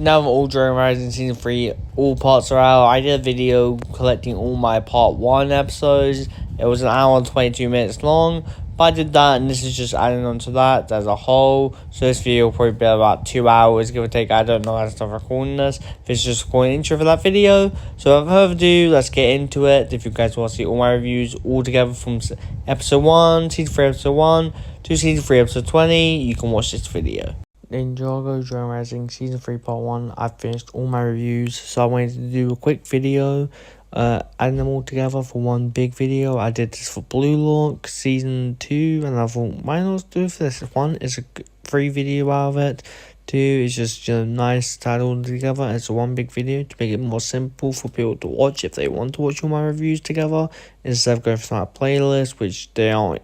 Now that all Dragon Rising Season 3, all parts are out, I did a video collecting all my Part 1 episodes. It was an hour and 22 minutes long, but I did that, and this is just adding on to that as a whole. So this video will probably be about 2 hours, give or take. I don't know how to start recording this. This is just recording intro for that video. So without further ado, let's get into it. If you guys want to see all my reviews all together from Episode 1, Season 3, Episode 1, to Season 3, Episode 20, you can watch this video. Ninjago Dragon Rising Season 3 Part 1, I've finished all my reviews, so I wanted to do a quick video, adding them all together for one big video. I did this for Blue Lock Season 2, and I thought, why not do it for this? One is a free video out of it, two is just nice to add all together as one big video to make it more simple for people to watch if they want to watch all my reviews together, instead of going through my playlist, which they aren't.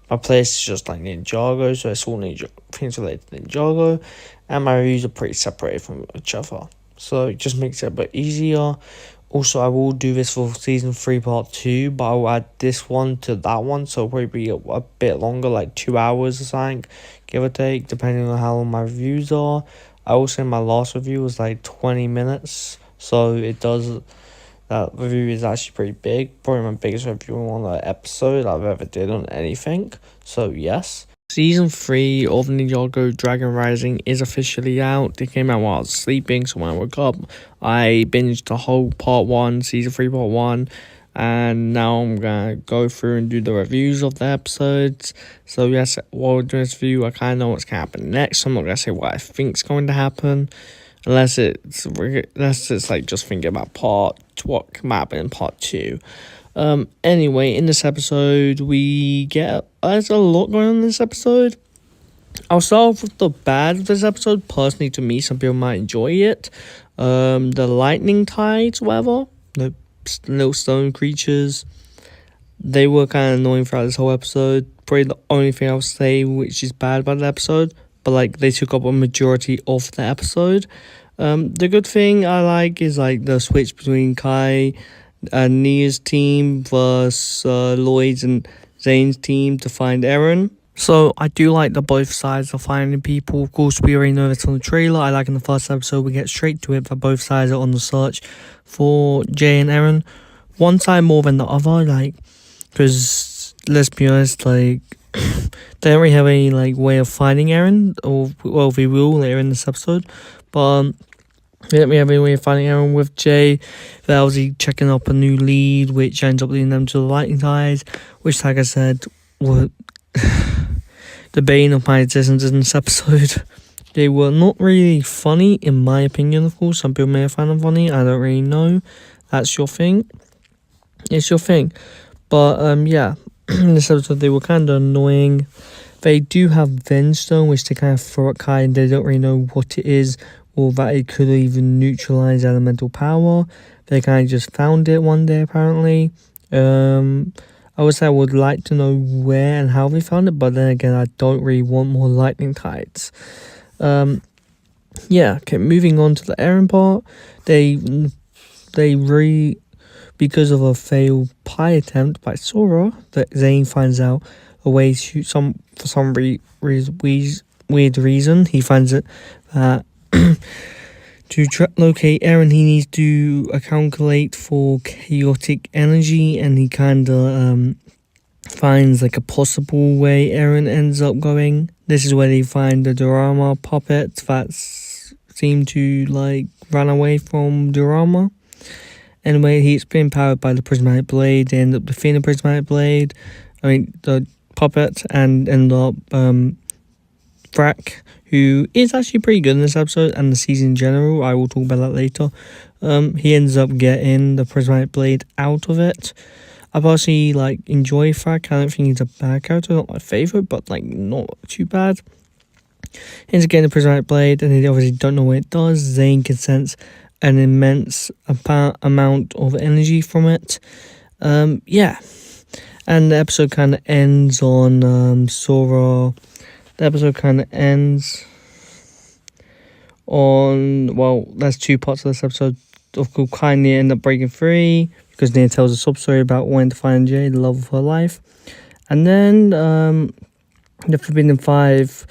My playlist is just like Ninjago, so it's all things related to Ninjago, and my reviews are pretty separated from each other, so it just makes it a bit easier. Also, I will do this for Season 3 Part 2, but I will add this one to that one, so it'll probably be a bit longer, like 2 hours or something, give or take, depending on how long my reviews are. I will say my last review was like 20 minutes, so it does... That review is actually pretty big. Probably my biggest review on an episode I've ever did on anything. So, yes. Season 3 of Ninjago Dragon Rising is officially out. It came out while I was sleeping, so when I woke up, I binged the whole Part 1, Season 3 Part 1. And now I'm going to go through and do the reviews of the episodes. So, yes, while we're doing this review, I kind of know what's going to happen next. So I'm not going to say what I think's going to happen. Unless it's like just thinking about what can happen in part 2. Anyway, in this episode, there's a lot going on in this episode. I'll start off with the bad of this episode. Personally, to me, some people might enjoy it. The lightning tides, whatever, the little stone creatures, they were kind of annoying throughout this whole episode. Probably the only thing I'll say which is bad about the episode. But like they took up a majority of the episode. The good thing I like is like the switch between Kai and Nia's team versus Lloyd's and Zane's team to find Eren. So I do like that both sides are finding people. Of course, we already know this on the trailer. I like in the first episode we get straight to it that both sides are on the search for Jay and Eren. One side more than the other, like, because let's be honest, like. They don't really have any like way of finding Eren, or well, they will later in this episode, but they don't really have any way of finding Eren. With Jay, they're obviously checking up a new lead, which ends up leading them to the lightning tides, which, like I said, were the bane of my existence in this episode. They were not really funny, in my opinion. Of course, some people may have found them funny. I don't really know. That's your thing. It's your thing, but yeah. In this episode, they were kind of annoying. They do have Venstone, which they kind of throw at Kai, and they don't really know what it is, or that it could even neutralize elemental power. They kind of just found it one day, apparently. I would say I would like to know where and how they found it, but then again, I don't really want more lightning tides. Yeah, okay, moving on to the Eren part. Because of a failed pie attempt by Sora, that Zane finds out a way to for some weird reason. He finds it that to locate Eren, he needs to calculate for chaotic energy, and he kind of finds like a possible way Eren ends up going. This is where they find the Dorama puppets that seem to like run away from Dorama. Anyway, he's been powered by the prismatic blade. They end up defeating the prismatic blade. The puppet, and end up Frak, who is actually pretty good in this episode and the season in general. I will talk about that later. He ends up getting the prismatic blade out of it. I personally enjoy Frak. I don't think he's a bad character. Not my favorite, but not too bad. He ends up getting the prismatic blade, and they obviously don't know what it does. Zane can sense an immense amount of energy from it. Yeah. And the episode kind of ends on Sora. The episode kind of ends on, well, there's two parts of this episode. Of course, Kai and Nia end up breaking free because Nia tells a sub-story about wanting to find Jay, the love of her life. And then the Forbidden Five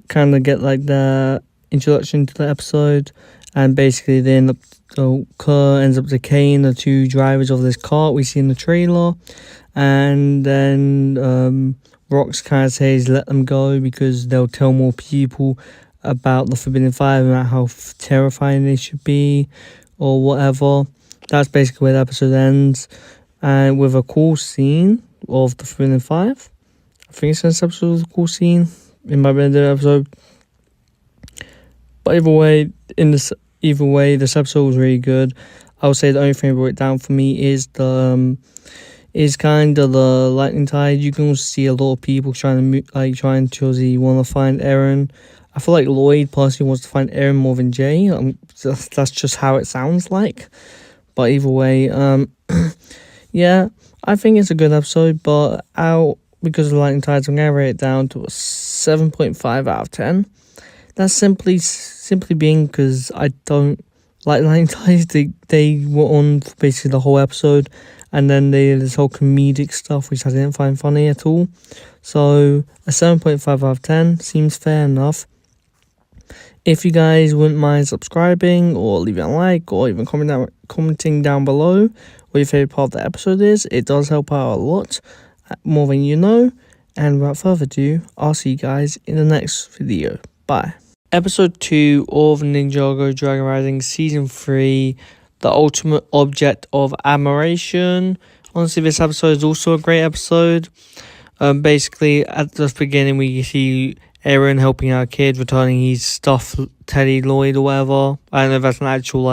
kind of get the introduction to the episode. and basically they end up, the car ends up decaying the two drivers of this cart we see in the trailer, and then Rox kind of says let them go because they'll tell more people about the Forbidden Five and about how terrifying they should be or whatever. That's basically where the episode ends, and with a cool scene of the Forbidden Five. I think it's this episode was a cool scene. It might be the episode, but either way, this episode was really good. I would say the only thing that brought it down for me is kind of the lightning tide. You can also see a lot of people trying to want to find Eren. I feel like Lloyd personally wants to find Eren more than Jay. That's just how it sounds like. But either way, yeah, I think it's a good episode. But because of the lightning tides, I'm gonna rate it down to a 7.5 out of 10. That's simply being because I don't like lightning tides. They were on for basically the whole episode, and then they did this whole comedic stuff which I didn't find funny at all. So a 7.5 out of 10 seems fair enough. If you guys wouldn't mind subscribing or leaving a like or even commenting down below what your favourite part of the episode is, it does help out a lot, more than you know. And without further ado, I'll see you guys in the next video. Bye. Episode 2 of Ninjago Dragon Rising Season 3, The Ultimate Object of Admiration. Honestly, this episode is also a great episode. Basically, at the beginning, we see Eren helping our kid, returning his stuffed Teddy Lloyd or whatever. I don't know if that's an actual,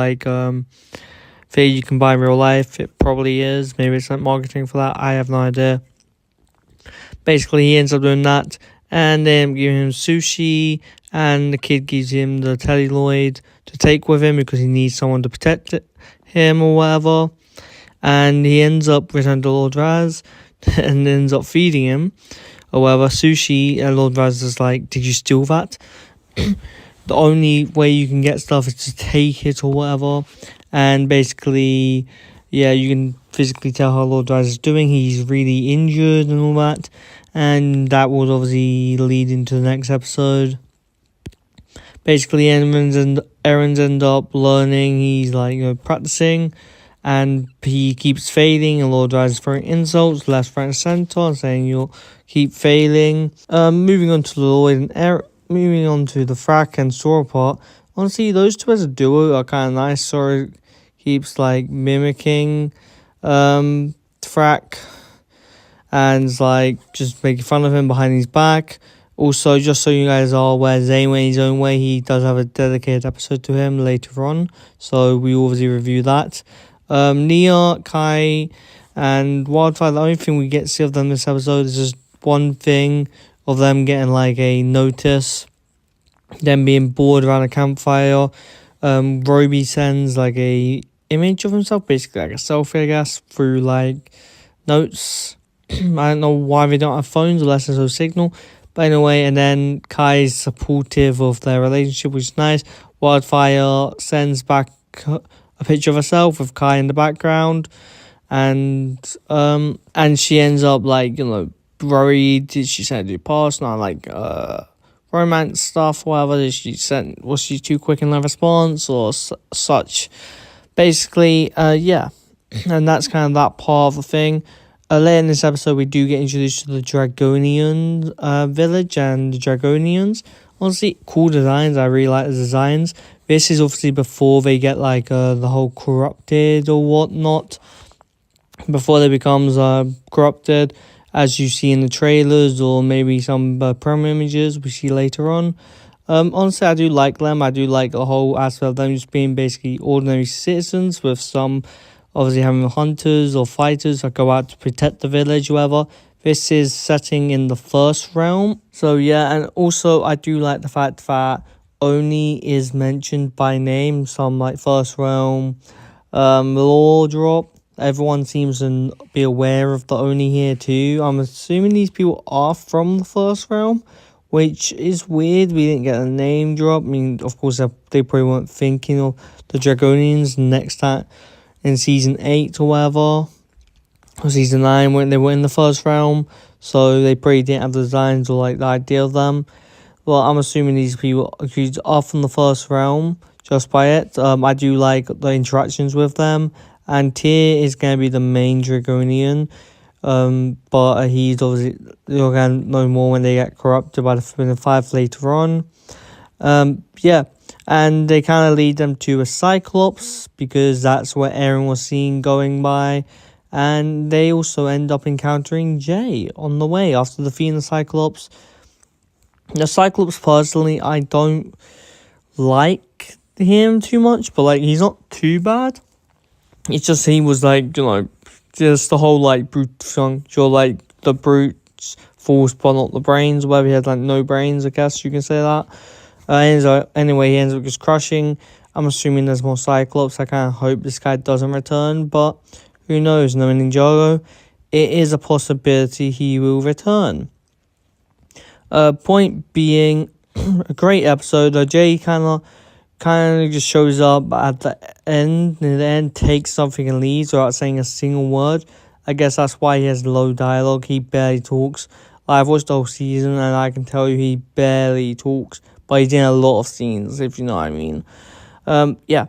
thing you can buy in real life. It probably is. Maybe it's like marketing for that. I have no idea. Basically, he ends up doing that, and then giving him sushi, and the kid gives him the Teddy Lloyd to take with him because he needs someone to protect him or whatever. And he ends up returning to Lord Raz and ends up feeding him or whatever sushi, and Lord Raz is like, did you steal that? The only way you can get stuff is to take it or whatever. And basically, yeah, you can physically tell how Lord Raz is doing. He's really injured and all that, and that would obviously lead into the next episode. Basically, Eren's end up learning. He's practicing, and he keeps failing, and Lord Raz is throwing insults left, right, and centre, and saying you'll keep failing. Moving on to Lloyd and moving on to the Frack and Sora part. Honestly, those two as a duo are kind of nice. Sora keeps mimicking Frack and just making fun of him behind his back. Also, just so you guys are aware, Zane went his own way. He does have a dedicated episode to him later on, so we will obviously review that. Nia, Kai, and Wildfire, the only thing we get to see of them this episode is just one thing of them getting a notice, them being bored around a campfire. Roby sends a image of himself, basically a selfie, I guess, through notes. I don't know why they don't have phones unless there's no signal. But anyway, and then Kai's supportive of their relationship, which is nice. Wildfire sends back a picture of herself with Kai in the background, and she ends up worried. Did she send it to pass? Not romance stuff, whatever. Was she too quick in her response or such? Basically, yeah, and that's kind of that part of the thing. Later in this episode, we do get introduced to the Dragonian village and the Dragonians. Honestly, cool designs. I really like the designs. This is obviously before they get the whole corrupted or whatnot. Before they becomes corrupted, as you see in the trailers or maybe some promo images we see later on. Honestly, I do like them. I do like the whole aspect of them just being basically ordinary citizens, with some obviously having hunters or fighters that go out to protect the village, whatever. This is setting in the first realm. So yeah, and also I do like the fact that Oni is mentioned by name. Some first realm lore drop. Everyone seems to be aware of the Oni here too. I'm assuming these people are from the first realm, which is weird. We didn't get a name drop. I mean, of course, they probably weren't thinking of the Dragonians next time in Season 8 or whatever, or Season 9 when they were in the first realm, so they probably didn't have the designs or the idea of them. Well, I'm assuming these people are from the first realm, just by it. I do like the interactions with them, and Tyr is going to be the main Dragonian. But he's obviously, you're going to know more when they get corrupted by the Forbidden Five later on. Yeah, and they kind of lead them to a Cyclops, because that's what Eren was seen going by. And they also end up encountering Jay on the way after defeating the Cyclops. The Cyclops, personally, I don't like him too much, but, like, he's not too bad. It's just he was, like, you know, just the whole, like, brute thing. You're, like, the brute's force, but not the brains, where he had, like, no brains, I guess you can say that. Anyway, he ends up just crushing. I'm assuming there's more Cyclops. I kind of hope this guy doesn't return, but who knows? Knowing Ninjago, it is a possibility he will return. Point being, a great episode. Jay kind of just shows up at the end, and then takes something and leaves without saying a single word. I guess that's why he has low dialogue. He barely talks. I've watched the whole season, and I can tell you he barely talks, but he's in a lot of scenes, if you know what I mean. Yeah,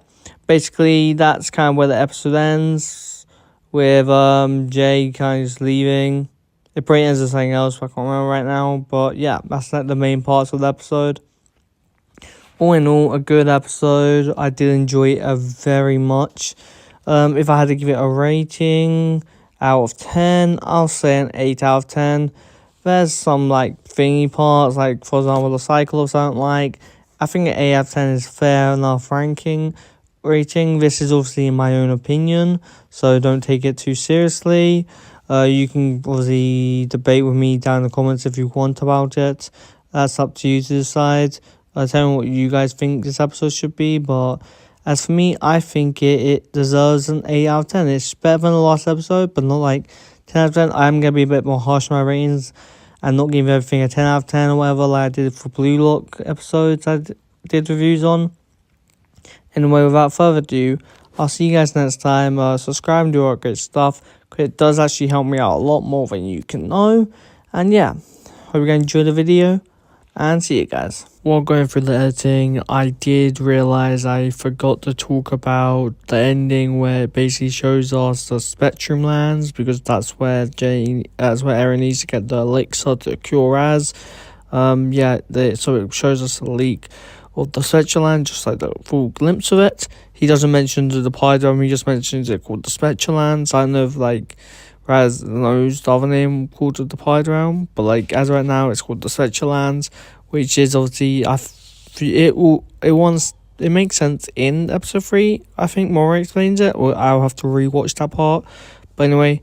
basically that's kind of where the episode ends, with Jay kind of just leaving. It probably ends with something else, I can't remember right now, but yeah, that's like the main parts of the episode. All in all, a good episode. I did enjoy it very much. If I had to give it a rating out of 10, I'll say an 8 out of 10. There's some, like, thingy parts, like, for example, the Cyclops I don't like. I think an 8 out of 10 is fair enough rating. This is obviously in my own opinion, so don't take it too seriously. You can obviously debate with me down in the comments if you want about it. That's up to you to decide. Tell me what you guys think this episode should be, but as for me, I think it deserves an 8 out of 10. It's better than the last episode, but not like 10 out of 10. I'm going to be a bit more harsh on my ratings and not give everything a 10 out of 10 or whatever, like I did for Blue Lock episodes I did reviews on. Anyway, without further ado, I'll see you guys next time. Subscribe and do all that great stuff. It does actually help me out a lot more than you can know. And yeah, hope you guys enjoy the video, and see you guys. While going through the editing, I did realize I forgot to talk about the ending, where it basically shows us the Spectrum lands, because that's where Eren needs to get the elixir to cure Raz. So it shows us a leak of the Spectrum land, just like the full glimpse of it. He doesn't mention the Dome, he just mentions it called the Spectrum lands. I don't know if, like, Raz knows the other name called the Pied Realm, but, like, as right now it's called the Spectral Lands, which is obviously it makes sense in episode 3. I think Mora explains it, or I'll have to rewatch that part. But anyway,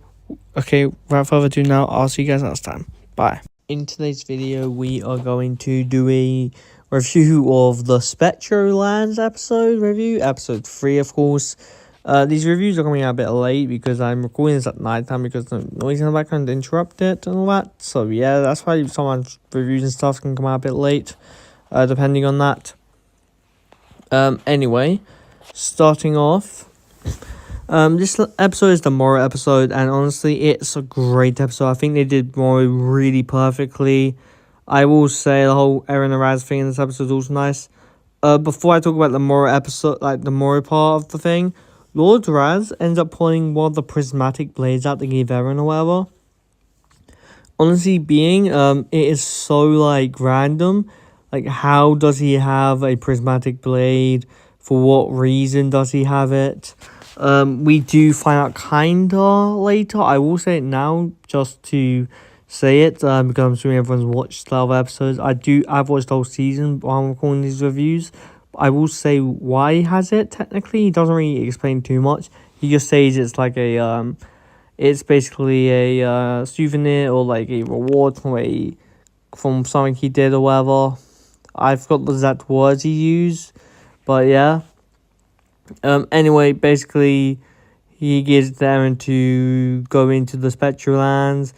okay, without further ado now, I'll see you guys next time. Bye. In today's video, we are going to do a review of the Spectral Lands episode 3, of course. These reviews are coming out a bit late because I'm recording this at night time, because the noise in the background interrupt it and all that. So yeah, that's why sometimes reviews and stuff can come out a bit late, depending on that. Anyway, starting off, this episode is the Mora episode, and honestly, it's a great episode. I think they did Mora really perfectly. I will say the whole Eren and Raz thing in this episode is also nice. Before I talk about the Mora episode, like the Mora part of the thing, Lord Raz ends up pulling one of the prismatic blades out to give Eren or whatever. Honestly, it is so, like, random. Like, how does he have a prismatic blade? For what reason does he have it? We do find out kinda later. I will say it now just to say it, because I'm assuming everyone's watched the other episodes. I've watched the whole season while I'm recording these reviews. I will say why he has it, technically. He doesn't really explain too much. He just says it's like it's basically a souvenir, or like a reward from something he did or whatever. I forgot the exact words he used, but yeah. Anyway, basically, he gives Eren to go into the Spectral Lands.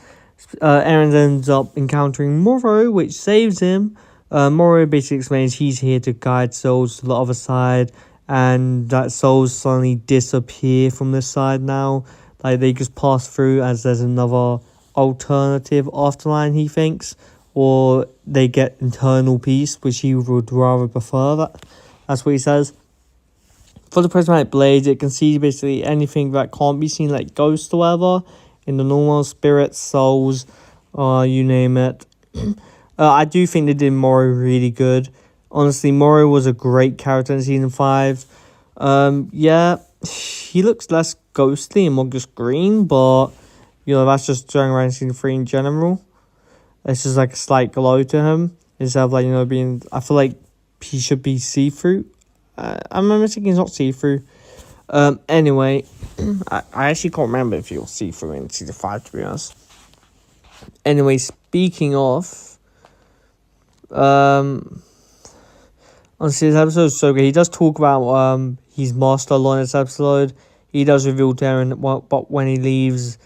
Eren ends up encountering Moro, which saves him. Moro basically explains he's here to guide souls to the other side, and that souls suddenly disappear from this side now. Like, they just pass through as there's another alternative afterline, he thinks, or they get internal peace, which he would rather prefer. That's what he says. For the prismatic blades, it can see basically anything that can't be seen, like ghosts or whatever, in the normal spirits, souls, you name it. I do think they did Mori really good. Honestly, Mori was a great character in season 5. Yeah, he looks less ghostly and more just green, but that's just Dragon Rider season 3 in general. It's just like a slight glow to him instead of like being. I feel like he should be see through. I'm thinking he's not see through. Anyway, I actually can't remember if he was see through in season 5, to be honest. Anyway, speaking of, honestly, this episode is so good. He does talk about his master a lot in this episode. He does reveal to Eren but when he leaves,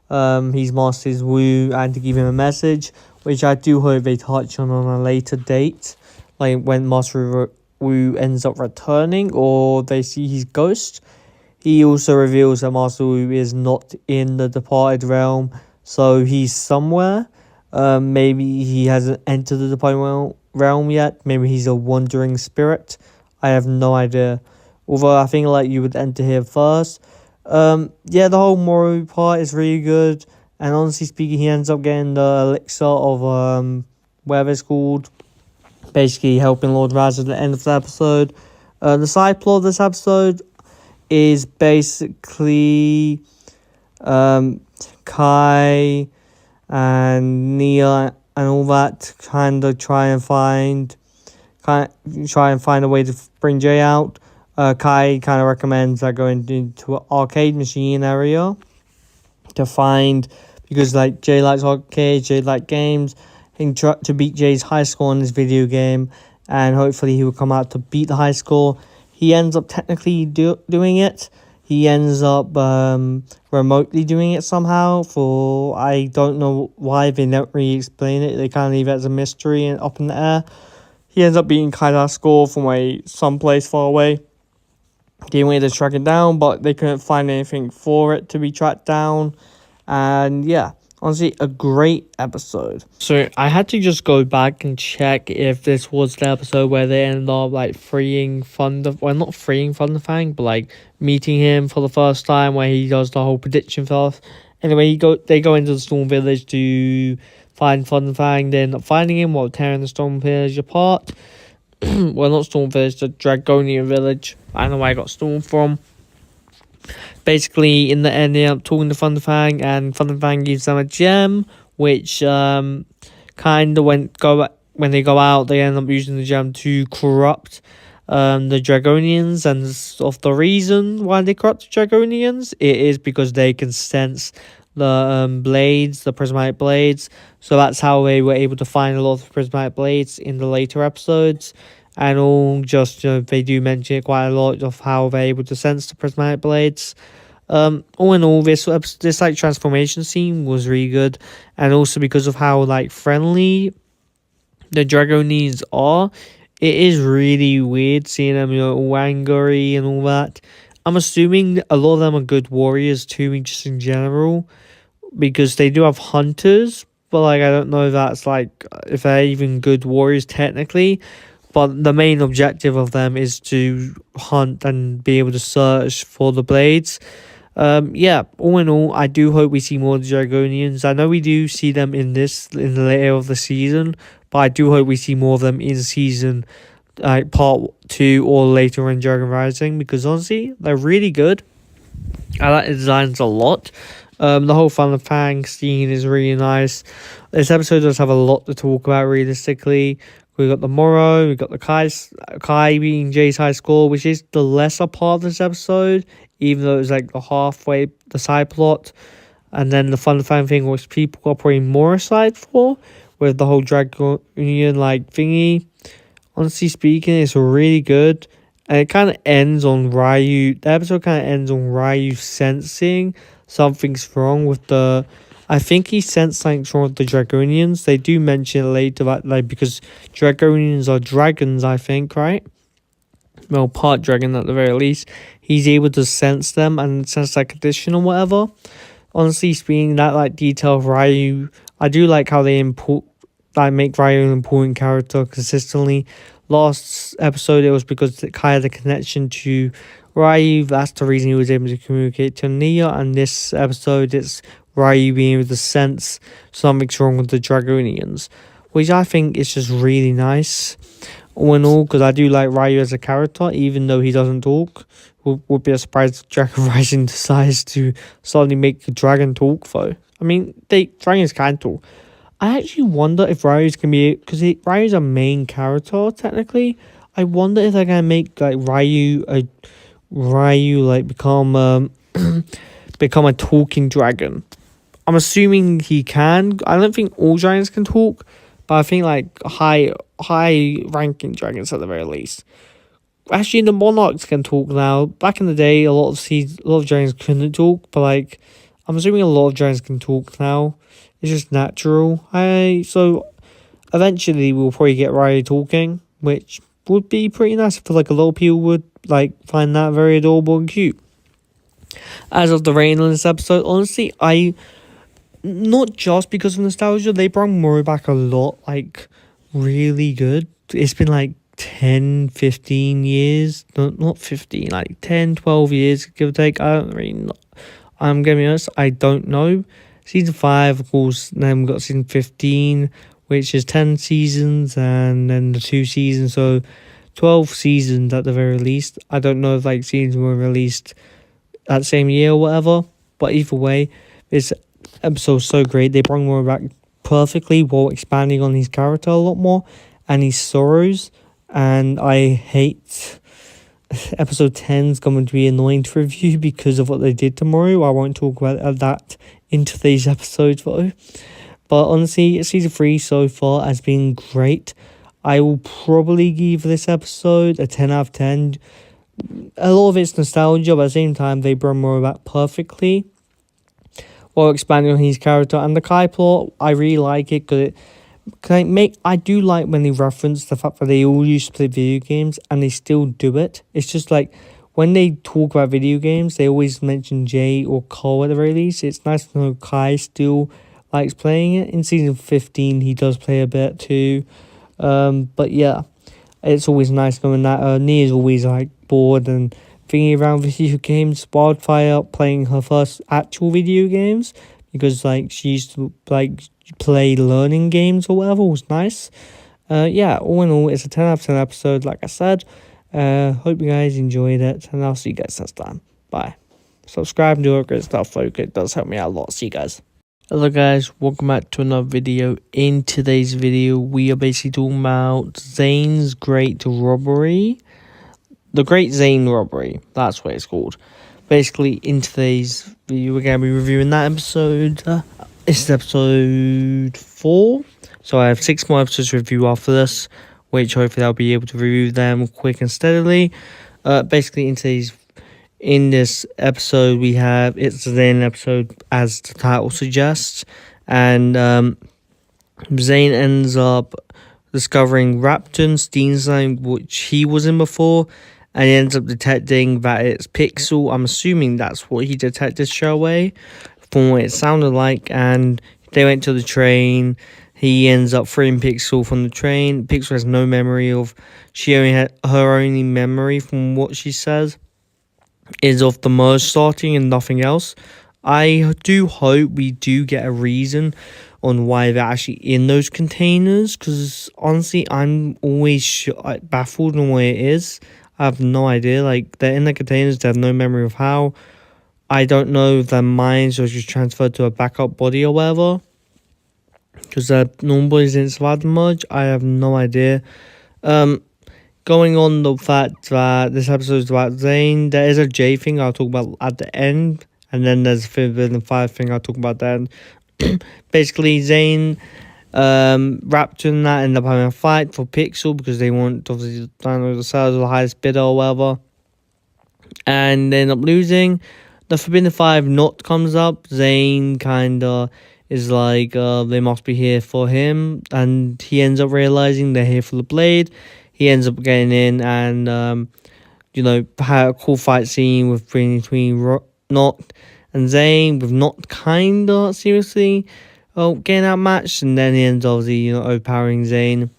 his master's Wu and to give him a message, which I do hope they touch on a later date, like when Master Wu ends up returning or they see his ghost. He also reveals that Master Wu is not in the departed realm, so he's somewhere. Maybe he hasn't entered the departed realm yet. Maybe he's a wandering spirit. I have no idea. Although I think like you would enter here first. Yeah, the whole Moro part is really good. And honestly speaking, he ends up getting the elixir of whatever it's called. Basically helping Lord Raz at the end of the episode. The side plot of this episode is basically Kai and Nia and all that kind of try and find a way to bring Jay out. Kai kind of recommends that going into an arcade machine area to find, because like Jay likes arcades, Jay likes games, and try to beat Jay's high score in this video game, and hopefully he will come out to beat the high score. He ends up technically doing it. He ends up remotely doing it somehow. I don't know why they don't really explain it. They kind of leave it as a mystery and up in the air. He ends up beating Kaida's score from someplace far away. They wanted to track it down, but they couldn't find anything for it to be tracked down. And yeah, honestly, a great episode. So I had to just go back and check if this was the episode where they ended up freeing not freeing Thunderfang, but meeting him for the first time, where he does the whole prediction stuff. Anyway, they go into the Storm Village to find Thunderfang. They end up finding him while tearing the Storm Village apart. Well, not Storm Village, the Dragonian Village. I don't know where I got Storm from. Basically, in the end, they end up talking to Thunderfang, and Thunderfang gives them a gem, which when they go out, they end up using the gem to corrupt the Dragonians. And of the reason why they corrupt the Dragonians, it is because they can sense the blades, the prismatic blades. So that's how they were able to find a lot of prismatic blades in the later episodes. And they do mention quite a lot of how they're able to sense the prismatic blades. All in all, this transformation scene was really good, and also because of how friendly the Dragonians are, it is really weird seeing them all angry and all that. I'm assuming a lot of them are good warriors too, just in general, because they do have hunters, but I don't know if that's if they're even good warriors technically. But the main objective of them is to hunt and be able to search for the blades. Yeah, all in all, I do hope we see more of the Dragonians. I know we do see them in the later of the season, but I do hope we see more of them in season part 2 or later in Dragon Rising, because honestly, they're really good. I like the designs a lot. The whole Thunderfang scene is really nice. This episode does have a lot to talk about realistically. We got the Moro, we got the Kai being Jay's high score, which is the lesser part of this episode, even though it was the side plot. And then the Thunderfang thing, which people are probably more excited for, with the whole Dragonian thingy. Honestly speaking, it's really good. And it kind of ends on Ryu. The episode kind of ends on Ryu sensing something's wrong with the... I think he sensed something's wrong with the Dragonians. They do mention it later that because Dragonians are dragons, I think, right? Well, part dragon at the very least. He's able to sense them and sense their condition or whatever. Honestly speaking, that detail of Ryu, I do like how they make Ryu an important character consistently. Last episode, it was because Kai had a connection to Ryu. That's the reason he was able to communicate to Nia. And this episode, it's Ryu being able to sense something's wrong with the Dragonians, which I think is just really nice. All in all, because I do like Ryu as a character, even though he doesn't talk. Would be a surprise if Dragon Rising decides to suddenly make a dragon talk, though. I mean, dragons can talk. I actually wonder if Ryu's gonna be, because Ryu's a main character technically. I wonder if they're gonna make like Ryu like become become a talking dragon. I'm assuming he can. I don't think all dragons can talk, but I think like high ranking dragons at the very least. Actually, the monarchs can talk now. Back in the day, a lot of dragons couldn't talk, but like I'm assuming a lot of dragons can talk now. It's just natural. So eventually we'll probably get Ryu talking, which would be pretty nice. I feel like a lot of people would like find that very adorable and cute. As of the rating on this episode, honestly, not just because of nostalgia, they brought Mori back a lot, like really good. It's been like 10, 15 years, not 15, like 10, 12 years, give or take. I don't really know. I'm gonna be honest, I don't know. Season 5, of course, then we've got season 15, which is 10 seasons, and then the 2 seasons, so 12 seasons at the very least. I don't know if like seasons were released that same year or whatever, but either way, this episode's so great. They bring more back perfectly while expanding on his character a lot more and his sorrows, and I hate episode 10 is going to be annoying to review because of what they did tomorrow. I won't talk about that in today's episode though. But honestly, season 3 so far has been great. I will probably give this episode a 10 out of 10. A lot of it's nostalgia, but at the same time, they brought more back perfectly while expanding on his character. And the Kai plot, I really like it because I do like when they reference the fact that they all used to play video games and they still do it. It's just like when they talk about video games, they always mention Jay or Cole at the very least. It's nice to know Kai still likes playing it. In season 15, he does play a bit too. But yeah, it's always nice knowing that Nia's always like bored and thinking around video games. Wildfire playing her first actual video games because like she used to like play learning games or whatever was nice. Yeah, all in all, it's a 10 out of 10 episode, like I said. Hope you guys enjoyed it, and I'll see you guys next time. Bye. Subscribe and do all great stuff, folks. It does help me out a lot. See you guys. Hello guys, welcome back to another video. In today's video, we are basically talking about Zane's Great Robbery. The Great Zane Robbery, that's what it's called. Basically, in today's video, we're going to be reviewing that episode. This is episode 4. So I have 6 more episodes to review after this, which hopefully I'll be able to review them quick and steadily. Basically, in this episode, we have it's the Zane episode, as the title suggests, and Zane ends up discovering Rapton, Steenstein, which he was in before, and he ends up detecting that it's Pixel. I'm assuming that's what he detected straight away, from what it sounded like, and they went to the train. He ends up freeing Pixel from the train. Pixel has no memory of, she only had her only memory from what she says is of the merge starting and nothing else. I do hope we do get a reason on why they're actually in those containers, because honestly, I'm always baffled on what it is. I have no idea. Like, they're in the containers, they have no memory of how. I don't know if their minds are just transferred to a backup body or whatever, because their normal bodies didn't survive the merge. I have no idea. Going on the fact that this episode is about Zane, there is a J thing I'll talk about at the end, and then there's a Forbidden 5 thing I'll talk about then. Basically, Zane, Raptor and that end up having a fight for Pixel because they want, obviously, to sell the highest bidder or whatever, and they end up losing. The Forbidden 5 knot comes up. Zane kinda is like, they must be here for him, and he ends up realizing they're here for the blade. He ends up getting in and, had a cool fight scene between Knot and Zane, with Knot kinda seriously getting outmatched, and then he ends up, overpowering Zane.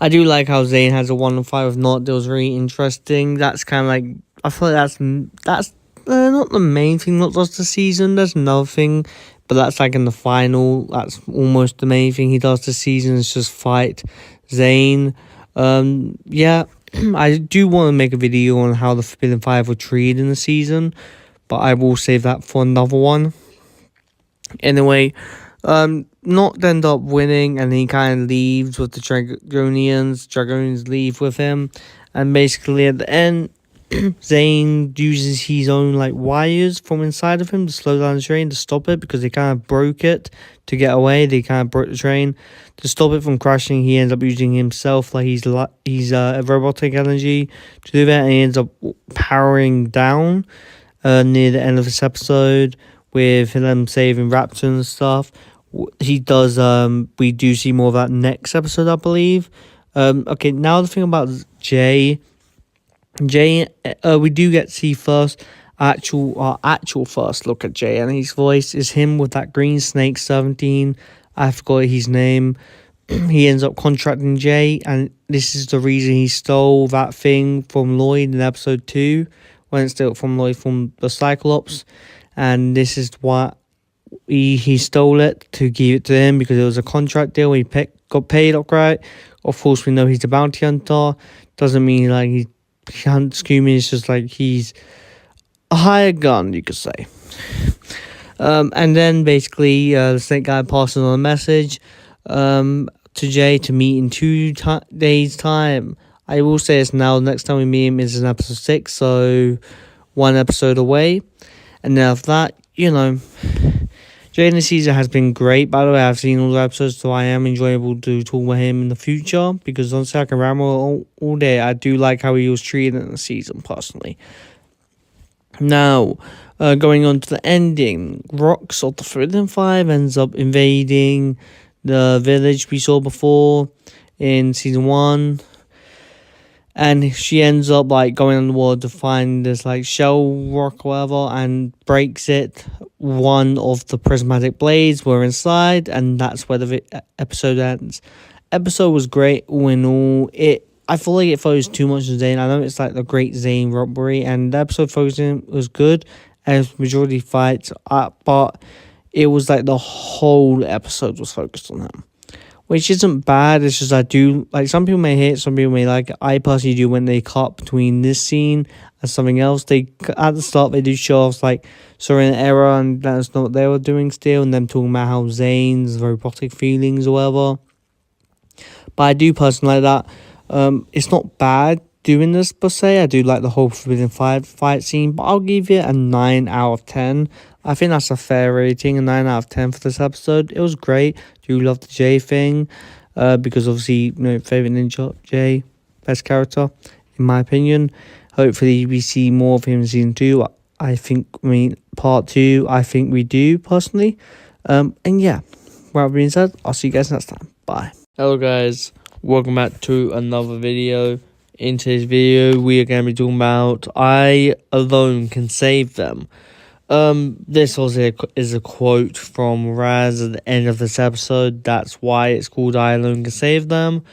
I do like how Zayn has a 1-5 with Not. That was really interesting. That's kind of like, I feel like that's not the main thing Not does this season. There's another thing, but that's like in the final. That's almost the main thing he does this season is just fight Zayn. Yeah, I do want to make a video on how the Forbidden Five were treated in the season, but I will save that for another one. Anyway, Not end up winning, and he kind of leaves with the Dragonians. Dragonians leave with him, and basically at the end, Zayn uses his own like wires from inside of him to slow down the train to stop it because they kind of broke it to get away. They kind of broke the train to stop it from crashing. He ends up using himself like he's a robotic energy to do that, and he ends up powering down near the end of this episode with them saving Raptor and stuff. He does. We do see more of that next episode, I believe. Okay, now the thing about Jay, we do get to see actual first look at Jay, and his voice is him with that green snake 17. I forgot his name. He ends up contracting Jay, and this is the reason he stole that thing from Lloyd in episode 2, when it stole from Lloyd from the Cyclops, and this is what he stole it to give it to him because it was a contract deal. He got paid up right. Of course, we know he's a bounty hunter. Doesn't mean like he hunts Scooby. It's just like he's a hired gun, you could say. And then basically, the snake guy passes on a message to Jay to meet in 2 days' time. I will say it's now. Next time we meet him is in episode 6, so 1 episode away. And then after that, Jay in the season has been great. By the way, I've seen all the episodes, so I am enjoyable to talk about him in the future because honestly, I can ramble all day. I do like how he was treated in the season, personally. Now, going on to the ending, Rox of the Forbidden Five ends up invading the village we saw before in season 1. And she ends up like going underwater to find this like shell rock or whatever and breaks it. One of the prismatic blades were inside, and that's where the episode ends. Episode was great all in all. I feel like it focused too much on Zayn. I know it's like the Great Zayn robbery, and the episode focusing was good as majority fights, but it was like the whole episode was focused on him, which isn't bad. It's just I do like, some people may hate it, some people may like it. I personally do when they cut between this scene and something else. They at the start they do show off like sorry an error, and that's not what they were doing still, and them talking about how Zayn's robotic feelings or whatever. But I do personally like that. It's not bad doing this per se. I do like the whole Forbidden fight scene, but I'll give it a 9 out of 10. I think that's a fair rating, a 9 out of 10 for this episode. It was great. Do love the Jay thing, because obviously, favorite ninja, Jay, best character, in my opinion. Hopefully we see more of him in season 2. Part 2, I think we do, personally. And yeah, with that being said, I'll see you guys next time. Bye. Hello guys, welcome back to another video. In today's video, we are going to be talking about I alone can save them. This also is a quote from Raz at the end of this episode. That's why it's called I alone can save them.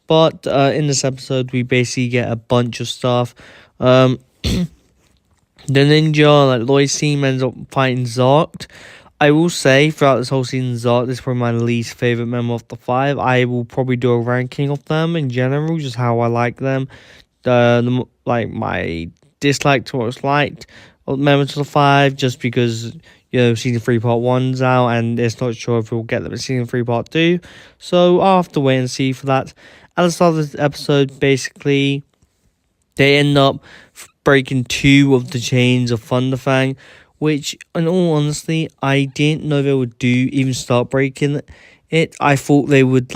But in this episode, we basically get a bunch of stuff. The ninja, like Lloyd's team, ends up fighting Zarked. I will say, throughout this whole season, Zarked is probably my least favourite member of the 5. I will probably do a ranking of them in general, just how I like them. Like my dislike to most liked members of the 5, just because, season 3 part 1's out, and it's not sure if we'll get them in season 3 part 2. So I'll have to wait and see for that. At the start of this episode, basically, they end up breaking 2 of the chains of Thunderfang, which, in all honesty, I didn't know they would even start breaking it. I thought they would,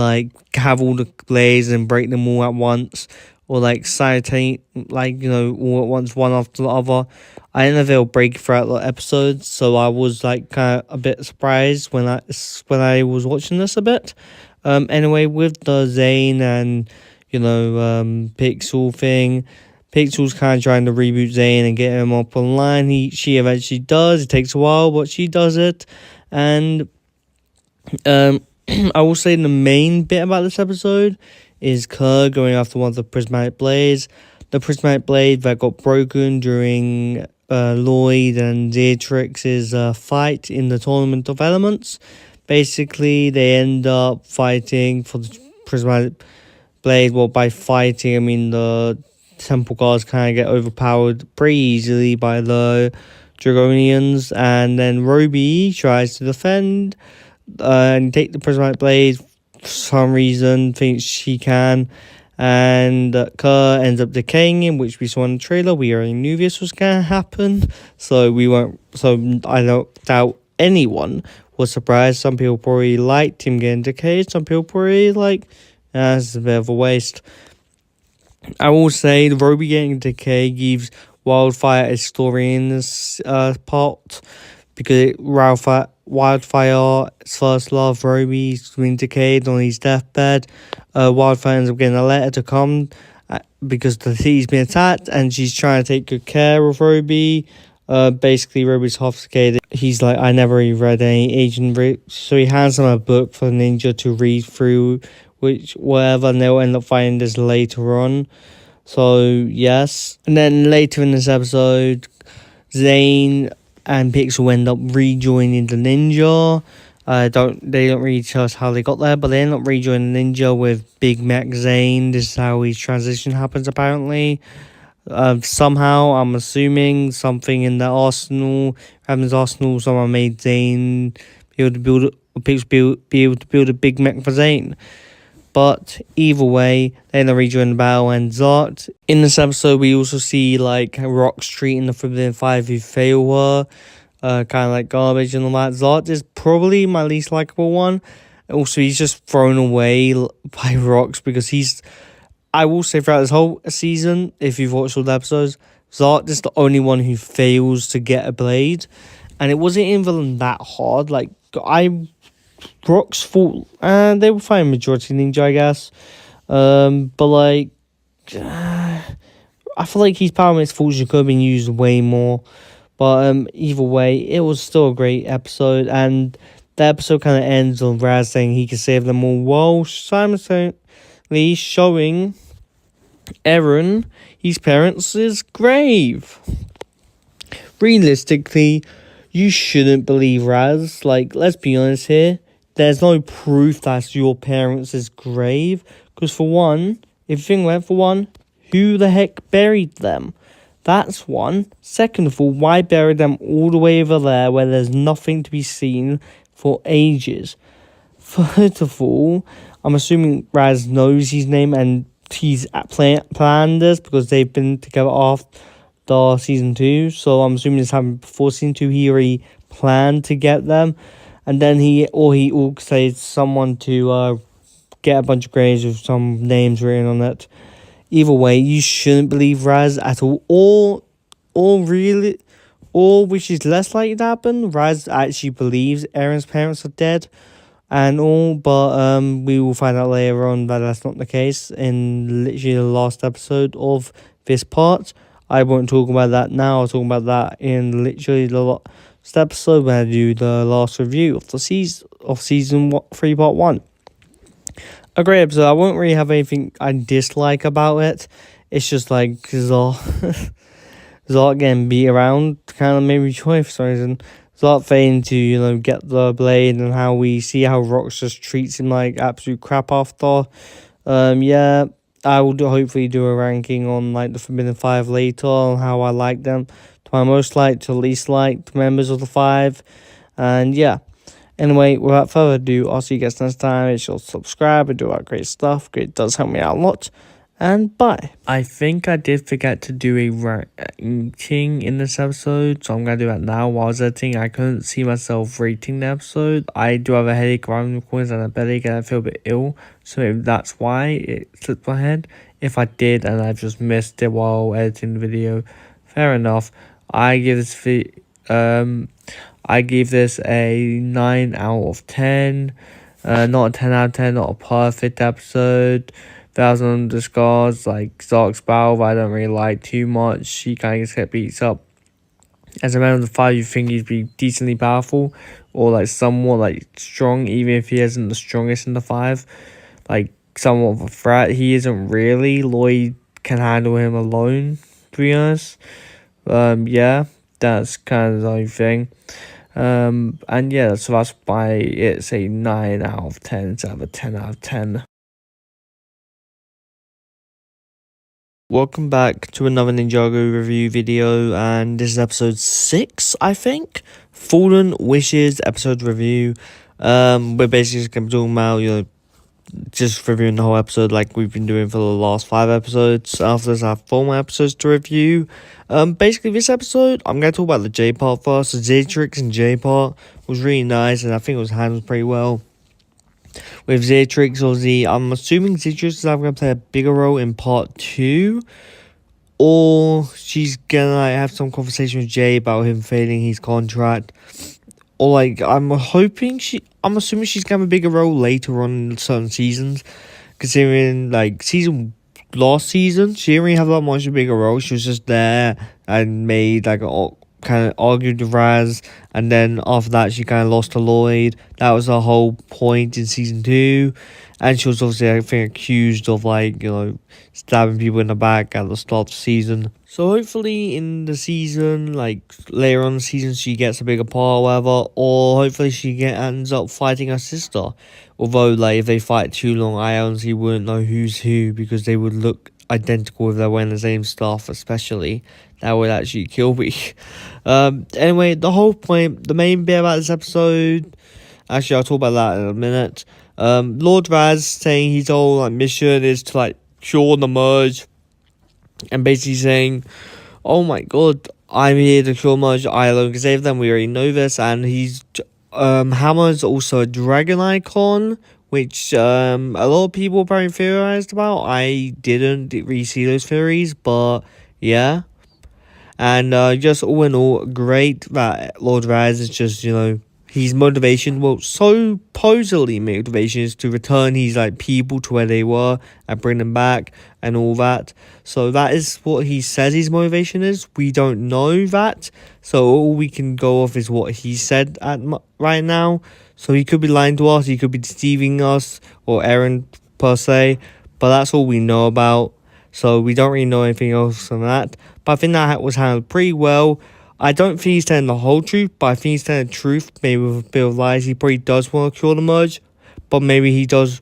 have all the blades and break them all at once, or, citate, all at once, one after the other. I didn't know they'll break throughout the episodes, so I was, kind of a bit surprised when I was watching this a bit. Anyway, with the Zayn and, Pixel thing, Pixel's kind of trying to reboot Zayn and get him up online. She eventually does. It takes a while, but she does it. And I will say the main bit about this episode is Kerr going after one of the prismatic blades. The prismatic blade that got broken during Lloyd and Zeatrix's fight in the Tournament of Elements. Basically, they end up fighting for the prismatic blade. Well, by fighting, I mean the temple guards kind of get overpowered pretty easily by the Dragonians, and then Roby tries to defend and take the prismatic blade. For some reason, thinks she can, and Kerr ends up decaying him, which we saw in the trailer. We already knew this was gonna happen, so we weren't. So I don't doubt anyone was surprised. Some people probably liked him getting decayed. Some people probably like, that's a bit of a waste. I will say the Roby getting decay gives Wildfire a story in this part, because Wildfire's first love, Roby's been decayed on his deathbed. Wildfire ends up getting a letter to come because the city's been attacked, and she's trying to take good care of Roby. Basically, Roby's half decayed. He's like, I never really read any Agent Rick, so he hands him a book for the ninja to read through, which whatever, and they'll end up finding this later on. So yes, and then later in this episode, Zane and Pixel end up rejoining the ninja. They don't really tell us how they got there, but they end up rejoining the ninja with Big Mac Zane. This is how his transition happens apparently. Somehow, I'm assuming something in the arsenal, Raven's arsenal, someone made Zane be able to build a Big Mac for Zane. But either way, they end up rejoining the battle, and Zart. In this episode, we also see like Rox treating the Forbidden Five who fail her, kind of like garbage and all that. Zart is probably my least likable one. Also, he's just thrown away by Rox because I will say throughout this whole season, if you've watched all the episodes, Zart is the only one who fails to get a blade, and it wasn't even that hard. Like Rock's fault, and they will find majority ninja, I guess. But like, I feel like his power mix function could have been used way more. But either way, it was still a great episode, and the episode kind of ends on Raz saying he can save them all, while simultaneously showing Eren his parents' grave. Realistically, you shouldn't believe Raz. Like, let's be honest here. There's no proof that's your parents' grave. Because for one, if you think about it, for one, who the heck buried them? That's one. Second of all, why bury them all the way over there where there's nothing to be seen for ages? Third of all, I'm assuming Raz knows his name and he's planned this because they've been together after season 2. So I'm assuming this happened before season 2. He already planned to get them. And then he orchestrated someone to get a bunch of graves with some names written on it. Either way, you shouldn't believe Raz at all. Or which is less likely to happen, Raz actually believes Eren's parents are dead and all, but we will find out later on that that's not the case in literally the last episode of this part. I won't talk about that now. I'll talk about that in literally the last episode when I do the last review of the season 3 part 1. A great episode. I won't really have anything I dislike about it. It's just like Zart getting beat around kind of made me joy for some reason. Zart failing to, get the blade, and how we see how Rox just treats him like absolute crap after. Yeah, I will hopefully do a ranking on like the Forbidden Five later, on how I like them, to my most liked to least liked members of the 5. And yeah. Anyway, without further ado, I'll see you guys next time. Make sure to subscribe and do all that great stuff. It does help me out a lot. And bye. I think I did forget to do a rating in this episode, so I'm going to do that now while I was editing. I couldn't see myself rating the episode. I do have a headache while I'm recording and a bellyache, and I feel a bit ill, so maybe that's why it slipped my head. If I did and I've just missed it while editing the video, fair enough. I give this a 9 out of 10. Not a 10 out of 10, not a perfect episode. 1,000 discards, like Zark's battle, I don't really like too much. She kind of gets beat up. As a member of the 5, you think he'd be decently powerful, or like somewhat like strong, even if he isn't the strongest in the 5. Like, somewhat of a threat. He isn't really. Lloyd can handle him alone, to be honest. Yeah, that's kind of the only thing. And yeah, so that's why it's a 9 out of 10 instead of a 10 out of 10. Welcome back to another Ninjago review video, and this is episode 6, I think. Fallen Wishes episode review. We're basically just gonna be talking about, just reviewing the whole episode like we've been doing for the last 5 episodes. After this, I have 4 more episodes to review. Basically, this episode, I'm going to talk about the J part first. The Zetrix and J part was really nice, and I think it was handled pretty well. With Zetrix, obviously, I'm assuming Zetrix is going to play a bigger role in part 2. Or she's going to have some conversation with Jay about him failing his contract. Or, I'm assuming she's going to have a bigger role later on in certain seasons. Considering, last season, she didn't really have that much of a bigger role. She was just there and made, kind of argued with Raz. And then after that, she kind of lost to Lloyd. That was her whole point in season 2. And she was obviously, I think, accused of, stabbing people in the back at the start of the season. So hopefully in the season, later on in the season, she gets a bigger part or whatever. Or hopefully she ends up fighting her sister. Although, if they fight too long, I honestly wouldn't know who's who, because they would look identical if they're wearing the same stuff, especially. That would actually kill me. Anyway, the whole point, the main bit about this episode, actually I'll talk about that in a minute. Lord Raz saying his whole mission is to cure the merge, and basically saying, oh my god, I'm here to cure merge, I alone can save them. We already know this. And he's Hammer's also a dragon icon, which a lot of people apparently theorized about. I didn't really see those theories, but yeah. And just all in all, great that Lord Raz is just, his motivation, supposedly motivation is to return his people to where they were and bring them back and all that. So that is what he says his motivation is. We don't know that, so all we can go off is what he said right now. So he could be lying to us, he could be deceiving us, or Eren per se, but that's all we know about. So we don't really know anything else than that. But I think that was handled pretty well. I don't think he's telling the whole truth, but I think he's telling the truth, maybe with a bit of lies. He probably does want to cure the merge, but maybe he does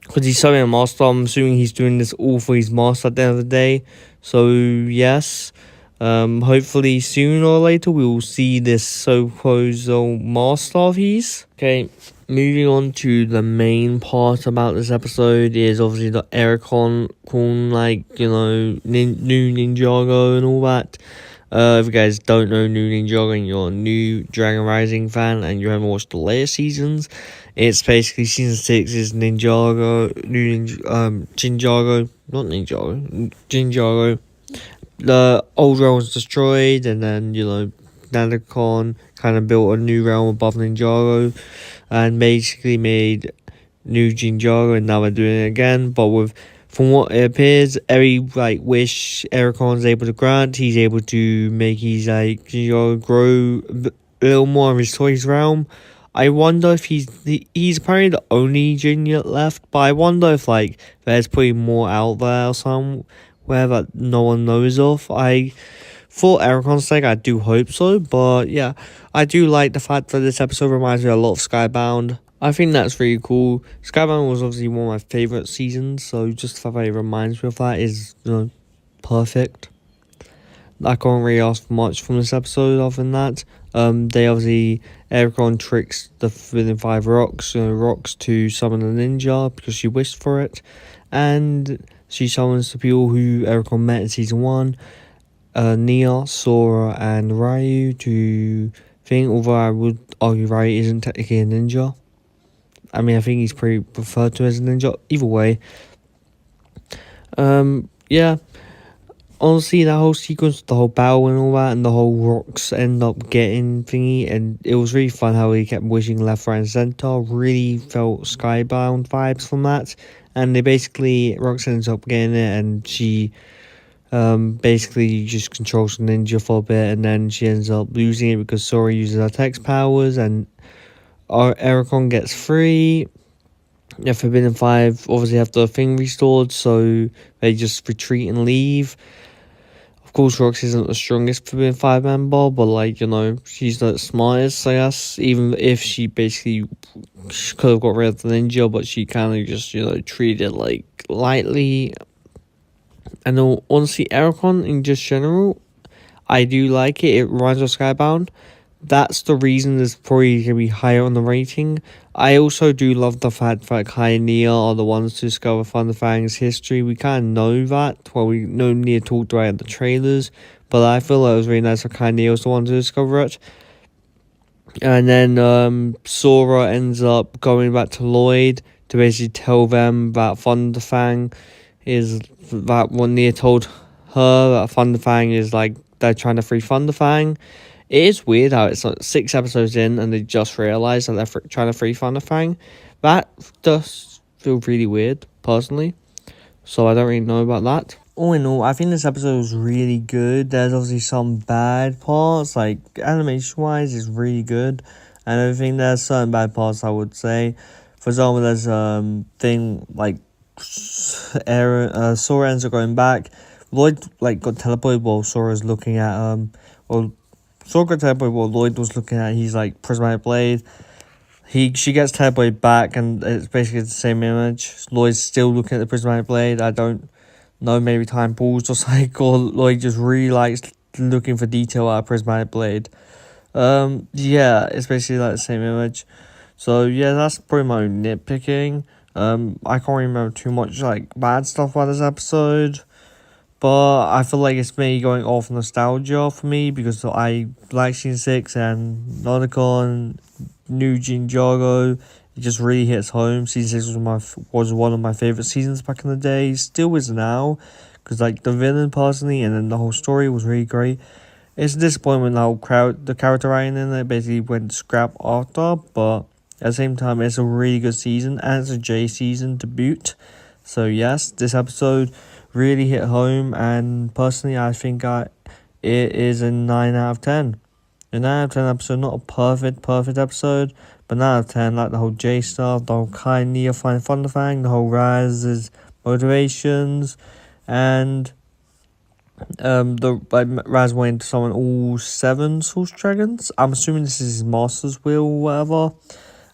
because he's serving a master. I'm assuming he's doing this all for his master at the end of the day. So yes, hopefully sooner or later we will see this supposed master of his. Okay, moving on to the main part about this episode is obviously the Ericon, new Ninjago and all that. If you guys don't know New Ninjago and you're a new Dragon Rising fan and you haven't watched the later seasons, it's basically season 6 is Ninjago, Jinjago. The old realm was destroyed, and then, Nanacon kind of built a new realm above Ninjago and basically made new Jinjago, and now they're doing it again, but from what it appears, every wish Ericon's able to grant, he's able to make his Jinjago grow a little more and restore his realm. I wonder if he's apparently the only Jin yet left, but I wonder if there's probably more out there or somewhere that no one knows of. For Ericon's sake, I do hope so, but yeah, I do like the fact that this episode reminds me a lot of Skybound. I think that's really cool. Skybound was obviously one of my favourite seasons, so just the fact that it reminds me of that is, perfect. I can't really ask for much from this episode other than that. They obviously, Ericon tricks the within 5 rocks, rocks to summon a ninja because she wished for it. And she summons the people who Ericon met in season 1. Nia, Sora, and Ryu to think, although I would argue Ryu isn't technically a ninja. I mean, I think he's pretty referred to as a ninja. Either way. Yeah. Honestly, that whole sequence, the whole battle and all that, and the whole rocks end up getting thingy, and it was really fun how he kept wishing left, right, and center. Really felt Skybound vibes from that. And they basically, Rox ends up getting it, and she basically just controls the ninja for a bit, and then she ends up losing it because Sora uses her text powers, and Ericon gets free, Yeah, Forbidden Five obviously have the thing restored, so they just retreat and leave. Of course, Rox isn't the strongest Forbidden Five member, but like, you know, she's the smartest, I guess. Even if she basically she could have got rid of the ninja, but she kind of just, you know, treated it like lightly. And honestly, Ericon in just general, I do like it. It reminds me of Skybound. That's the reason it's probably going to be higher on the rating. I also do love the fact that Kai and Nia are the ones to discover Thunderfang's history. We kind of know that. Well, we know Nia talked about it in the trailers, but I feel like it was really nice that Kai and Nia was the one to discover it. And then Sora ends up going back to Lloyd to basically tell them that Thunderfang is that what Nia told her, that Thunderfang is like they're trying to free Thunderfang. It is weird how it's like 6 episodes in and they just realised that they're trying to free Thunderfang. That does feel really weird, personally. So I don't really know about that. All in all, I think this episode was really good. There's obviously some bad parts, like animation-wise, it's really good. And I think there's certain bad parts, I would say. For example, there's thing like Sora ends up going back. Lloyd like got teleported while Sora's looking at Sora got teleported while Lloyd was looking at his like prismatic blade. She gets teleported back and it's basically the same image. Lloyd's still looking at the prismatic blade. I don't know, maybe time paused or something, or Lloyd just really likes looking for detail out of prismatic blade. Yeah, it's basically like the same image. So yeah, that's pretty much nitpicking. I can't remember too much like bad stuff about this episode, but I feel like it's maybe going off nostalgia for me because I like Season 6 and Nonicon, New Ninjago. It just really hits home. Season 6 was one of my favourite seasons back in the day. Still is now, because like the villain personally and then the whole story was really great. It's a disappointment how the character writing in it basically went scrap after, but at the same time it's a really good season and it's a J season to boot. So yes, this episode really hit home, and personally I think it is a 9 out of 10. A 9 out of 10 episode, not a perfect episode, but 9 out of 10, like the whole J stuff, the whole Kai Nia find Thunderfang, the whole Raz's motivations, and the like Raz wanting to summon all 7 Source Dragons. I'm assuming this is his Master's Wheel or whatever.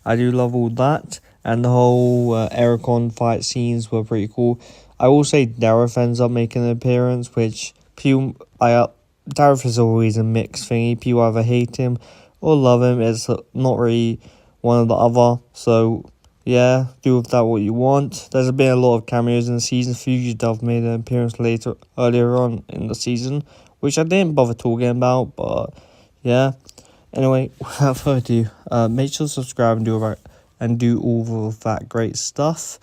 I do love all that, and the whole Ericon fight scenes were pretty cool. I will say Dareth ends up making an appearance, which Dareth is always a mixed thingy. People either hate him or love him. It's not really one or the other. So yeah, do with that what you want. There's been a lot of cameos in the season. Fugitive made an appearance earlier on in the season, which I didn't bother talking about, but yeah. Anyway, without further ado, make sure to subscribe and do all of that great stuff,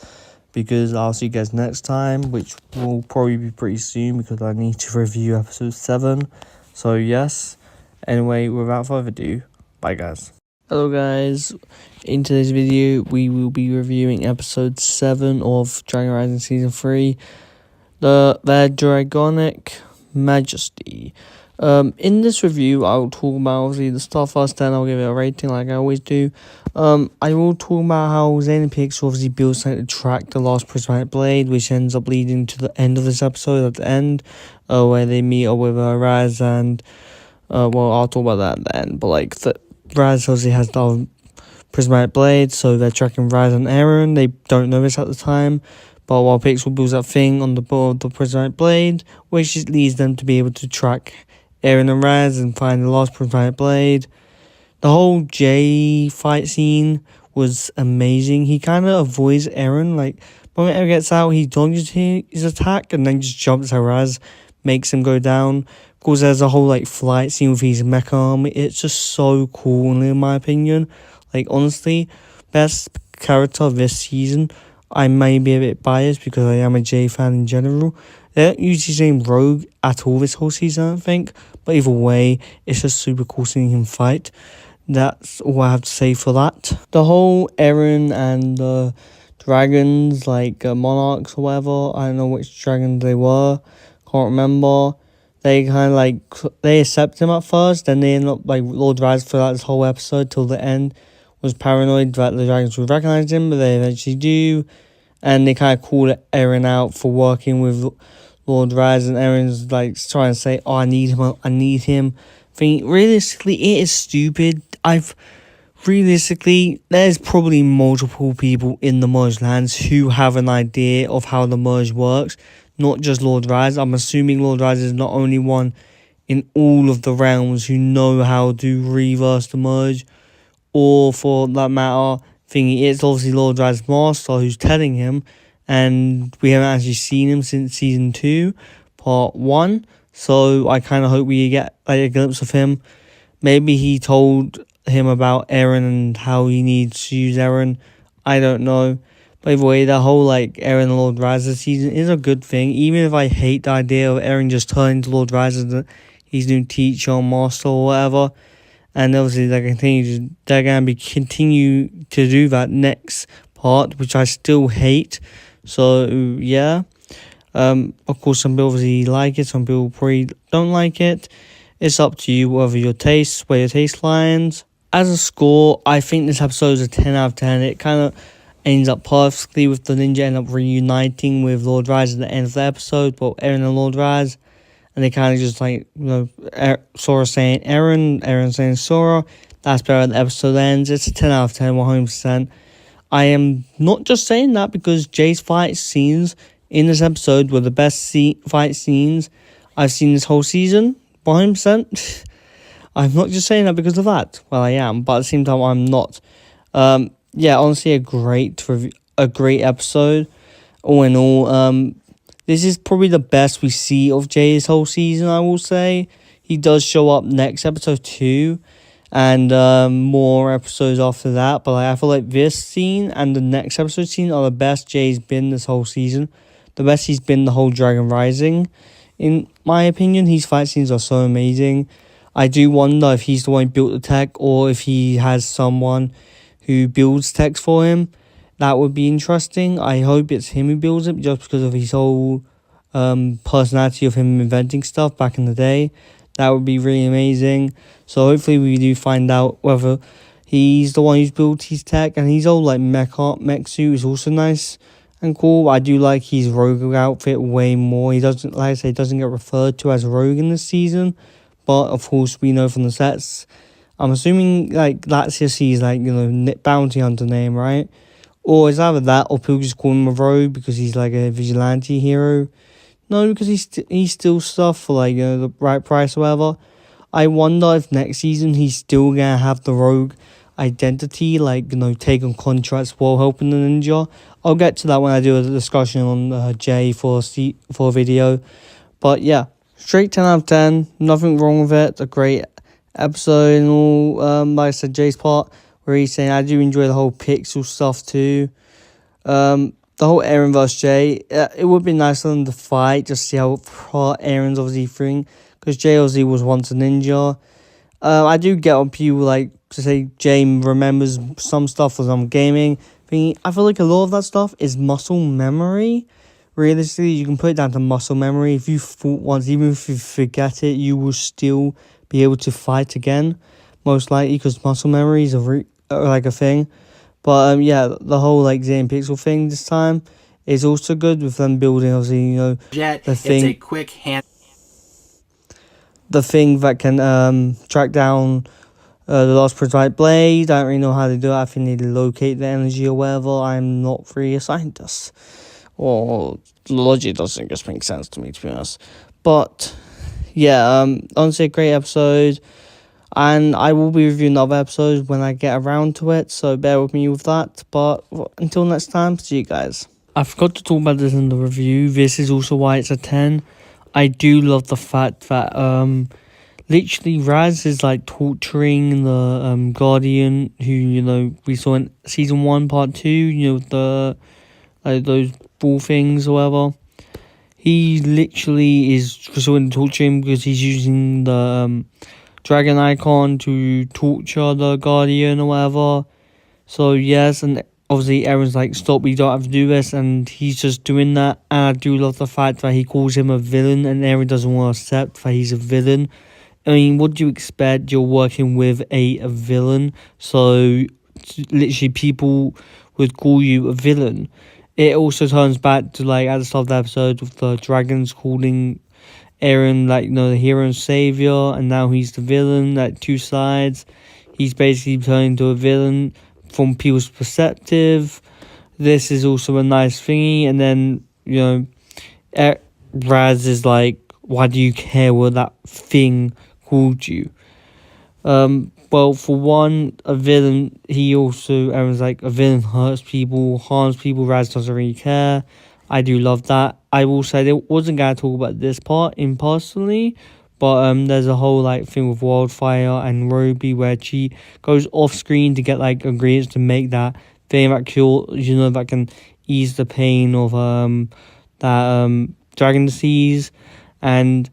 because I'll see you guys next time, which will probably be pretty soon because I need to review episode 7. So yes, anyway, without further ado, bye guys. Hello guys, in today's video we will be reviewing episode 7 of Dragon Rising Season 3, the Dragonic Majesty. In this review, I'll talk about obviously the stuff first, then I'll give it a rating like I always do. I will talk about how Xenopix obviously builds something to track the last prismatic blade, which ends up leading to the end of this episode at the end, where they meet up with Raz and, well, I'll talk about that at the end, but like, Raz obviously has the prismatic blade, so they're tracking Raz and Aaron. They don't know this at the time. But while Pixel builds that thing on the board of the prismatic blade, which leads them to be able to track Aaron and Raz and find the last prismatic blade. The whole Jay fight scene was amazing. He kind of avoids Aaron. Like, when Aaron gets out, he dodges his attack and then just jumps at Raz, makes him go down. Of course, there's a whole like flight scene with his mecha army. It's just so cool, in my opinion. Like, honestly, best character this season. I may be a bit biased because I am a J fan in general. They don't usually say Rogue at all this whole season, I don't think. But either way, it's just super cool seeing him fight. That's all I have to say for that. The whole Eren and the dragons, like monarchs or whatever, I don't know which dragons they were, can't remember. They kind of like, they accept him at first, then they end up like Lord Raz for like this whole episode till the end, was paranoid that the dragons would recognize him, but they eventually do. And they kind of call Eren out for working with Lord Raz, and Eren's like trying to say, "Oh, I need him. I need him." Realistically, it is stupid. Realistically, there's probably multiple people in the merge lands who have an idea of how the merge works, not just Lord Raz. I'm assuming Lord Raz is not only one in all of the realms who know how to reverse the merge, or for that matter, it's obviously Lord Raz's master who's telling him, and we haven't actually seen him since season 2, part 1. So I kind of hope we get like a glimpse of him. Maybe he told him about Eren and how he needs to use Eren. I don't know. By the way, the whole like Eren and Lord Raz this season is a good thing. Even if I hate the idea of Eren just turning to Lord Raz as his new teacher or master or whatever. And obviously they're gonna continue to do that next part, which I still hate. So yeah. Of course some people obviously like it, some people probably don't like it. It's up to you where your taste lies. As a score, I think this episode is a 10 out of 10. It kind of ends up perfectly with the ninja end up reuniting with Lord Raz at the end of the episode, but Eren and Lord Raz. And they kind of just like, Sora saying Eren saying Sora. That's better. The episode ends. It's a 10 out of 10, 100%. I am not just saying that because Jay's fight scenes in this episode were the best fight scenes I've seen this whole season, 100%. I'm not just saying that because of that. Well, I am, but at the same time, I'm not. Yeah, honestly, a great episode. All in all, this is probably the best we see of Jay this whole season, I will say. He does show up next episode 2 and more episodes after that. But I feel like this scene and the next episode scene are the best Jay's been this whole season. The best he's been the whole Dragon Rising. In my opinion, his fight scenes are so amazing. I do wonder if he's the one who built the tech or if he has someone who builds tech for him. That would be interesting. I hope it's him who builds it just because of his whole personality of him inventing stuff back in the day. That would be really amazing. So hopefully we do find out whether he's the one who's built his tech. And his old like mech suit is also nice and cool. I do like his rogue outfit way more. He doesn't, like I say, doesn't get referred to as rogue in this season. But of course we know from the sets. I'm assuming like that's his like, bounty hunter name, right? Or it's either that or people just call him a rogue because he's like a vigilante hero. No, because he steals stuff for like the right price or whatever. I wonder if next season he's still gonna have the rogue identity, like take on contracts while helping the ninja. I'll get to that when I do a discussion on Jay for a video. But yeah, straight 10 out of 10. Nothing wrong with it. It's a great episode and all. Like I said, Jay's part where he's saying I do enjoy the whole pixel stuff too. The whole Eren vs Jay, it would be nice for them to fight, just see how far Eren's obviously freeing, because Jay obviously was once a ninja. I do get on people like to say Jay remembers some stuff for some gaming thingy. I feel like a lot of that stuff is muscle memory. Realistically, you can put it down to muscle memory. If you fought once, even if you forget it, you will still be able to fight again, most likely, because muscle memory is a thing. But yeah, the whole like Zane Pixel thing this time is also good with them building obviously, Jet, the thing. It's a quick hand. The thing that can track down the Lost Prismatic Blade. I don't really know how to do it. I think they locate the energy or whatever. I'm not really a scientist. Or the logic doesn't just make sense to me, to be honest. But yeah, honestly a great episode. And I will be reviewing other episodes when I get around to it, so bear with me with that. But until next time, see you guys. I forgot to talk about this in the review. This is also why it's a 10. I do love the fact that literally Raz is like torturing the Guardian who, we saw in season 1, part 2, the those ball things or whatever. He literally is resorting to torture him because he's using the dragon icon to torture the Guardian or whatever. So yes, and obviously Eren's like, stop, we don't have to do this, and he's just doing that. And I do love the fact that he calls him a villain and Eren doesn't want to accept that he's a villain. I mean, what do you expect? You're working with a villain, so literally people would call you a villain. It also turns back to like at the start of the episode with the dragons calling Eren like the hero and savior, and now he's the villain. Like two sides, he's basically turning into a villain from people's perspective. This is also a nice thingy, and then Raz is like, why do you care what that thing called you? Well, for one, a villain, Aaron's like, a villain hurts people, harms people, Raz doesn't really care. I do love that. I will say, there wasn't going to talk about this part impersonally, but there's a whole like thing with Wildfire and Ruby where she goes off screen to get like ingredients to make that thing that cure, that can ease the pain of that dragon disease, and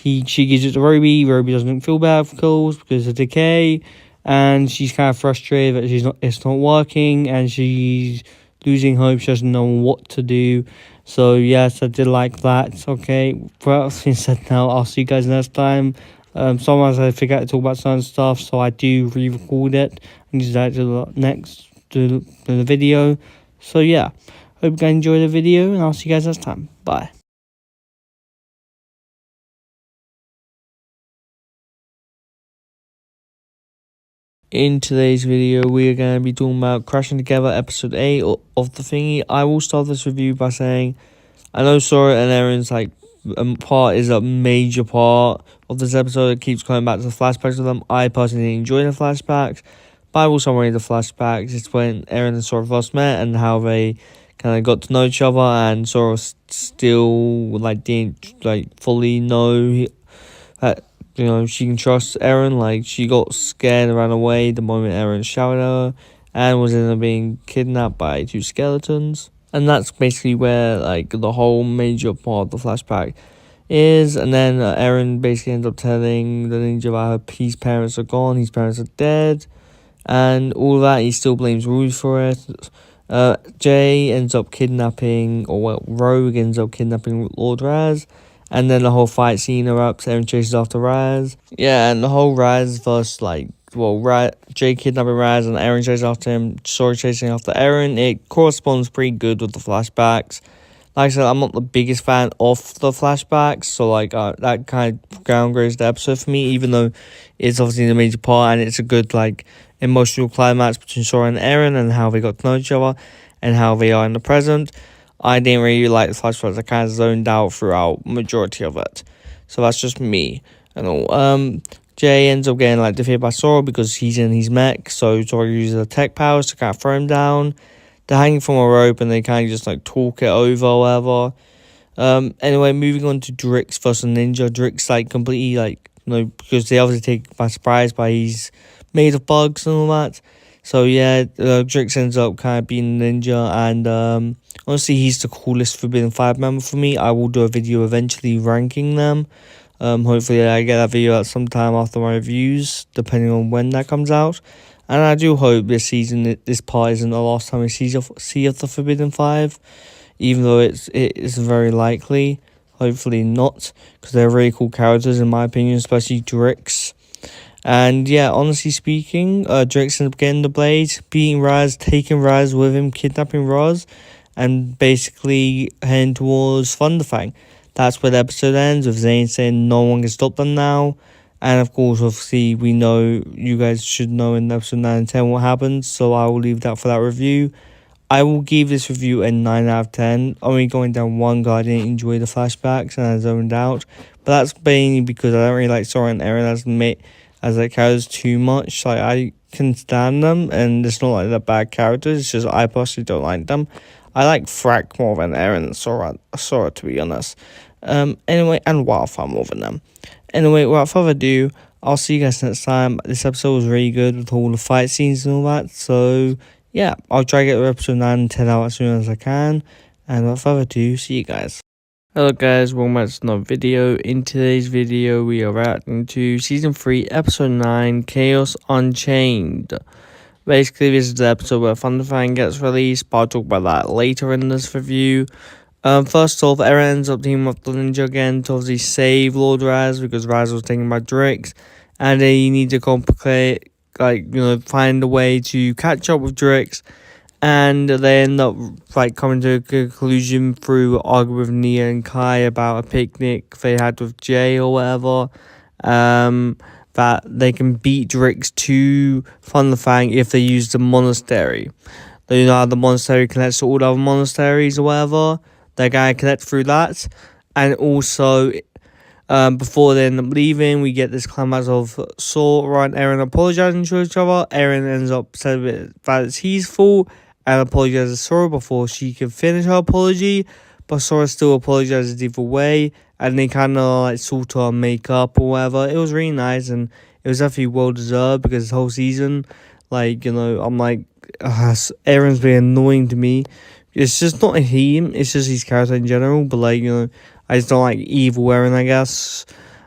she gives it to Ruby. Ruby doesn't feel bad, of course, because of decay, and she's kind of frustrated that it's not working, and she's losing hope. She doesn't know what to do. So yes, I did like that. Okay, without being said now, I'll see you guys next time. Sometimes I forget to talk about certain stuff, so I do re-record it and use that to the video. So yeah, hope you guys enjoy the video, and I'll see you guys next time. Bye. In today's video, we are going to be talking about Crashing Together episode 8 of the thingy. I will start this review by saying, I know Sora and Eren's like part is a major part of this episode. It keeps coming back to the flashbacks of them. I personally enjoy the flashbacks. Bible summary of the flashbacks is when Eren and Sora first met and how they kind of got to know each other, and Sora still like didn't like fully know that she can trust Eren. Like, she got scared and ran away the moment Eren shouted at her, and was ended up being kidnapped by two skeletons. And that's basically where like the whole major part of the flashback is. And then Eren basically ends up telling the ninja about his parents are gone, his parents are dead, and all that. He still blames Ruth for it. Jay ends up kidnapping, Rogue ends up kidnapping Lord Raz, and then the whole fight scene erupts. Eren chases after Raz. Yeah, and the whole Raz versus Jay kidnapping Raz and Eren chasing after him, Sora chasing after Eren. It corresponds pretty good with the flashbacks. Like I said, I'm not the biggest fan of the flashbacks, so that kind of downgrades the episode for me, even though it's obviously the major part, and it's a good emotional climax between Sora and Eren and how they got to know each other and how they are in the present. I didn't really like the flashbacks. I kind of zoned out throughout majority of it, so that's just me. And all. Jay ends up getting defeated by Sora because he's in his mech, so Sora uses the tech powers to kind of throw him down. They're hanging from a rope and they kind of just talk it over or whatever. Anyway, moving on to Drix versus Ninja. Drix completely because they obviously take by surprise by he's made of bugs and all that. So yeah, Drix ends up kind of being Ninja, and honestly, he's the coolest Forbidden 5 member for me. I will do a video eventually ranking them. Hopefully I get that video out sometime after my reviews, depending on when that comes out. And I do hope this season, this part isn't the last time we see of the Forbidden 5, even though it is very likely. Hopefully not, because they're really cool characters in my opinion, especially Drix. And yeah, honestly speaking, Drix ends up getting the blade, beating Raz, taking Raz with him, kidnapping Raz, and basically heading towards Thunderfang. That's where the episode ends, with Zane saying no one can stop them now. And of course, obviously, we know, you guys should know in episode 9 and 10 what happens, so I will leave that for that review. I will give this review a 9 out of 10, only going down one guy. I didn't enjoy the flashbacks and I zoned out. But that's mainly because I don't really like Sora and Eren as characters too much. I can stand them, and it's not they're bad characters, it's just I personally don't like them. I like Frack more than Eren and Sora, to be honest. Anyway, and Wildfire more than them. Anyway, without further ado, I'll see you guys next time. This episode was really good with all the fight scenes and all that. So, yeah, I'll try to get episode 9 and 10 out as soon as I can. And without further ado, see you guys. Hello guys, welcome back to another video. In today's video, we are reacting to Season 3, Episode 9, Chaos Unchained. Basically, this is the episode where Thunderfang gets released, but I'll talk about that later in this review. First off, Eren ends up teaming up the ninja again to obviously save Lord Raz, because Raz was taken by Drix, and they need to find a way to catch up with Drix, and they end up coming to a conclusion through arguing with Nia and Kai about a picnic they had with Jay or whatever. That they can beat Drix to Thunderfang if they use the monastery. You know how the monastery connects to all the other monasteries or whatever. They're going to connect through that. And also, before they end up leaving, we get this climax of Sora and Eren apologizing to each other. Eren ends up saying that it's his fault and apologizes to Sora before she can finish her apology. But Sora still apologizes either way. And they kind of sort of make up or whatever. It was really nice, and it was definitely well deserved because this whole season, I'm like, Aaron's been annoying to me. It's just not him, it's just his character in general. But I just don't like evil Aaron, I guess.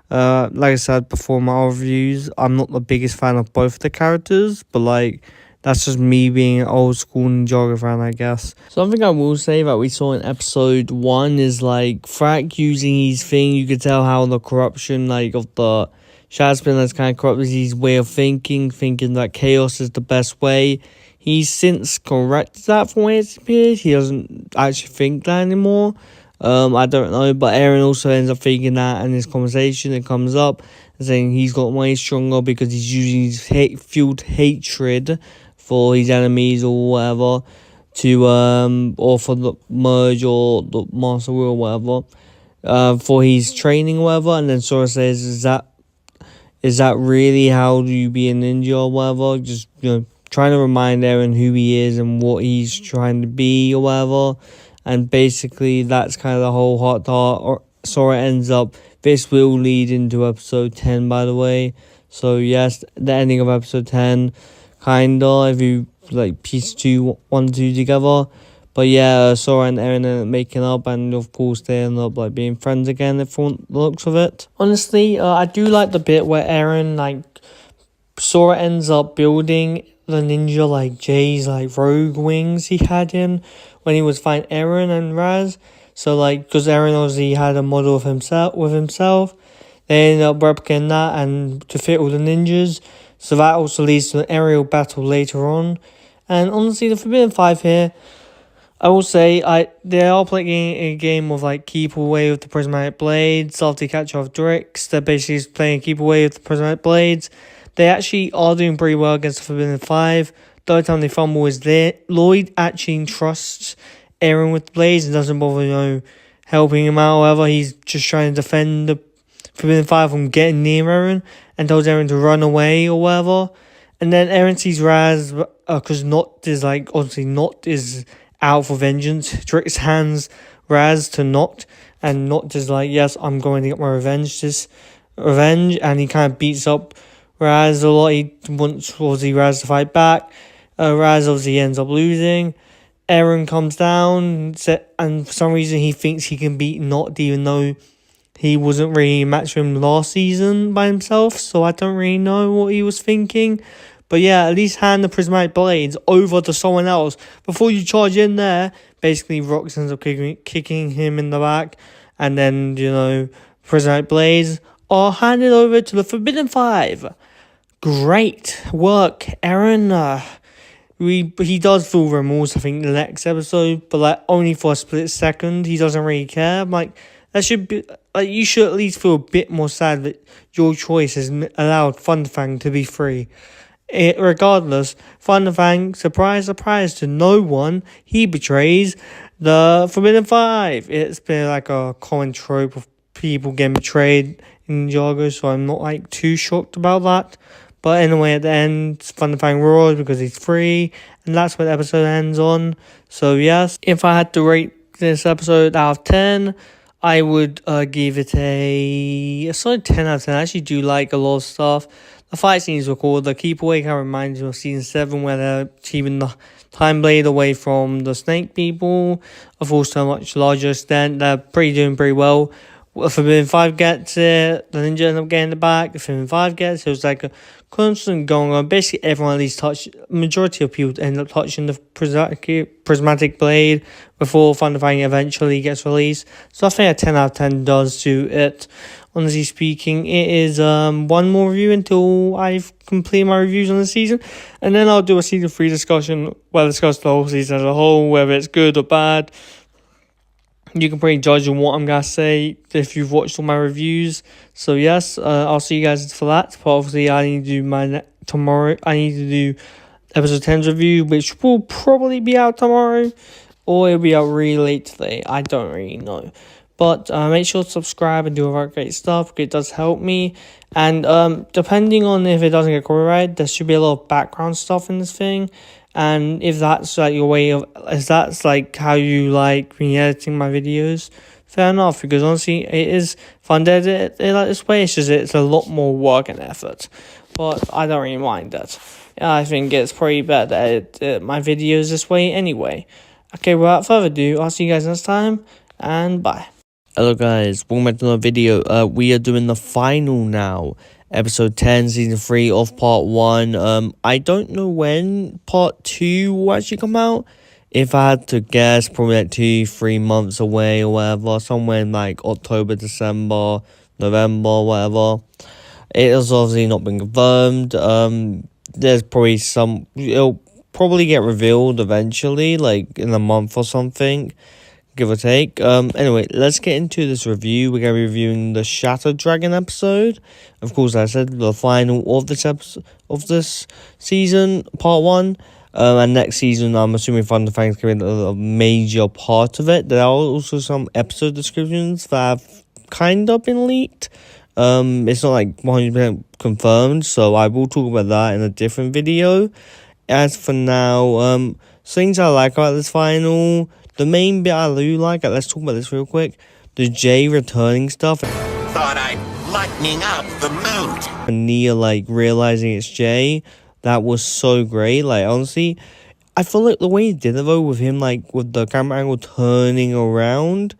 Like I said before in my other reviews, I'm not the biggest fan of both the characters, but that's just me being an old school Ninjago fan, I guess. Something I will say that we saw in episode 1 is Frack using his thing. You could tell how the corruption of the Shadow Spin has kind of corrupted his way of thinking that chaos is the best way. He's since corrected that from where it appears. He doesn't actually think that anymore. I don't know, but Eren also ends up thinking that in this conversation. It comes up saying he's got way stronger because he's using his hate-fueled hatred for his enemies or whatever, or for the merge or the master will or whatever, for his training or whatever. And then Sora says, is that really how do you be a ninja or whatever? Just, trying to remind Eren who he is and what he's trying to be or whatever. And basically, that's kind of the whole heart to heart. Sora ends up, this will lead into episode 10, by the way. So, yes, the ending of episode 10, if you, piece 1 and 2 together. But, yeah, Sora and Eren end up making up, and, of course, they end up, being friends again, from the looks of it. Honestly, I do like the bit where Eren, Sora ends up building the ninja, Jay's, rogue wings he had in when he was fighting Eren and Raz. So, because Eren obviously had a model of himself, they ended up replicating that and to fit all the ninjas. So that also leads to an aerial battle later on. And honestly, the Forbidden Five here, I will say, they are playing a game of keep away with the prismatic blades after they catch off Drix. They're basically playing keep away with the prismatic blades. They actually are doing pretty well against the Forbidden Five. The only time they fumble is there. Lloyd actually trusts Eren with the blades and doesn't bother, helping him out. However, he's just trying to defend the Forbidden Five from getting near Eren and tells Eren to run away or whatever. And then Eren sees Raz, because Not is obviously Not is out for vengeance. Drix hands Raz to Not, and Not is yes, I'm going to get my revenge. And he kind of beats up Raz a lot. He wants obviously Raz to fight back. Raz obviously ends up losing. Eren comes down, and for some reason he thinks he can beat Not, even though he wasn't really matched with him last season by himself. So I don't really know what he was thinking. But yeah, at least hand the prismatic blades over to someone else before you charge in there. Basically, Rox ends up kicking him in the back, and then prismatic blades are handed over to the Forbidden Five. Great work, Eren. He does feel remorse, I think, the next episode, but only for a split second. He doesn't really care. That should be you should at least feel a bit more sad that your choice has allowed Thunderfang to be free. Regardless, Thunderfang, surprise, surprise to no one, he betrays the Forbidden Five. It's been a common trope of people getting betrayed in Ninjago, so I'm not too shocked about that. But anyway, at the end, Thunderfang roars because he's free, and that's what the episode ends on. So yes, if I had to rate this episode out of 10, I would give it a solid 10 out of 10. I actually do like a lot of stuff. The fight scenes were cool. The keep away kind of reminds me of season 7, where they're keeping the time blade away from the snake people. Of course, to a much larger extent, they're doing pretty well. If Forbidden 5 gets it, the ninja end up getting it back. If Forbidden 5 gets it, it was a constant going on. Basically, everyone at least majority of people end up touching the prismatic blade before Thunderfang eventually gets released. So I think a 10 out of 10 does suit it. honestly speaking, it is one more review until I've completed my reviews on the season, and then I'll do a season 3 discussion where I discuss the whole season as a whole, whether it's good or bad. You can pretty judge on what I'm gonna say if you've watched all my reviews. So yes, I'll see you guys for that. But obviously, I need to do tomorrow. I need to do episode 10's review, which will probably be out tomorrow, or it'll be out really late today. I don't really know. But make sure to subscribe and do all that great stuff, because it does help me. And depending on if it doesn't get copyrighted, there should be a lot of background stuff in this thing. And if that's like your way of, if that's like how you like me editing my videos, fair enough. Because honestly, it is fun to edit it like this way. It's just it's a lot more work and effort. But I don't really mind that. I think it's pretty better to edit my videos this way anyway. Okay, without further ado, I'll see you guys next time, and bye. Hello guys, welcome back to another video. We are doing the final now. Episode 10, Season 3 of Part 1. I don't know when Part 2 will actually come out. If I had to guess, probably like 2-3 months away or whatever. Somewhere in like October, December, November, whatever. It has obviously not been confirmed. There's probably some... It'll probably get revealed eventually, like in a month or something. Give or take. Anyway, let's get into this review. We're going to be reviewing the Shadow Dragon episode. Of course, like I said, the final of this episode of this season, part 1. And next season, I'm assuming Thunder Fang's going to be a major part of it. There are also some episode descriptions that have kind of been leaked. It's not like 100% confirmed, so I will talk about that in a different video. As for now, things I like about this final. The main bit I do like, let's talk about this real quick. The Jay returning stuff. Thought I'd lightening up the mood. And Nia, like, realizing it's Jay. That was so great. Like, honestly, I feel like the way he did it, though, with him, like, with the camera angle turning around,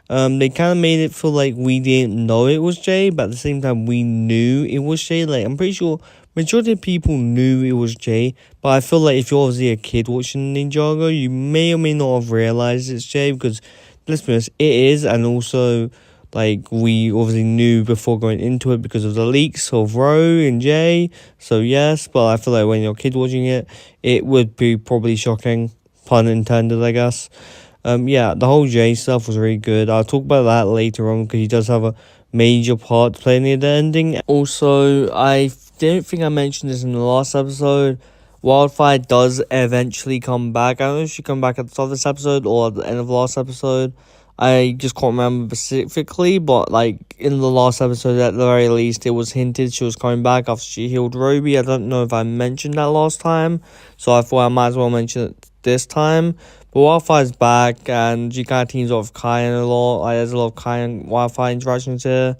they kind of made it feel like we didn't know it was Jay, but at the same time, we knew it was Jay. Like, I'm pretty sure majority of people knew it was Jay, but I feel like if you're obviously a kid watching Ninjago, you may or may not have realized it's Jay, because, let's be honest, it is, and also, like, we obviously knew before going into it because of the leaks of Ro and Jay, so yes, but I feel like when you're a kid watching it, it would be probably shocking, pun intended, I guess. Yeah, the whole Jay stuff was really good. I'll talk about that later on, because he does have a major part to play near the ending. Also, I don't think I mentioned this in the last episode. Wildfire does eventually come back. I don't know if she come back at the start of this episode or at the end of the last episode. I just can't remember specifically, but like in the last episode at the very least, it was hinted she was coming back after she healed Ruby. I don't know if I mentioned that last time, so I thought I might as well mention it this time. But Wildfire's back, and she kind of teams up with Kyan a lot. Like, there's a lot of Kyan Wildfire interactions here.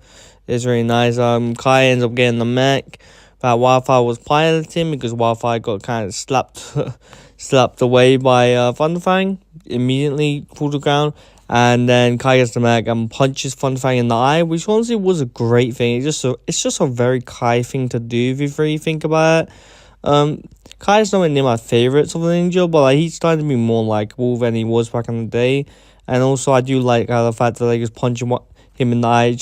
It's really nice. Kai ends up getting the mech that Wildfire was piloting, because Wildfire got kind of slapped away by Thunderfang. Immediately pulled the ground, and then Kai gets the mech and punches Thunderfang in the eye, which honestly was a great thing. It's just a very Kai thing to do if you really think about it. Kai is nowhere near my favorites of the ninja, but like, he's starting to be more likable than he was back in the day. And also, I do like how the fact that they just punch him in the eye.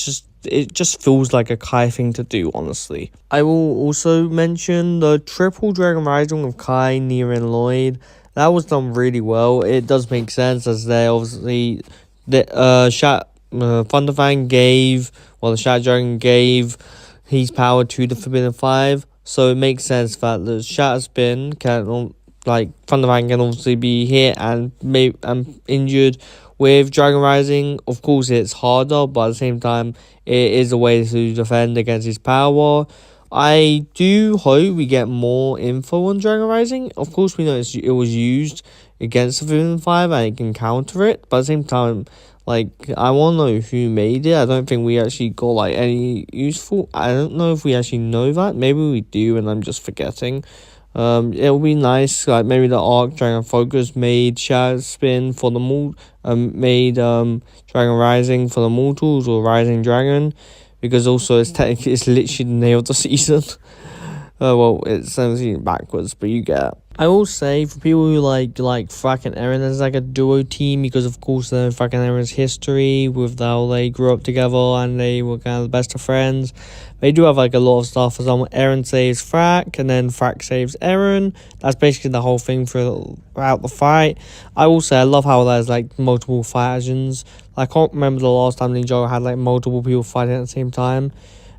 It just feels like a Kai thing to do, honestly. I will also mention the triple Dragon Rising with Kai, Nia, and Lloyd. That was done really well. It does make sense, as they obviously Thunderfang gave, well, the Shadow Dragon gave his power to the Forbidden Five. So it makes sense that the Shatter Spin can, like, Thunderfang can obviously be hit and injured with Dragon Rising. Of course, it's harder, but at the same time, it is a way to defend against his power. I do hope we get more info on Dragon Rising. Of course, we know it was used against the Forbidden Five and it can counter it, but at the same time, like, I want to know who made it. I don't think we actually got, like, any useful... I don't know if we actually know that. Maybe we do and I'm just forgetting. It'll be nice, like, maybe the Arc Dragon Focus made Shadow Spin for the made Dragon Rising for the Mortals, or Rising Dragon, because also it's literally the name of the season. Well, it's 17 backwards, but you get it. I will say, for people who like Frack and Eren as like a duo team, because of course Frack and Eren's history with how they grew up together and they were kind of the best of friends. They do have like a lot of stuff. For example, Eren saves Frack and then Frack saves Eren. That's basically the whole thing throughout the fight. I will say I love how there's like multiple fight actions. I can't remember the last time Ninjago had like multiple people fighting at the same time.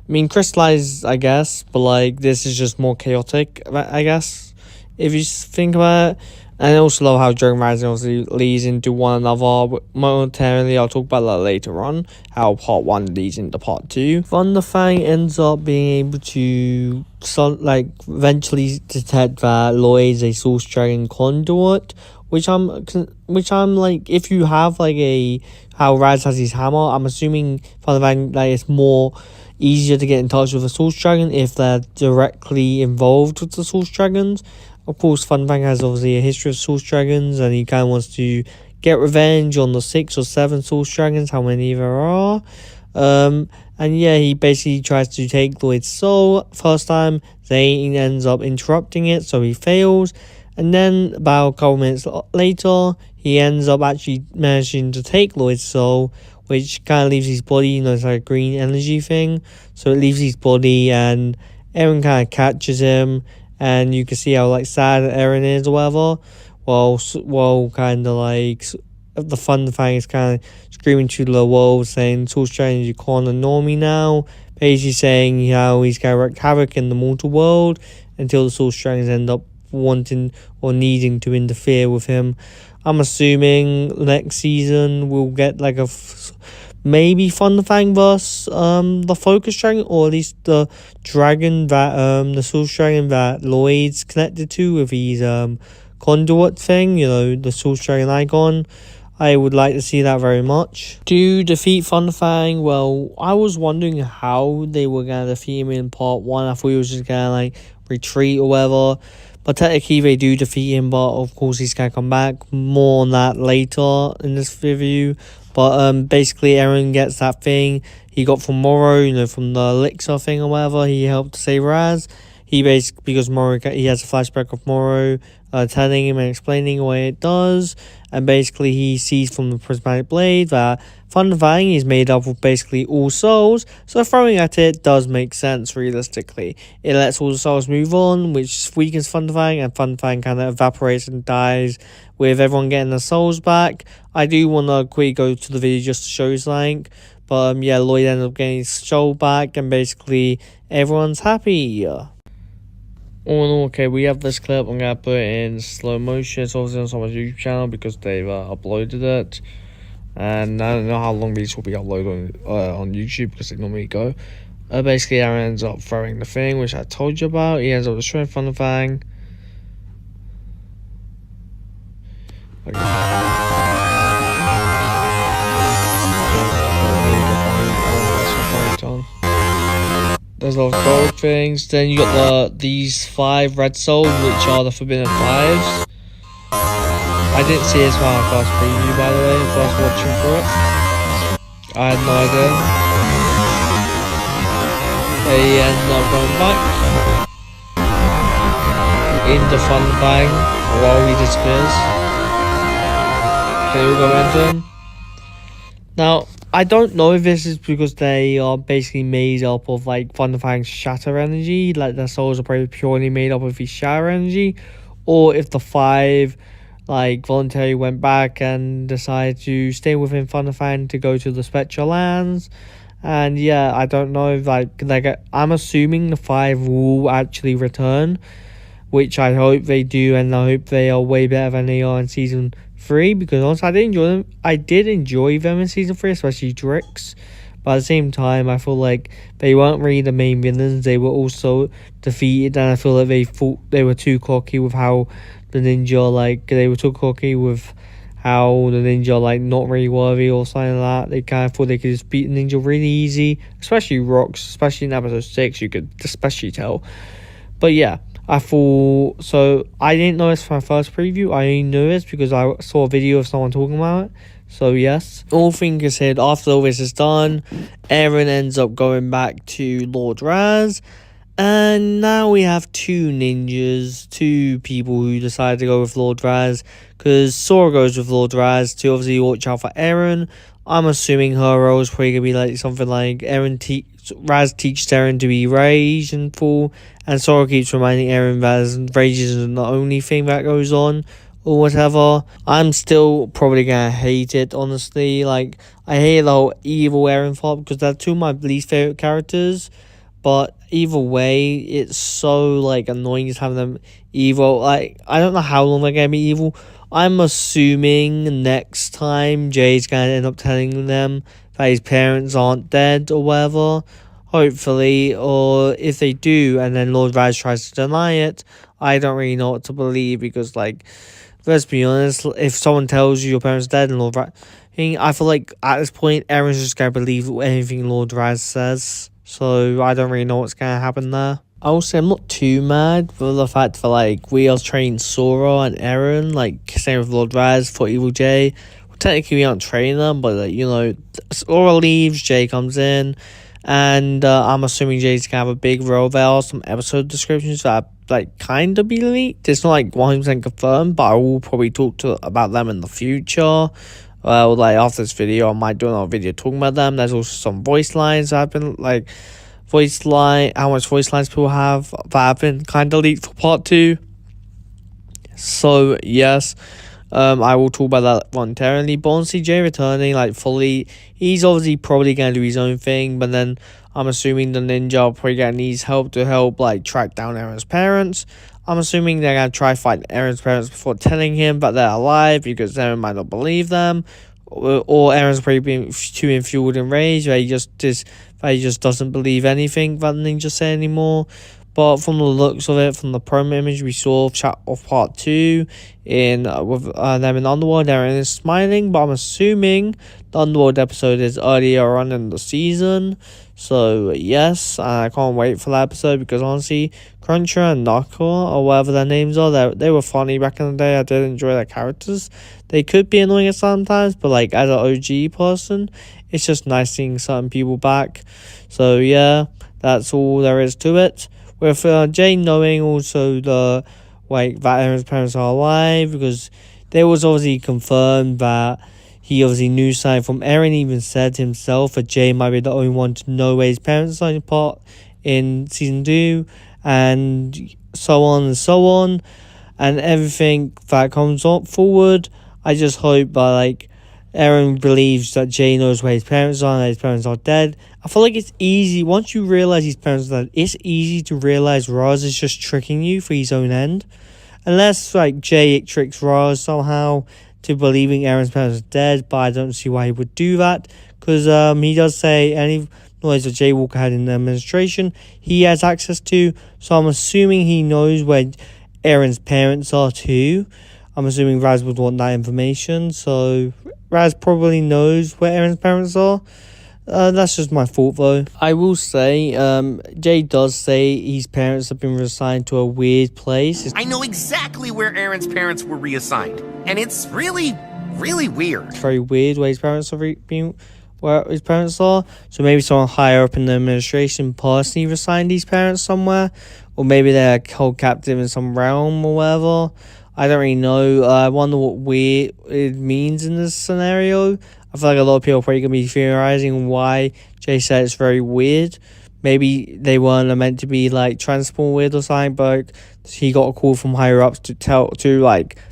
I mean, crystallized, I guess, but like this is just more chaotic, I guess, if you think about it. And I also love how Dragon Rising obviously leads into one another momentarily. I'll talk about that later on, how part 1 leads into part 2. Thunderfang ends up being able to eventually detect that Lloyd's a Source Dragon conduit, which I'm like, if you have like how Raz has his hammer, I'm assuming Thunderfang it's more easier to get in touch with a Source Dragon if they're directly involved with the Source Dragons. Of course, Thunderfang has obviously a history of Source Dragons, and he kind of wants to get revenge on the 6 or 7 Source Dragons, how many there are. And yeah, he basically tries to take Lloyd's soul. First time, Zane ends up interrupting it, so he fails. And then, about a couple minutes later, he ends up actually managing to take Lloyd's soul, which kind of leaves his body, it's like a green energy thing. So it leaves his body, and Eren kind of catches him. And you can see how like sad Eren is or whatever. While kind of like the Thunderfang is kind of screaming to the world, saying, "Source Dragons, you can't ignore me now." Basically saying how he's going to wreak havoc in the mortal world until the Source Dragons end up wanting or needing to interfere with him. I'm assuming next season we'll get like maybe Thunderfang versus the Focus Dragon, or at least the dragon that the Source Dragon that Lloyd's connected to with his conduit thing, the Source Dragon icon. I would like to see that very much. To defeat Thunderfang, well, I was wondering how they were gonna defeat him in part 1. I thought he was just gonna like retreat or whatever. But technically they do defeat him, but of course he's gonna come back. More on that later in this review. But basically Eren gets that thing he got from Moro, from the elixir thing or whatever. He helped save Raz. He basically, because he has a flashback of Moro telling him and explaining what it does. And basically he sees from the prismatic blade that Thunderfang is made up of basically all souls, so throwing at it does make sense realistically. It lets all the souls move on, which weakens Thunderfang, and Thunderfang kind of evaporates and dies with everyone getting their souls back. I do want to quickly go to the video just to show you something, but yeah, Lloyd ended up getting his soul back, and basically everyone's happy. All in all, okay, we have this clip. I'm going to put it in slow motion. It's obviously on someone's YouTube channel because they've uploaded it. And I don't know how long these will be uploaded on YouTube because they normally go. Basically, Eren ends up throwing the thing, which I told you about. He ends up destroying Thunderfang. There's a lot of gold things. Then you got these 5 red souls, which are the Forbidden 5s. I didn't see this one first preview, by the way, first watching for it. I had no idea. They end up going back into Thunderfang while he disappears. They all go into him. Now, I don't know if this is because they are basically made up of like Thunderfang's shatter energy, like their souls are probably purely made up of his shatter energy, or if the 5 voluntarily went back and decided to stay within Thunderfang to go to the Spectral Lands. And yeah, I don't know if I'm assuming the 5 will actually return, which I hope they do, and I hope they are way better than they are in season 3, because honestly I did enjoy them in season 3, especially Drix. But at the same time, I feel like they weren't really the main villains. They were also defeated, and I feel like they thought they were too cocky with how the ninja, they were too cocky with how the ninja, not really worthy or something like that. They kind of thought they could just beat the ninja really easy, especially Rocks, especially in episode 6, you could especially tell. But yeah, I thought, so I didn't know this from my first preview. I only knew this because I saw a video of someone talking about it. So yes, all things considered, after all this is done, Eren ends up going back to Lord Raz, And now we have two ninjas, two people who decide to go with Lord Raz, because Sora goes with Lord Raz to obviously watch out for Eren. I'm assuming her role is probably going to be like something like Raz teaches Eren to be rageful, and Sora keeps reminding Eren that rage isn't the only thing that goes on, or whatever. I'm still probably gonna hate it, honestly. Like, I hate the whole evil Eren part, because they're two of my least favorite characters. But either way, it's so like annoying just having them evil. Like, I don't know how long they're gonna be evil. I'm assuming next time Jay's gonna end up telling them that his parents aren't dead or whatever. Hopefully, or if they do, and then Lord Raz tries to deny it, I don't really know what to believe, because like, let's be honest, if someone tells you your parents are dead and Lord Raz, I feel like at this point, Aaron's just gonna believe anything Lord Raz says. So I don't really know what's gonna happen there. I will say I'm not too mad for the fact that like we are training Sora and Eren, like same with Lord Raz for Evil Jay. Well, technically we aren't training them, but like, you know, Sora leaves, Jay comes in, and I'm assuming Jay's gonna have a big role. There are some episode descriptions that like kind of be leaked. It's not like 100% confirmed, but I will probably talk about them in the future. Well, like after this video, I might do another video talking about them. There's also some voice lines that have been like how much voice lines people have that have been kind of leaked for part 2. So yes, I will talk about that voluntarily. But on CJ returning like fully, he's obviously probably gonna do his own thing. But then I'm assuming the ninja are probably gonna need help to help like track down Eren's parents. I'm assuming they're gonna try fight Eren's parents before telling him that they're alive, because Eren might not believe them, or Eren's probably being too infueled in rage that he just doesn't believe anything that the ninjas say anymore. But from the looks of it, from the promo image we saw of part 2 in with them in Underworld, Eren is smiling. But I'm assuming the Underworld episode is earlier on in the season. So yes, I can't wait for that episode, because honestly, Cruncher and Knuckle, or whatever their names are, they were funny back in the day. I did enjoy their characters. They could be annoying at sometimes, but like as an OG person, it's just nice seeing certain people back. So yeah, that's all there is to it. With Jay knowing also that Eren's parents are alive, because there was obviously confirmed that he obviously knew something from Eren. Even said himself that Jay might be the only one to know where his parents are in season 2, and so on and so on, and everything that comes up forward. I just hope that like Eren believes that Jay knows where his parents are and that his parents are dead. I feel like it's easy, once you realize his parents are dead, it's easy to realize Raz is just tricking you for his own end. Unless like Jay tricks Raz somehow to believing Eren's parents are dead, but I don't see why he would do that, because he does say any knowledge that Jay Walker had in the administration he has access to, so I'm assuming he knows where Eren's parents are too. I'm assuming Raz would want that information, so Raz probably knows where Eren's parents are. That's just my thought though. I will say, Jay does say his parents have been reassigned to a weird place. I know exactly where Aaron's parents were reassigned, and it's really, really weird. It's very weird where his parents are where his parents are. So maybe someone higher up in the administration personally reassigned his parents somewhere, or maybe they're held captive in some realm or whatever. I don't really know. I wonder what weird it means in this scenario. I feel like a lot of people are probably going to be theorizing why Jay said it's very weird. Maybe they weren't meant to be like transport weird or something, but he got a call from higher ups to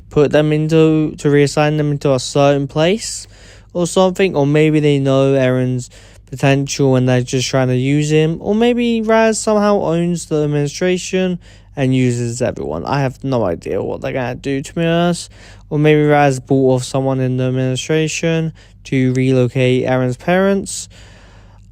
put them to reassign them into a certain place or something. Or maybe they know Eren's potential and they're just trying to use him. Or maybe Raz somehow owns the administration and uses everyone. I have no idea what they're gonna do, to be honest. Or maybe Raz bought off someone in the administration to relocate Eren's parents.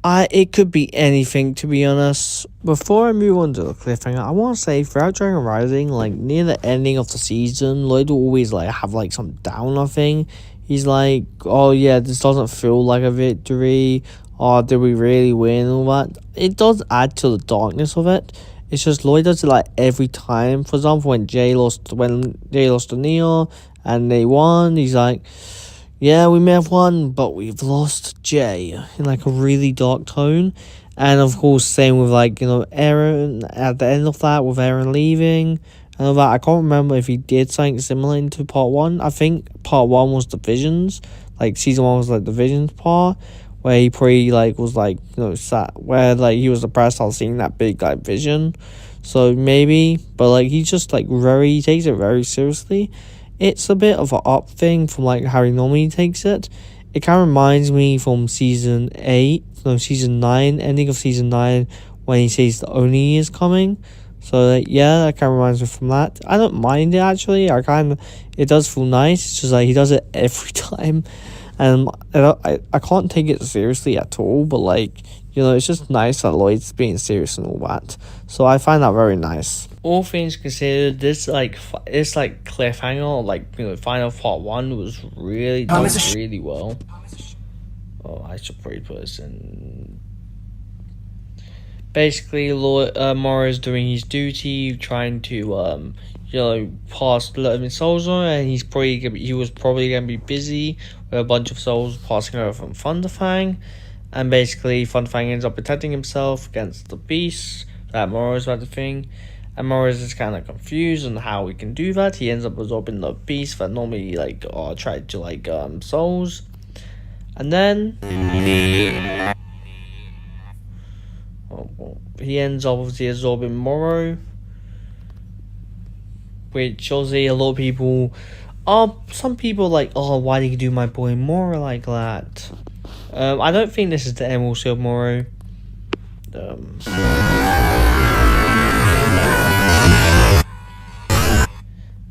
It could be anything, to be honest. Before I move on to the cliffhanger, I want to say throughout Dragon Rising, like near the ending of the season, Lloyd will always like have like some downer thing. He's like, oh yeah, this doesn't feel like a victory. Oh, did we really win? All that. It does add to the darkness of it. It's just Lloyd does it like every time. For example, when Jay lost to Neo and they won, he's like, yeah, we may have won, but we've lost Jay, in like a really dark tone. And of course, same with like, Aaron at the end of that, with Aaron leaving and all that. I can't remember if he did something similar into part one. I think part one was the visions, like season one was like the visions part, where he probably like was like, sat where like he was depressed on seeing that big like vision. So maybe, but like he just like he takes it very seriously. It's a bit of an up thing from like how he normally takes it. It kind of reminds me from season 9, ending of season 9, when he says the Oni is coming. So like, yeah, that kind of reminds me from that. I don't mind it actually. It does feel nice. It's just like he does it every time, and I can't take it seriously at all. But like, it's just nice that Lloyd's being serious and all that. So I find that very nice. All things considered, this cliffhanger, final part one was really done really well. Oh, I should probably put this in. Basically, Moro's doing his duty, trying to pass 11 souls on, and he was probably gonna be busy with a bunch of souls passing over from Thunderfang. And basically, Thunderfang ends up protecting himself against the beast that Moro's about to thing. And Moro's is kind of confused on how he can do that. He ends up absorbing the beast that normally are tried to souls. And then he ends up obviously absorbing Moro, which obviously a lot of people some people like, oh, why did you do my boy Moro like that? I don't think this is the Emerald Shield Moro.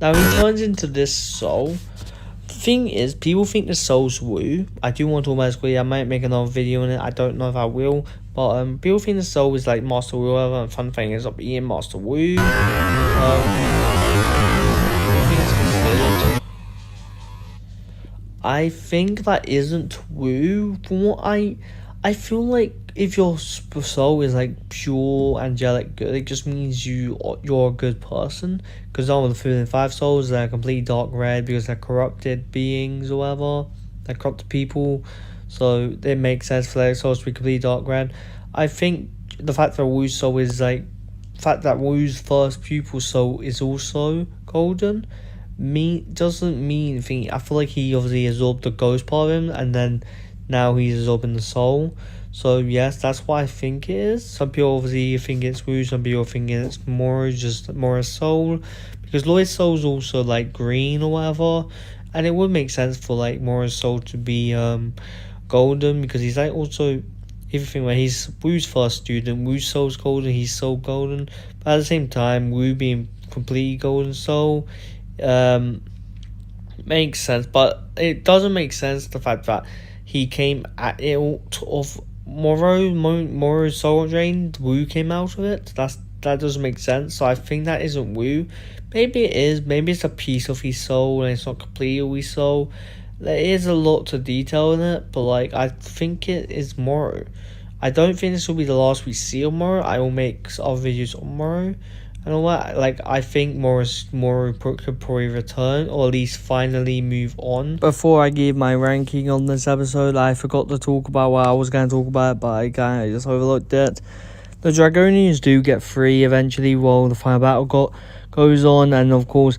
Now he turns into this soul. The thing is, people think the soul's Wu. I do want to talk about this quickly. I might make another video on it. I don't know if I will. But people think the soul is like Master Wu, and fun thing is up eating Master Wu. I think that isn't Wu. From what I feel like if your soul is like pure angelic good, it just means you're a good person. Because some of the 5 souls, they're completely dark red because they're corrupted beings or whatever. They're corrupted people. So it makes sense for their souls to be completely dark red. I think the fact that Wu's soul is Wu's first pupil soul is also golden doesn't mean anything. I feel like he obviously absorbed the ghost part of him, and then now he's absorbing the soul. So yes, that's what I think it is. Some people obviously think it's Wu, some people think it's Moro's soul, because Lloyd's soul is also like green or whatever, and it would make sense for like Moro's soul to be golden, because he's like also, if you think about he's Wu's first student, Wu's soul's golden, he's soul golden, but at the same time, Wu being completely golden soul makes sense. But it doesn't make sense the fact that he came at it of Moro's soul drain, Wu came out of it. That doesn't make sense. So I think that isn't Wu. Maybe it is. Maybe it's a piece of his soul and it's not completely his soul. There is a lot to detail in it, but like I think it is Moro. I don't think this will be the last we see of Moro. I will make other videos on Moro and all that. Like I think Moro could probably return, or at least finally move on. Before I give my ranking on this episode, I forgot to talk about what I was going to talk about, but I kind of just overlooked it. The Dragonians do get free eventually while the final battle goes on, and of course,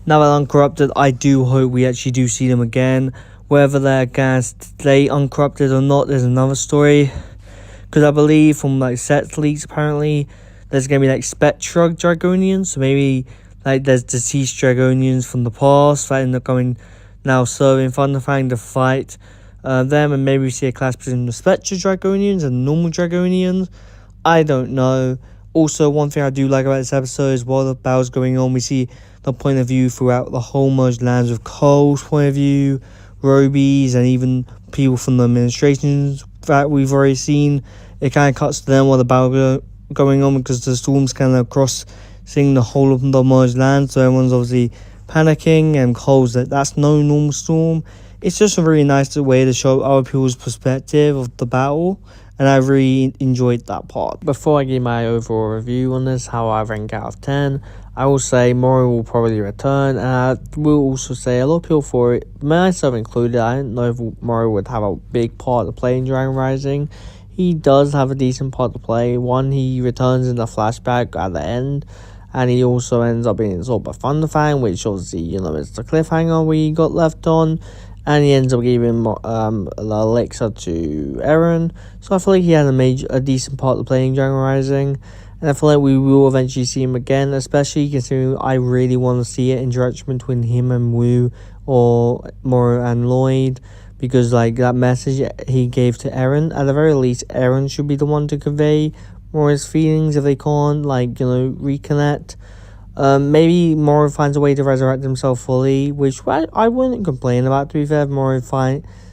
now that uncorrupted, I do hope we actually do see them again. Whether they're going to stay uncorrupted or not, there's another story. Because I believe from like set leaks, apparently, there's going to be like Spectra Dragonians. So maybe like there's deceased Dragonians from the past that end up going now serving Thunderfang to fight them. And maybe we see a clash between the Spectra Dragonians and normal Dragonians. I don't know. Also, one thing I do like about this episode is while the battle's going on, we see the point of view throughout the whole merged lands of Cole's point of view, Roby's, and even people from the administrations that we've already seen. It kind of cuts to them while the battle going on, because the storm's kind of crossing the whole of the merged land, so everyone's obviously panicking, and Cole's that's no normal storm. It's just a really nice way to show other people's perspective of the battle, and I really enjoyed that part. Before I give my overall review on this, how I rank out of 10, I will say Moro will probably return, and I will also say a lot of people for it, myself included, I didn't know if Moro would have a big part to play in Dragon Rising. he does have a decent part to play. One, he returns in the flashback at the end, and he also ends up being sort of a Thunderfang, which obviously, it's the cliffhanger we got left on, and he ends up giving the elixir to Eren. So I feel like he had a decent part to play in Dragon Rising, and I feel like we will eventually see him again, especially considering I really want to see an interaction between him and Wu, or Moro and Lloyd, because that message he gave to Eren, at the very least, Eren should be the one to convey Moro's feelings if they can't, reconnect. Maybe Moro finds a way to resurrect himself fully, which I wouldn't complain about, to be fair. If Moro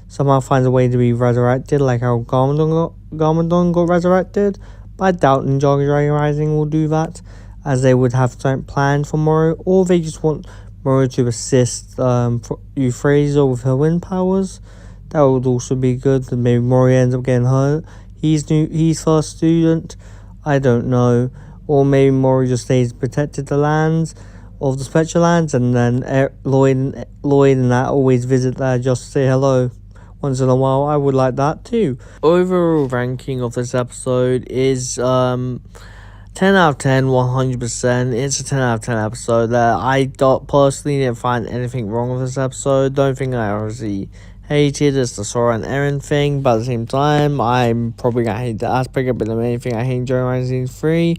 somehow finds a way to be resurrected, like how Garmadon got resurrected. But I doubt Ninjago Dragon Rising will do that, as they would have something planned for Moro, or they just want Moro to assist Euphrasia with her wind powers. That would also be good. Maybe Moro ends up getting hurt. He's first student. I don't know. Or maybe Moro just stays protected the lands of the Spectre lands, and then Lloyd and that always visit there just to say hello once in a while. I would like that too. Overall ranking of this episode is 10 out of 10, 100%. It's a 10 out of 10 episode. I personally didn't find anything wrong with this episode. Don't think I obviously hated it's the Sora and Eren thing, but at the same time, I'm probably gonna hate the aspect of it. The main thing I hate during Rising 3.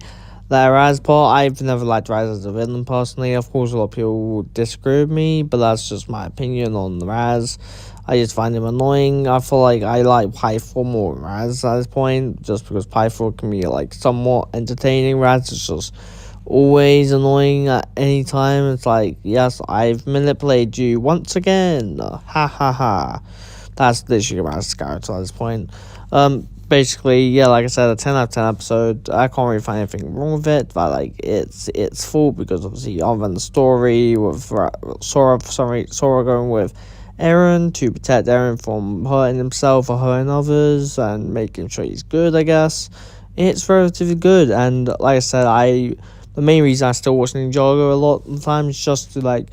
The Raz part, I've never liked Raz as a villain personally. Of course, a lot of people disagree with me, but that's just my opinion on the Raz. I just find him annoying. I feel like I like Pythor more than Raz at this point, just because Pythor can be somewhat entertaining. Raz is just always annoying at any time. It's yes, I've manipulated you once again. Ha ha ha. That's literally Raz's character at this point. Basically, yeah, like I said, a 10 out of 10 episode. I can't really find anything wrong with it, but it's full, because obviously other than the story with Sora going with Eren to protect Eren from hurting himself or hurting others and making sure he's good, I guess. It's relatively good, and like I said, the main reason I still watch Ninjago a lot of the time is just to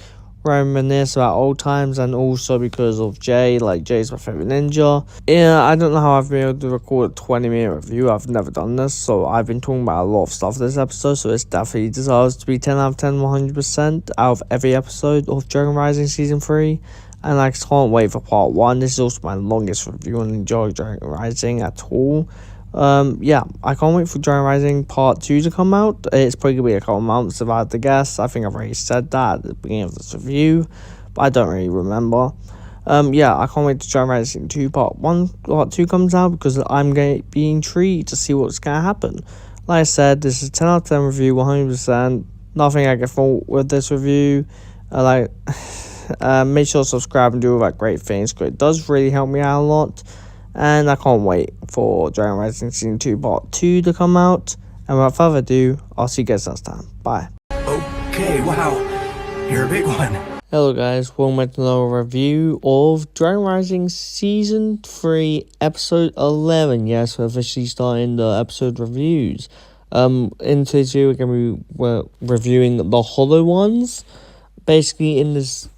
reminisce about old times, and also because of Jay. Jay's my favorite ninja. Yeah, I don't know how I've been able to record a 20-minute review. I've never done this, so I've been talking about a lot of stuff this episode, so it definitely deserves to be 10 out of 10, 100% out of every episode of Dragon Rising Season 3. And I can't wait for part 1. This is also my longest review on Dragon Rising at all. Yeah, I can't wait for Dragon Rising Part 2 to come out. It's probably going to be a couple months if I had to guess. I think I've already said that at the beginning of this review, but I don't really remember. Yeah, I can't wait to Dragon Rising 2 Part 2 comes out, because I'm going to be intrigued to see what's going to happen. Like I said, this is a 10 out of 10 review, 100%. Nothing I can fault with this review. Make sure to subscribe and do all that great things, because it does really help me out a lot. And I can't wait for Dragon Rising Season 2 Part 2 to come out. And without further ado, I'll see you guys next time. Bye. Okay, wow. You're a big one. Hello guys, welcome back to another review of Dragon Rising Season 3 Episode 11. Yes, we're officially starting the episode reviews. In today's video, we're going to be reviewing the Hollow Ones. Basically, in this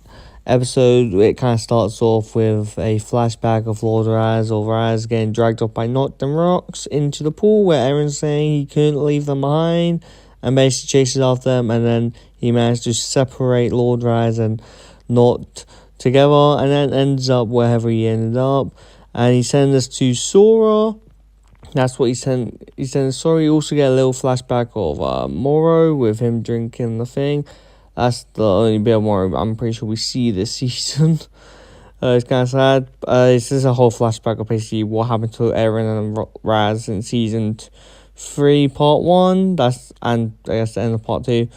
episode, it kind of starts off with a flashback of Lord Raz or Raz getting dragged off by Noctem rocks into the pool, where Eren's saying he couldn't leave them behind, and basically chases after them, and then he managed to separate Lord Raz and Noct together, and then ends up wherever he ended up, and he sent this to Sora. That's what he sent. He sent Sora. You also get a little flashback of Moro with him drinking the thing. That's the only bit of Moro I'm pretty sure we see this season. It's kind of sad. This is a whole flashback of basically what happened to Eren and Raz in Season 3 Part 1. And I guess the end of Part 2.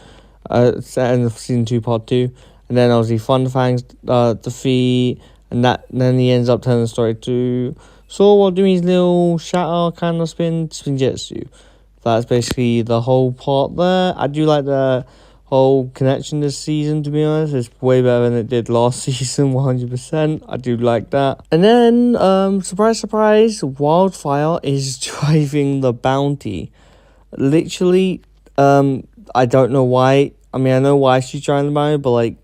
It's the end of Season 2 Part 2. And then obviously Thunderfang's defeat. And then he ends up telling the story to Sora while doing his little shatter kind of spinjitzu. That's basically the whole part there. I do like the whole connection this season, to be honest. It's way better than it did last season, 100%. I do like that. And then, surprise, surprise, Wildfire is driving the Bounty. Literally, I don't know why. I mean, I know why she's driving the Bounty, but,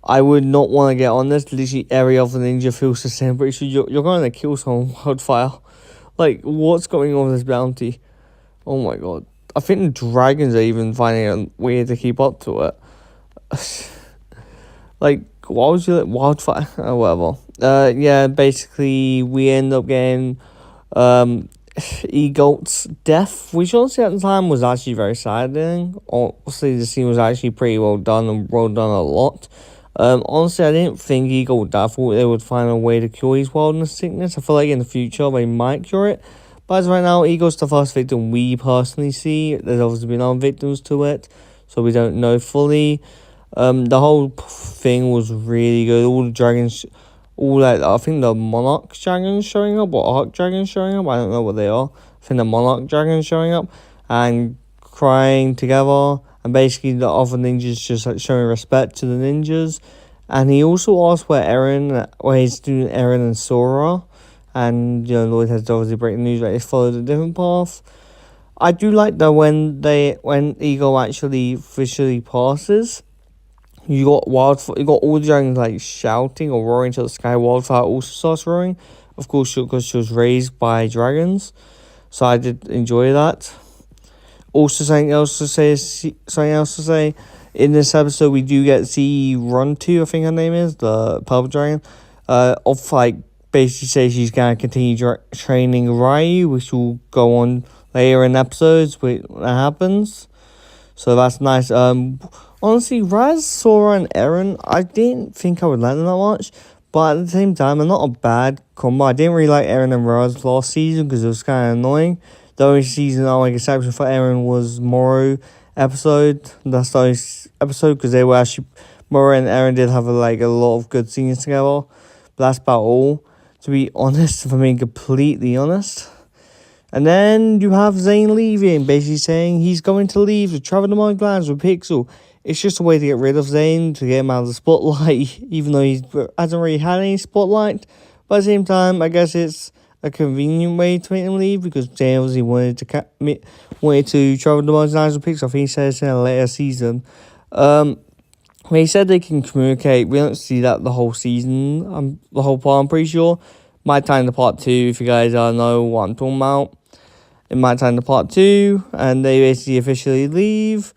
I would not want to get on this. Literally, every other ninja feels the same. Pretty sure you're going to kill someone with Wildfire. Like, what's going on with this bounty? Oh my god. I think the dragons are even finding a way to keep up to it. Like, why would you let wildfire? Oh, whatever. Yeah, basically, we end up getting, Eagle's death, which honestly at the time was actually very saddening. Obviously, the scene was actually pretty well done and well done a lot. Honestly, I didn't think Eagle would die. I thought they would find a way to cure his wildness sickness. I feel like in the future they might cure it. But as right now, Eagle's the first victim we personally see. There's obviously been other victims to it, so we don't know fully. The whole thing was really good. All the dragons, all that, I think the monarch dragons showing up, or arc dragons showing up, I don't know what they are. I think the monarch dragons showing up and crying together, and basically the other ninjas just like showing respect to the ninjas. And he also asked where his student Eren and Sora, and Lloyd has to obviously break the news that they followed a different path. I do like that when Eagle actually officially passes, you got all the dragons like shouting or roaring to the sky. Wildfire also starts roaring, of course, because she was raised by dragons. So I did enjoy that. Also, something else to say. In this episode, we do get to see Runtu, I think her name is, the purple dragon. Of like basically say she's gonna continue training Ryu, which will go on later in episodes when that happens. So that's nice. Honestly, Raz, Sora, and Eren, I didn't think I would like them that much. But at the same time, they're not a bad combo. I didn't really like Eren and Raz last season because it was kind of annoying. The only season I like exception for Eren was Moro episode. That's the only episode because they were actually, Moro and Eren did have a lot of good scenes together. But that's about all. To be honest, if I'm being completely honest. And then you have Zane leaving, basically saying he's going to leave to travel to my lands with Pixel. It's just a way to get rid of Zane, to get him out of the spotlight, even though he hasn't really had any spotlight. But at the same time, I guess it's a convenient way to make him leave, because Zane obviously wanted to travel to my lands with Pixel. I think he said it's in a later season. They said they can communicate. We don't see that the whole season, the whole part, I'm pretty sure. Might tie into part 2, if you guys know what I'm talking about. It might tie into part 2, and they basically officially leave.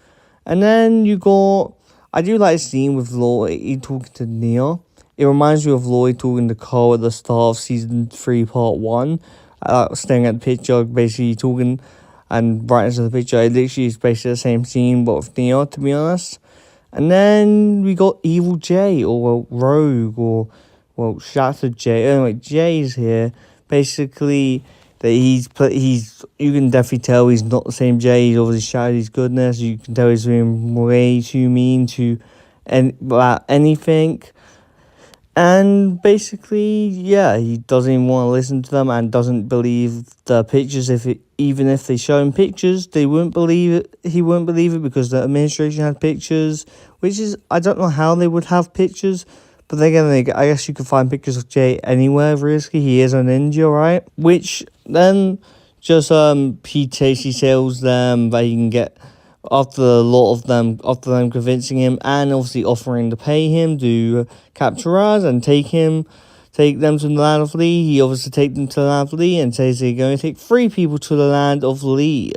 And then I do like the scene with Lloyd talking to Nia. It reminds me of Lloyd talking to Cole at the start of season 3, part 1. Staring at the picture, basically talking and writing to the picture. It literally is basically the same scene, but with Nia, to be honest. And then we got Evil Jay, or Rogue, or Shattered Jay. Anyway, Jay's here. Basically, that you can definitely tell he's not the same Jay. He's obviously shattered his goodness. You can tell he's being way too mean to about anything. And basically, yeah, he doesn't even want to listen to them and doesn't believe the pictures. Even if they show him pictures, they wouldn't believe it. He wouldn't believe it because the administration had pictures, which is, I don't know how they would have pictures. But then again, I guess you can find pictures of Jay anywhere, realistically. He is a ninja, right? Which then just he tells them that he can get, after them convincing him and obviously offering to pay him to capture Raz and take them to the land of Lee. He obviously takes them to the land of Lee and says they're going to take 3 people to the land of Lee,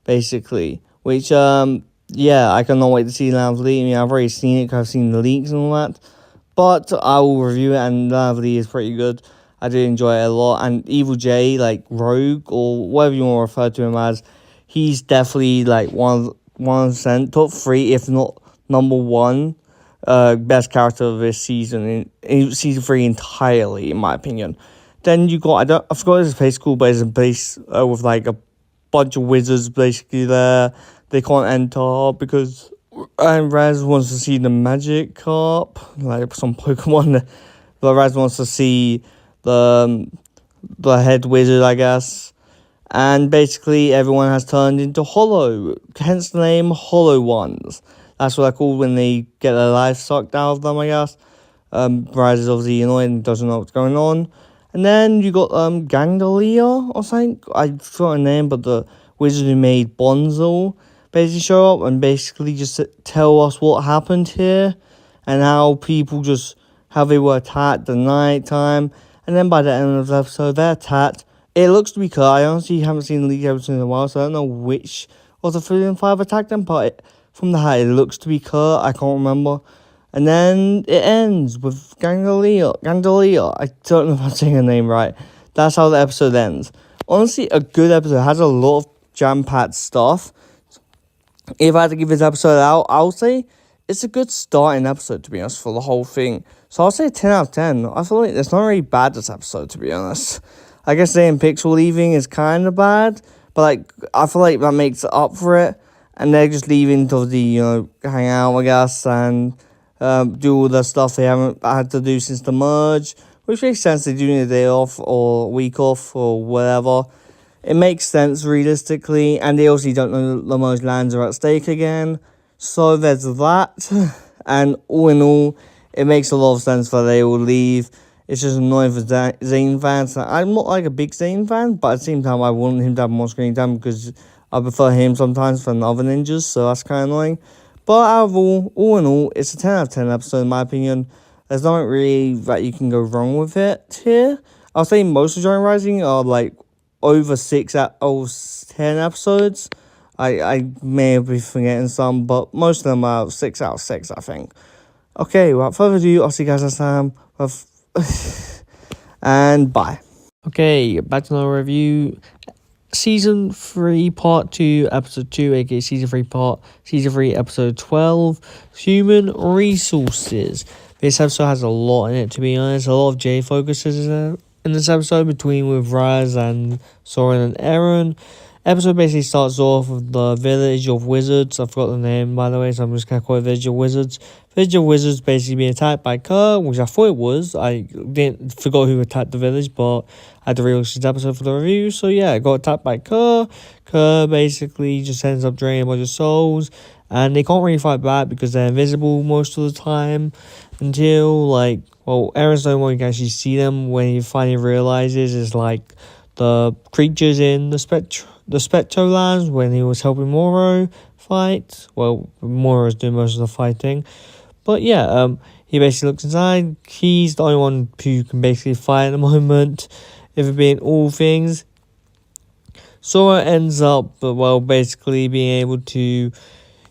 basically. Which, yeah, I cannot wait to see the land of Lee. I mean, I've already seen it because I've seen the leaks and all that. But I will review it, and Land of Lee is pretty good. I did enjoy it a lot. And Evil Jay, like Rogue, or whatever you want to refer to him as, he's definitely like 100% top 3, if not number 1, best character of this season, in season 3 entirely, in my opinion. Then you got, I forgot his place called, but it's a place with like a bunch of wizards basically there. They can't enter because. And Raz wants to see the magic carp, like some Pokemon. But Raz wants to see the head wizard, I guess. And basically, everyone has turned into Hollow. Hence the name Hollow Ones. That's what they're called when they get their life sucked out of them, I guess. Raz is obviously annoyed and doesn't know what's going on. And then you got Gangalia or something. I forgot her name, but the wizard who made Bonzo basically show up and basically just tell us what happened here and how they were attacked at night time. And then by the end of the episode, they're attacked, It looks to be cut. I honestly haven't seen the leaked episode in a while, so I don't know which was the 3 and 5 attack them, but from the height, it looks to be cut. I can't remember. And then it ends with Gandalia. I don't know if I'm saying her name right. That's how the episode ends. Honestly, a good episode. It has a lot of jam-packed stuff. If I had to give this episode out, I would say it's a good starting episode, to be honest, for the whole thing. So I'll say 10 out of 10. I feel like it's not really bad, this episode, to be honest. I guess saying Pixel leaving is kind of bad, but like I feel like that makes up for it. And they're just leaving to hang out, I guess, and do all the stuff they haven't had to do since the merge, which makes sense. They're doing a day off or week off or whatever. It makes sense realistically, and they also don't know the merge lands are at stake again. So there's that, and all in all, it makes a lot of sense that they will leave. It's just annoying for Zane fans. I'm not like a big Zane fan, but at the same time, I want him to have more screen time because I prefer him sometimes than other ninjas, so that's kind of annoying. But out of all in all, it's a 10 out of 10 episode in my opinion. There's nothing really that you can go wrong with it here. I'll say most of Giant Rising are like over 6 out of 10 episodes. I may be forgetting some, but most of them are 6 out of 6, I think. Okay, without further ado, I'll see you guys next time. And bye. Okay, back to another review. Season 3, Part 2, Episode 2, aka Season 3, Episode 12, Human Resources. This episode has a lot in it, to be honest. A lot of J focuses in this episode between with Raz and Soren and Eren. Episode basically starts off with the Village of Wizards. I forgot the name, by the way, so I'm just going to call it Village of Wizards. Village of Wizards basically being attacked by Kerr, which I thought it was. I forgot who attacked the village, but I had to rewatch this episode for the review. So yeah, it got attacked by Kerr. Kerr basically just ends up draining a bunch of souls, and they can't really fight back because they're invisible most of the time until, Eren's the only one who can actually see them. When he finally realizes is the creatures in the Spectro lands when he was helping Moro fight. Well, Moro's doing most of the fighting. But yeah, he basically looks inside. He's the only one who can basically fight at the moment, if it being all things. Sora ends up, basically being able to...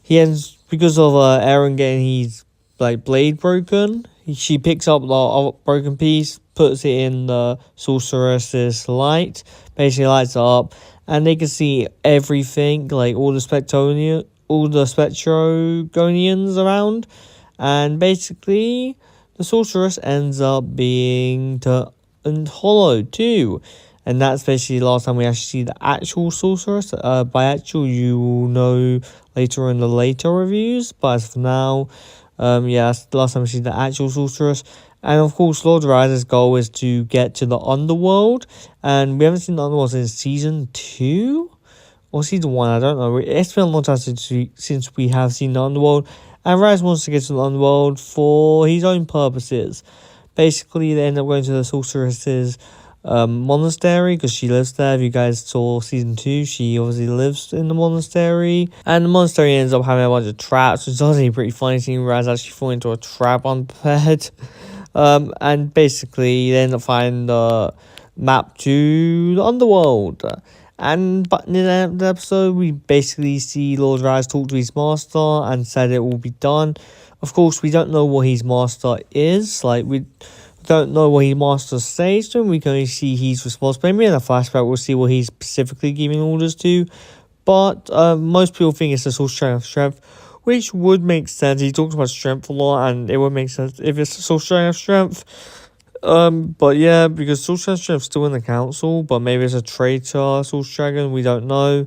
because of Eren getting his blade broken, she picks up the broken piece, puts it in the Sorceress's light, basically lights it up, and they can see everything, all the Spectrogonians around, and basically the Sorceress ends up being hollow too. And that's basically the last time we actually see the actual Sorceress. By actual, you will know later in the later reviews, but as for now, that's the last time we see the actual Sorceress. And of course, Lord Rise's goal is to get to the Underworld, and we haven't seen the Underworld since Season 2? Or Season 1, I don't know. It's been a long time since we have seen the Underworld, and Rise wants to get to the Underworld for his own purposes. Basically, they end up going to the Sorceress's monastery because she lives there. If you guys saw Season 2, she obviously lives in the monastery, and the monastery ends up having a bunch of traps, which is honestly pretty funny seeing Raz actually fall into a trap on the bed. And basically they end up finding the map to the Underworld. But in the episode, we basically see Lord Raz talk to his master and said it will be done. Of course, we don't know what his master is. We don't know what his master says to him. We can only see he's responsible. Maybe in a flashback, we'll see what he's specifically giving orders to. But most people think it's the Soul Strength, which would make sense. He talks about strength a lot, and it would make sense if it's the Soul Strength. But yeah, because Soul Strength is still in the council, but maybe it's a traitor Soul Dragon, we don't know.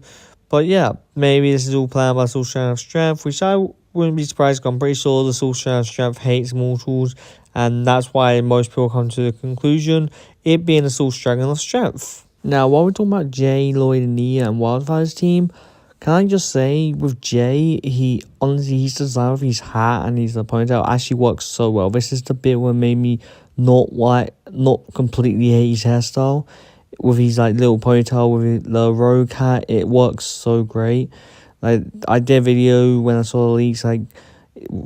But yeah, maybe this is all planned by Soul Strength, which I wouldn't be surprised, because I'm pretty sure the Soul Strength hates mortals, and that's why most people come to the conclusion, it being a Soul Dragon of Strength. Now, while we're talking about Jay, Lloyd, and Nia, and Wildfire's team, can I just say, with Jay, his design of his hat and his ponytail actually works so well. This is the bit where made me not completely hate his hairstyle. With his little ponytail, with the rogue hat, it works so great. I did a video when I saw the leaks,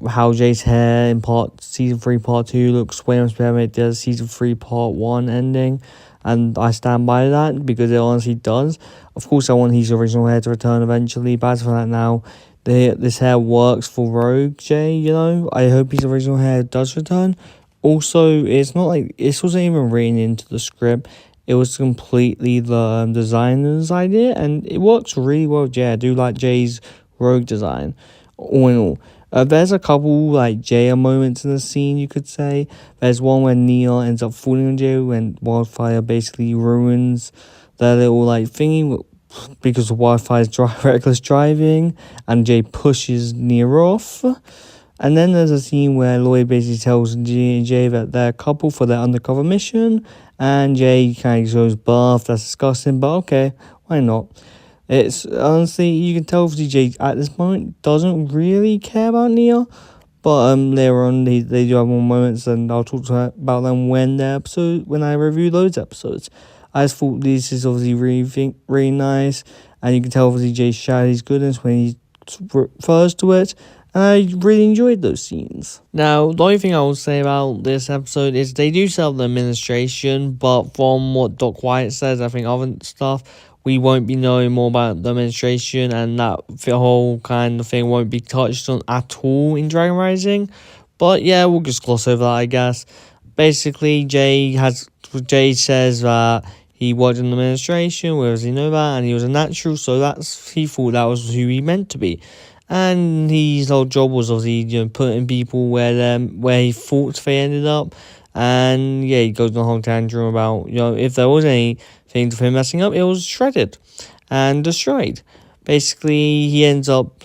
how Jay's hair in Season 3 Part 2 looks way much better than it does Season 3 Part 1 ending. and I stand by that because it honestly does. Of course, I want his original hair to return eventually, but as for that now, this hair works for Rogue Jay, you know? I hope his original hair does return. Also, it's not like, this wasn't even written into the script. It was completely the designer's idea, and it works really well with Jay. I do like Jay's Rogue design, all in all. There's a couple like Jay moments in the scene, you could say. There's one where Neil ends up falling on Jay when Wildfire basically ruins their little like thingy because of Wildfire's reckless driving, and Jay pushes Neil off. And then there's a scene where Lloyd basically tells Jay that they're a couple for their undercover mission, and Jay kind of goes, "Buff, that's disgusting," but okay, why not? It's honestly, you can tell Jay at this moment doesn't really care about Nia, but later on they do have more moments, and I'll talk about them when I review those episodes. I just thought this is obviously really nice, and you can tell obviously Jay shouted his goodness when he refers to it. And I really enjoyed those scenes. Now, the only thing I will say about this episode is they do set up the administration, but from what Doc White says, I think other stuff, we won't be knowing more about the administration, and that whole kind of thing won't be touched on at all in Dragon Rising. But yeah, we'll just gloss over that, I guess. Basically, Jay says that he worked in the administration, where does he know that? And he was a natural, so he thought that was who he meant to be. And his whole job was obviously, putting people where he thought they ended up. And yeah, he goes on the whole tantrum about, if there was anything to him messing up, it was shredded and destroyed. Basically, we end up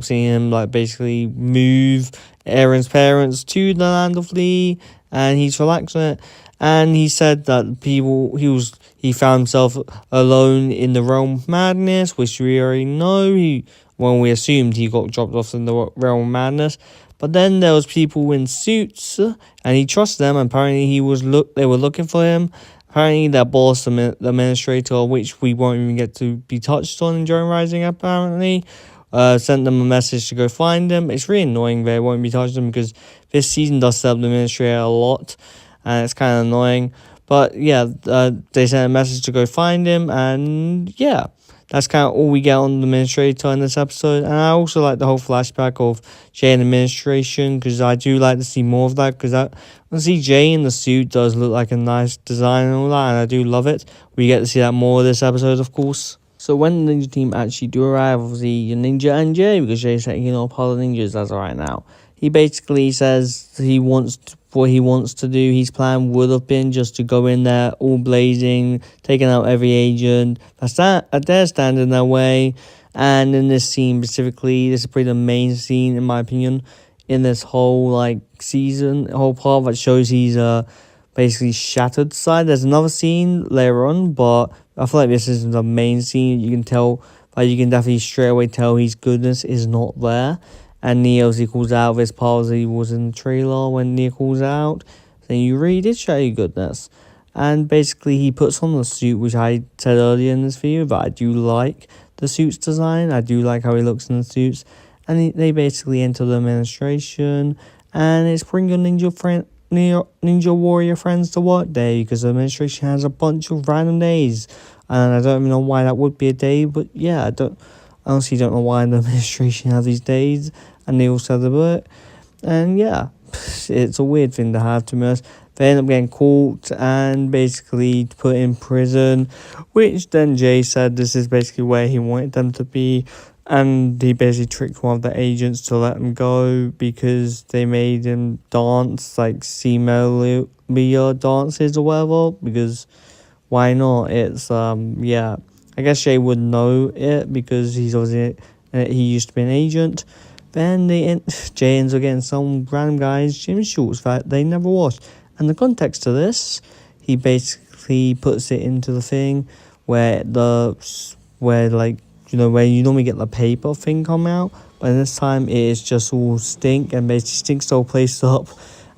seeing him basically move Aaron's parents to the land of Lee, and he's relaxing it. And he said that he found himself alone in the realm of madness, which we already know. We assumed he got dropped off in the realm of madness. But then there was people in suits, and he trusted them. Apparently, they were looking for him. Apparently, their boss, the administrator, which we won't even get to be touched on in Dragon Rising, apparently, sent them a message to go find him. It's really annoying they won't be touching because this season does set up the administrator a lot, and it's kind of annoying. But yeah, they sent a message to go find him, and yeah. That's kind of all we get on the administrator in this episode. And I also like the whole flashback of Jay and administration, because I do like to see more of that, because I see Jay in the suit does look like a nice design and all that, and I do love it. We get to see that more this episode, of course. So when the ninja team actually do arrive, obviously Ninja and Jay, because Jay's taking all part of the ninjas as of right now, he basically says what he wants to do. His plan would have been just to go in there all blazing, taking out every agent that dare stand in their way. And in this scene specifically, this is probably the main scene, in my opinion, in this whole season, whole part that shows he's basically shattered side. There's another scene later on, but I feel like this is the main scene. You can definitely straight away tell his goodness is not there. And Neo's he calls out this part as he was in the trailer when Neo calls out, saying you really did show your goodness. And basically he puts on the suit, which I said earlier in this video, but I do like the suit's design. I do like how he looks in the suits. And they basically enter the administration, and it's bringing Ninja Warrior friends to work day, because the administration has a bunch of random days. And I don't even know why that would be a day, but yeah, I honestly don't know why the administration has these days, and they all celebrate. And yeah, it's a weird thing to have, to be honest. They end up getting caught and basically put in prison, which then Jay said this is basically where he wanted them to be. And he basically tricked one of the agents to let him go because they made him dance, like Mia dances or whatever, because why not? It's, yeah. I guess Jay would know it because he's obviously, he used to be an agent. Then Jay ends up getting some random guy's gym shorts that they never washed. And the context to this, he basically puts it into the thing where where you normally get the paper thing come out, but this time it is just all stink and basically stinks the whole place up.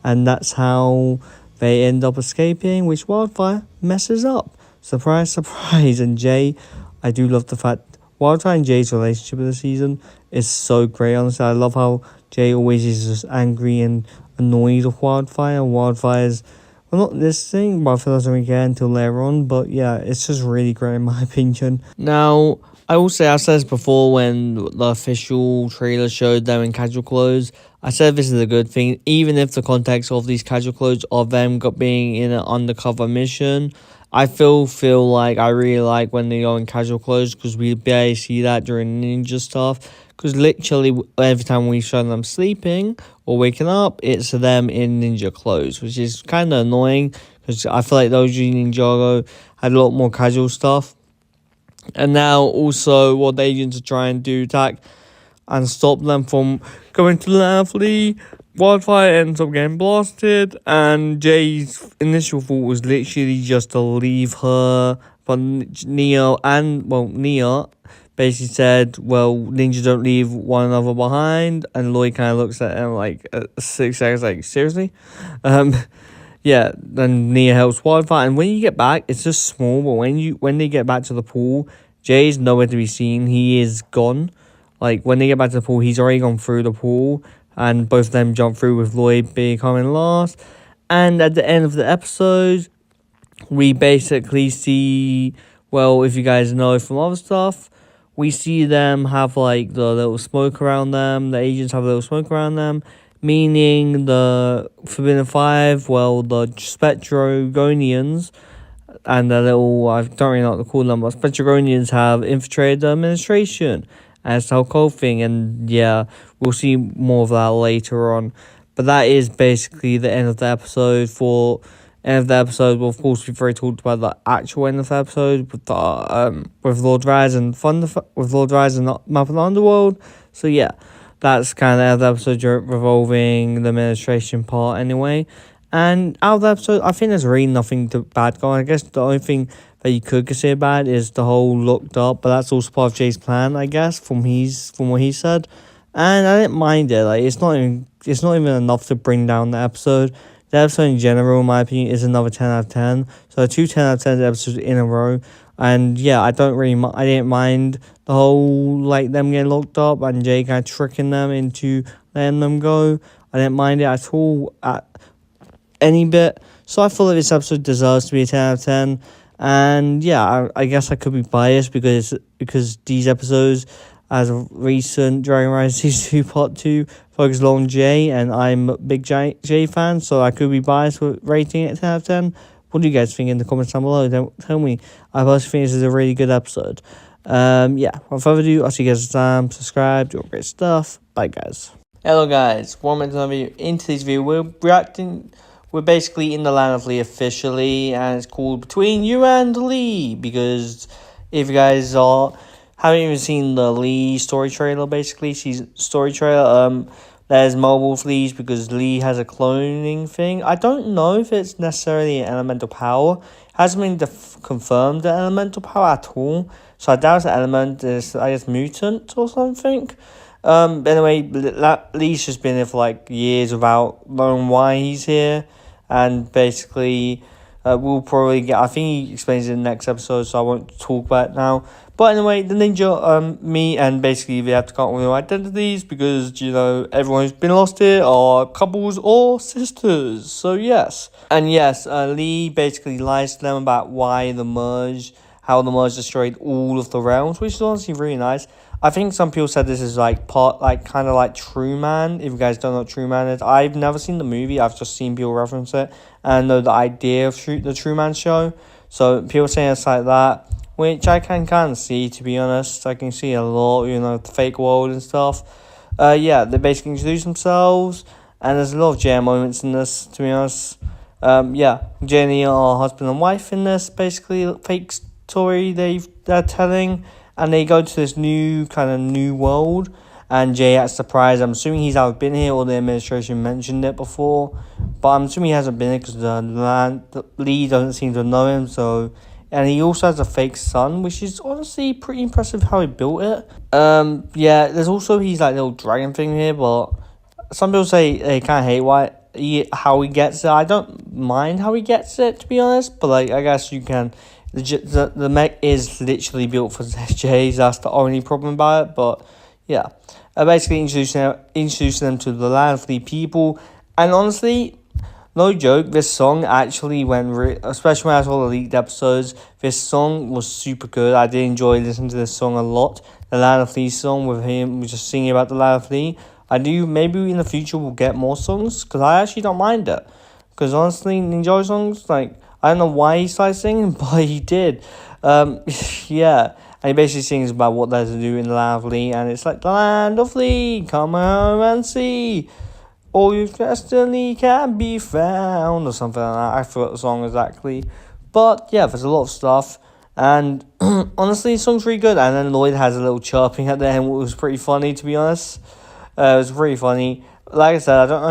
And that's how they end up escaping, which Wildfire messes up. Surprise, surprise. And Jay, I do love the fact Wildfire and Jay's relationship of the season is so great. Honestly, I love how Jay always is just angry and annoyed with Wildfire. Wildfire's well, not this thing, but I feel like we get until later on. But yeah, it's just really great in my opinion. Now, I will say, I've said this before when the official trailer showed them in casual clothes. I said this is a good thing, even if the context of these casual clothes of them being in an undercover mission. I feel like I really like when they go in casual clothes, because we barely see that during ninja stuff. Because literally every time we show them sleeping or waking up, it's them in ninja clothes, which is kind of annoying, because I feel like those Ninjago had a lot more casual stuff. And now also what the agents are trying to do, attack and stop them from going to Lovely. Wildfire ends up getting blasted, and Jay's initial thought was literally just to leave her. But Nia basically said, well, ninjas don't leave one another behind. And Lloyd kind of looks at him like 6 seconds, like, seriously? Yeah, then Nia helps Wildfire, and when you get back, it's just small, but when they get back to the pool, Jay's nowhere to be seen. He is gone. Like, when they get back to the pool, he's already gone through the pool, and both of them jump through with Lloyd becoming last. And at the end of the episode, we basically see, well, if you guys know from other stuff, we see them have, like, the little smoke around them. The agents have a little smoke around them, meaning the Forbidden Five, well, the Spectrogonians, and the little, I don't really know what to call them, but Spectrogonians have infiltrated the administration as the whole thing, and yeah, we'll see more of that later on. But that is basically the end of the episode. For end of the episode, well, of course, we've already talked about the actual end of the episode with the with Lord Raz and Map of the Underworld. So yeah, that's kind of the episode revolving the administration part anyway. And out of the episode, I think there's really nothing bad going. I guess the only thing that you could consider bad is the whole looked up, but that's also part of Jay's plan, I guess, from what he said. And I didn't mind it. Like, it's not even enough to bring down the episode. The episode in general, in my opinion, is another 10 out of 10. So 2 10 out of 10 episodes in a row. And yeah, I didn't mind the whole, like, them getting locked up and Jay kind of tricking them into letting them go. I didn't mind it at all, at any bit. So I feel like this episode deserves to be a 10 out of 10. And yeah, I guess I could be biased because these episodes, as of recent Dragon Rise Season 2 Part 2, focus on Jay, and I'm a big Jay fan, so I could be biased with rating it 10 out of 10. What do you guys think in the comments down below? Tell me. I personally think this is a really good episode. Yeah, without further ado, I'll see you guys next time. Subscribe, do all great stuff. Bye, guys. Hello, guys. Welcome to another video. Into this video, we're basically in the land of Lee officially, and it's called Between You and Lee, because if you guys haven't even seen the Lee story trailer, there's mobile fleas because Lee has a cloning thing. I don't know if it's necessarily an elemental power. It hasn't been confirmed the elemental power at all, so I doubt it's an element. It's, I guess, mutant or something. But anyway, Lee's just been here for like years without knowing why he's here. And basically, we'll probably get, I think he explains it in the next episode, so I won't talk about it now. But anyway, the ninja, me, and basically they have to come up with their identities because, you know, everyone who's been lost here are couples or sisters. So yes. And yes, Lee basically lies to them about how the merge destroyed all of the realms, which is honestly really nice. I think some people said this is like kind of like True Man. If you guys don't know what True Man is, I've never seen the movie. I've just seen people reference it and know the idea of the True Man show. So people saying it's like that, which I can kind of see, to be honest. I can see a lot, you know, the fake world and stuff. Yeah, they basically introduce themselves, and there's a lot of Jay moments in this, to be honest. Yeah, Jenny are husband and wife in this, basically fake story they're telling. And they go to this new world, and Jay acts surprised. I'm assuming he's either been here or the administration mentioned it before, but I'm assuming he hasn't been here because the Lee doesn't seem to know him. So, and he also has a fake son, which is honestly pretty impressive how he built it. Yeah, there's also his like little dragon thing here, but some people say they kind of hate how he gets it. I don't mind how he gets it, to be honest, but like I guess you can. The mech is literally built for J's. That's the only problem about it. But yeah, basically introducing them to the land of the people. And honestly, No joke, this song actually went, especially when I saw the leaked episodes, this song was super good. I did enjoy listening to this song a lot. The Land of Flea song with him, just singing about the Land of Flea. Maybe in the future we'll get more songs, because I actually don't mind it. Because honestly, Ninjago songs, like, I don't know why he started singing, but he did. Yeah. And he basically sings about what there's to do in the Land of Flea, and it's like, the Land of Flea, come home and see. All your destiny can be found, or something like that. I forgot the song exactly. But yeah, there's a lot of stuff. And honestly, the song's really good. And then Lloyd has a little chirping at the end, which was pretty funny, to be honest. It was pretty funny. Like I said, I don't know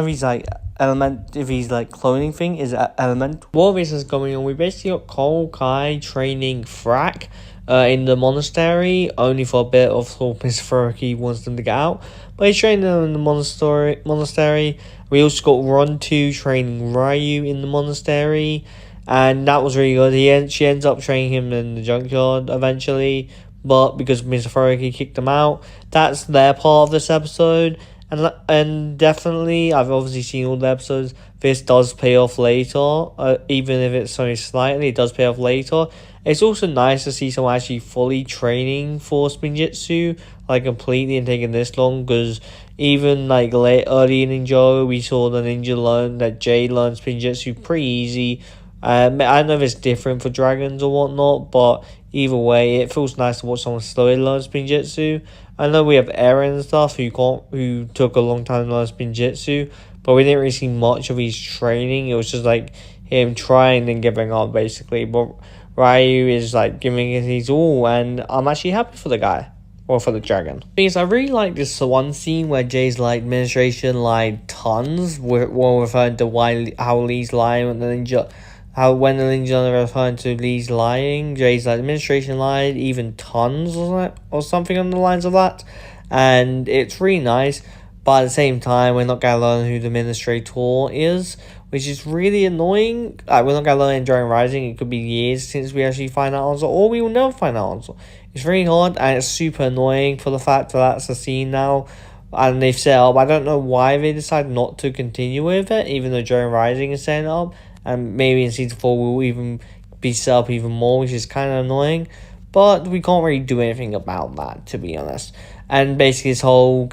if he's like cloning thing is element. While this is going on, we basically got Cole Kai training Frack in the monastery, only for a bit of Mr. Furky wants them to get out. But he's training them in the monastery. We also got Ron 2 training Ryu in the monastery, and that was really good. She ends up training him in the junkyard eventually, but because Mr. Furky kicked him out, that's their part of this episode. And definitely, I've obviously seen all the episodes. This does pay off later, even if it's only slightly. It does pay off later. It's also nice to see someone actually fully training for Spinjitzu, like completely, and taking this long. Because even like early in Ninjago, we saw the ninja that Jay learned Spinjitzu pretty easy. I don't know if it's different for dragons or whatnot, but either way, it feels nice to watch someone slowly learn Spinjitzu. I know we have Eren and stuff who took a long time to learn Spinjitzu, but we didn't really see much of his training. It was just like him trying and giving up, basically. But Ryu is like giving it his all, and I'm actually happy for the guy. Or for the dragon. Because I really like this one scene where Jay's like administration lied tons, while referring to how Lee's lying when the ninja. When the ninja are referring to Lee's lying, Jay's like, administration lied even tons or something on the lines of that. And it's really nice, but at the same time, we're not going to learn who the administrator is, which is really annoying. We're not going to learn during Rising. It could be years since we actually find out answer, or we will never find out answer. It's really hard, and it's super annoying for the fact that that's the scene now. And they've set up, I don't know why they decided not to continue with it, even though during Rising is set up. And maybe in season 4 will even be set up even more, which is kind of annoying. But we can't really do anything about that, to be honest. And basically this whole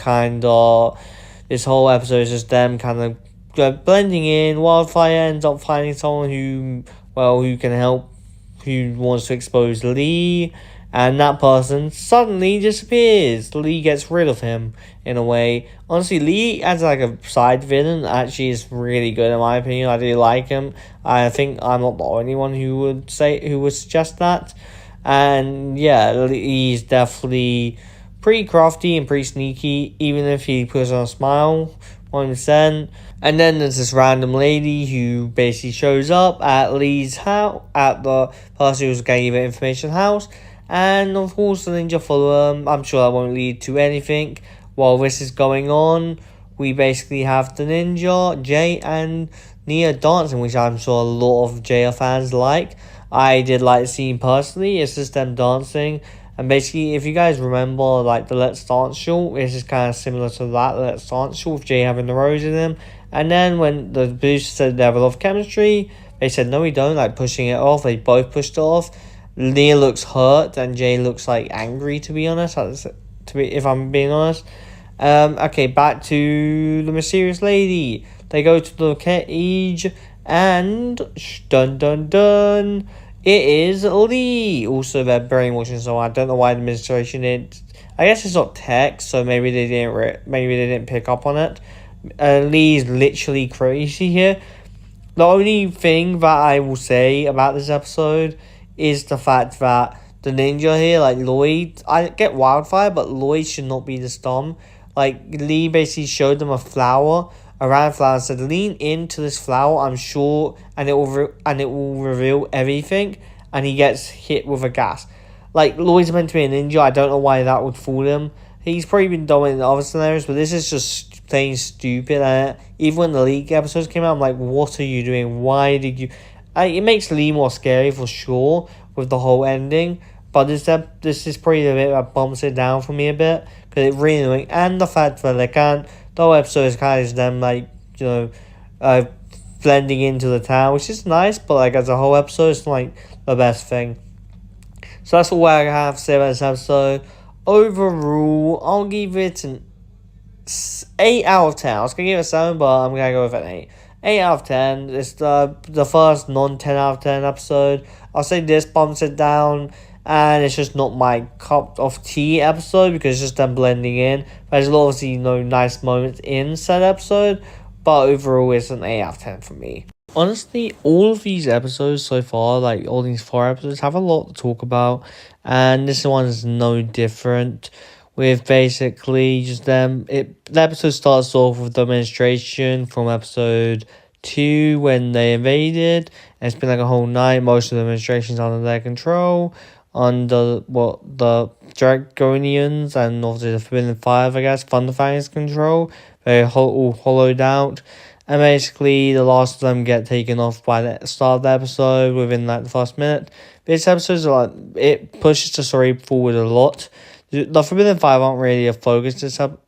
episode is just them kind of blending in. Wildfire ends up finding someone who can help, who wants to expose Lee. And that person suddenly disappears. Lee gets rid of him, in a way. Honestly, Lee as like a side villain actually is really good in my opinion. I do like him. I think I'm not the only one who would suggest that. And yeah, Lee's definitely pretty crafty and pretty sneaky, even if he puts on a smile, 100%. And then there's this random lady who basically shows up at Lee's house, at the person who's going to give her information house. And of course the ninja follow him. I'm sure that won't lead to anything. While this is going on, we basically have the ninja, Jay and Nia dancing, which I'm sure a lot of Jaya fans like. I did like the scene personally. It's just them dancing. And basically, if you guys remember like the Let's Dance short, it's just kind of similar to that Let's Dance short with Jay having the rose in him. And then when the producer said they have a lot of chemistry, they said no we don't, like pushing it off. They both pushed it off. Nia looks hurt and Jay looks like angry, to be honest. If I'm being honest. Okay, back to the mysterious lady. They go to the cage and dun dun dun. It is Lee. Also, they're brainwashing someone. I don't know why the administration did. I guess it's not text, so maybe they didn't pick up on it. Lee's literally crazy here. The only thing that I will say about this episode is the fact that the ninja here, like Lloyd, I get Wildfire, but Lloyd should not be this dumb. Like, Lee basically showed them a flower, a round flower, and said, lean into this flower, I'm sure, and it will reveal everything, and he gets hit with a gas. Like, Lloyd's meant to be a ninja, I don't know why that would fool him. He's probably been dumb in the other scenarios, but this is just plain stupid, and even when the leak episodes came out, I'm like, what are you doing? Why did you... it makes Lee more scary for sure with the whole ending, but this is probably the bit that bumps it down for me a bit, because it's really annoying. And the fact that the whole episode is kind of just them like, blending into the town, which is nice, but like as a whole episode, it's not like the best thing. So that's all I have to say about this episode. Overall, I'll give it an 8 out of 10. I was going to give it a 7, but I'm going to go with an 8. 8 out of 10. It's the first non-10 out of 10 episode. I'll say this bumps it down, and it's just not my cup of tea episode because it's just them blending in. There's obviously nice moments in said episode, but overall it's an 8 out of 10 for me. Honestly, all of these episodes so far, like all these 4 episodes, have a lot to talk about, and this one is no different. With basically just them, the episode starts off with the administration from episode 2 when they invaded, and it's been like a whole night. Most of the administration's under their control, under the Dragonians and obviously the Forbidden Five, I guess, Thunderfang's control. They're all hollowed out. And basically, the last of them get taken off by the start of the episode within like the first minute. This episode, it pushes the story forward a lot. The Forbidden Five aren't really a focus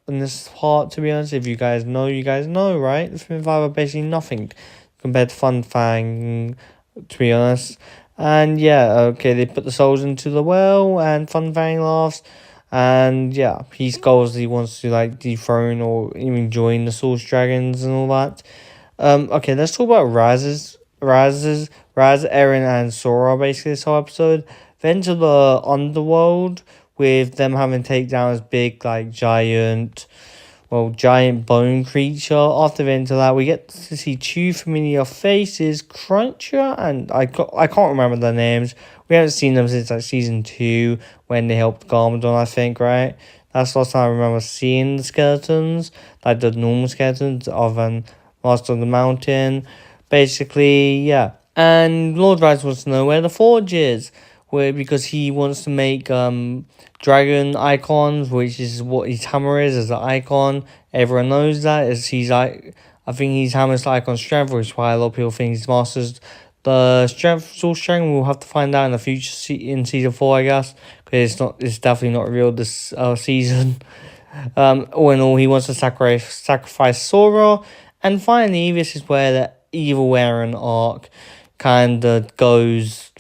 in this part, to be honest. If you guys know, right? The Forbidden Five are basically nothing compared to Funfang, to be honest. And yeah, okay, they put the souls into the well, and Funfang laughs. And yeah, his goals, he wants to like dethrone or even join the Source Dragons and all that. Okay, let's talk about Raz, Eren, and Sora basically this whole episode. Then to the underworld with them having to take down this big like giant bone creature. After the end of that, we get to see 2 familiar faces, Cruncher and I can't remember their names. We haven't seen them since like season 2 when they helped Garmadon, I think, right? That's the last time I remember seeing the skeletons, like the normal skeletons of Master of the Mountain. Basically, yeah. And Lord Rise wants to know where the forge is, because he wants to make dragon icons, which is what his hammer is as an icon. Everyone knows that. I think his hammer's the icon strength, which is why a lot of people think he's masters the source strength. We'll have to find out in the future in season 4, I guess, because it's definitely not revealed this season. All in all, he wants to sacrifice Sora, and finally, this is where the evil Eren arc kind of gets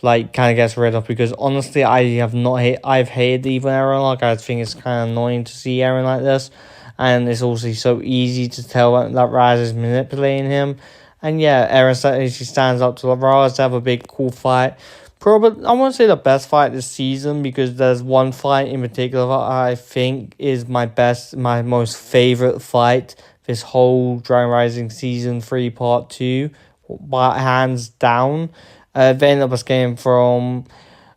rid of, because honestly I've hated the evil Eren arc. I think it's kind of annoying to see Eren like this, and it's also so easy to tell that Raz is manipulating him. And yeah, Eren stands up to Raz to have a big cool fight. Probably, I want to say the best fight this season, because there's one fight in particular that I think is my most favorite fight this whole Dragon Rising Season 3 Part 2, by hands down. They end up escaping from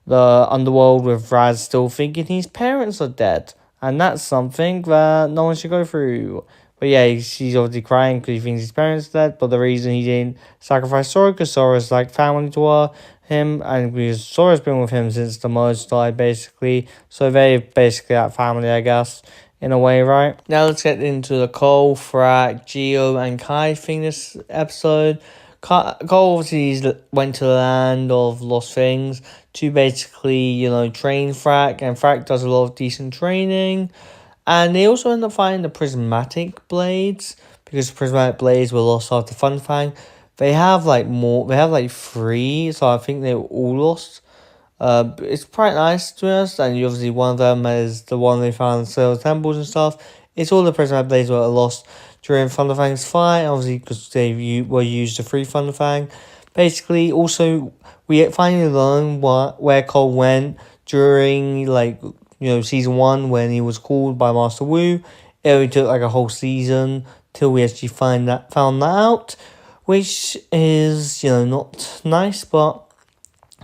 the underworld with Raz still thinking his parents are dead, and that's something that no one should go through. But yeah, he's obviously crying because he thinks his parents are dead, but the reason he didn't sacrifice Sora, because Sora's like family to him, and because Sora's been with him since the merge died, basically. So they basically that family, I guess, in a way, right? Now let's get into the Cole, Frack, Geo, and Kai thing this episode. Cole obviously went to the land of lost things to basically, train Frack, and Frack does a lot of decent training. And they also end up finding the prismatic blades, because the prismatic blades were lost after Funfang. They have 3, so I think they were all lost. It's quite nice to be honest, and obviously one of them is the one they found in Silver Temples and stuff. It's all the prismatic blades were lost during Thunderfang's fight, obviously because they were used to free Thunderfang. Basically, also, we finally learn where Cole went during, season 1 when he was called by Master Wu. It only took, a whole season till we actually found that out, which is, not nice, but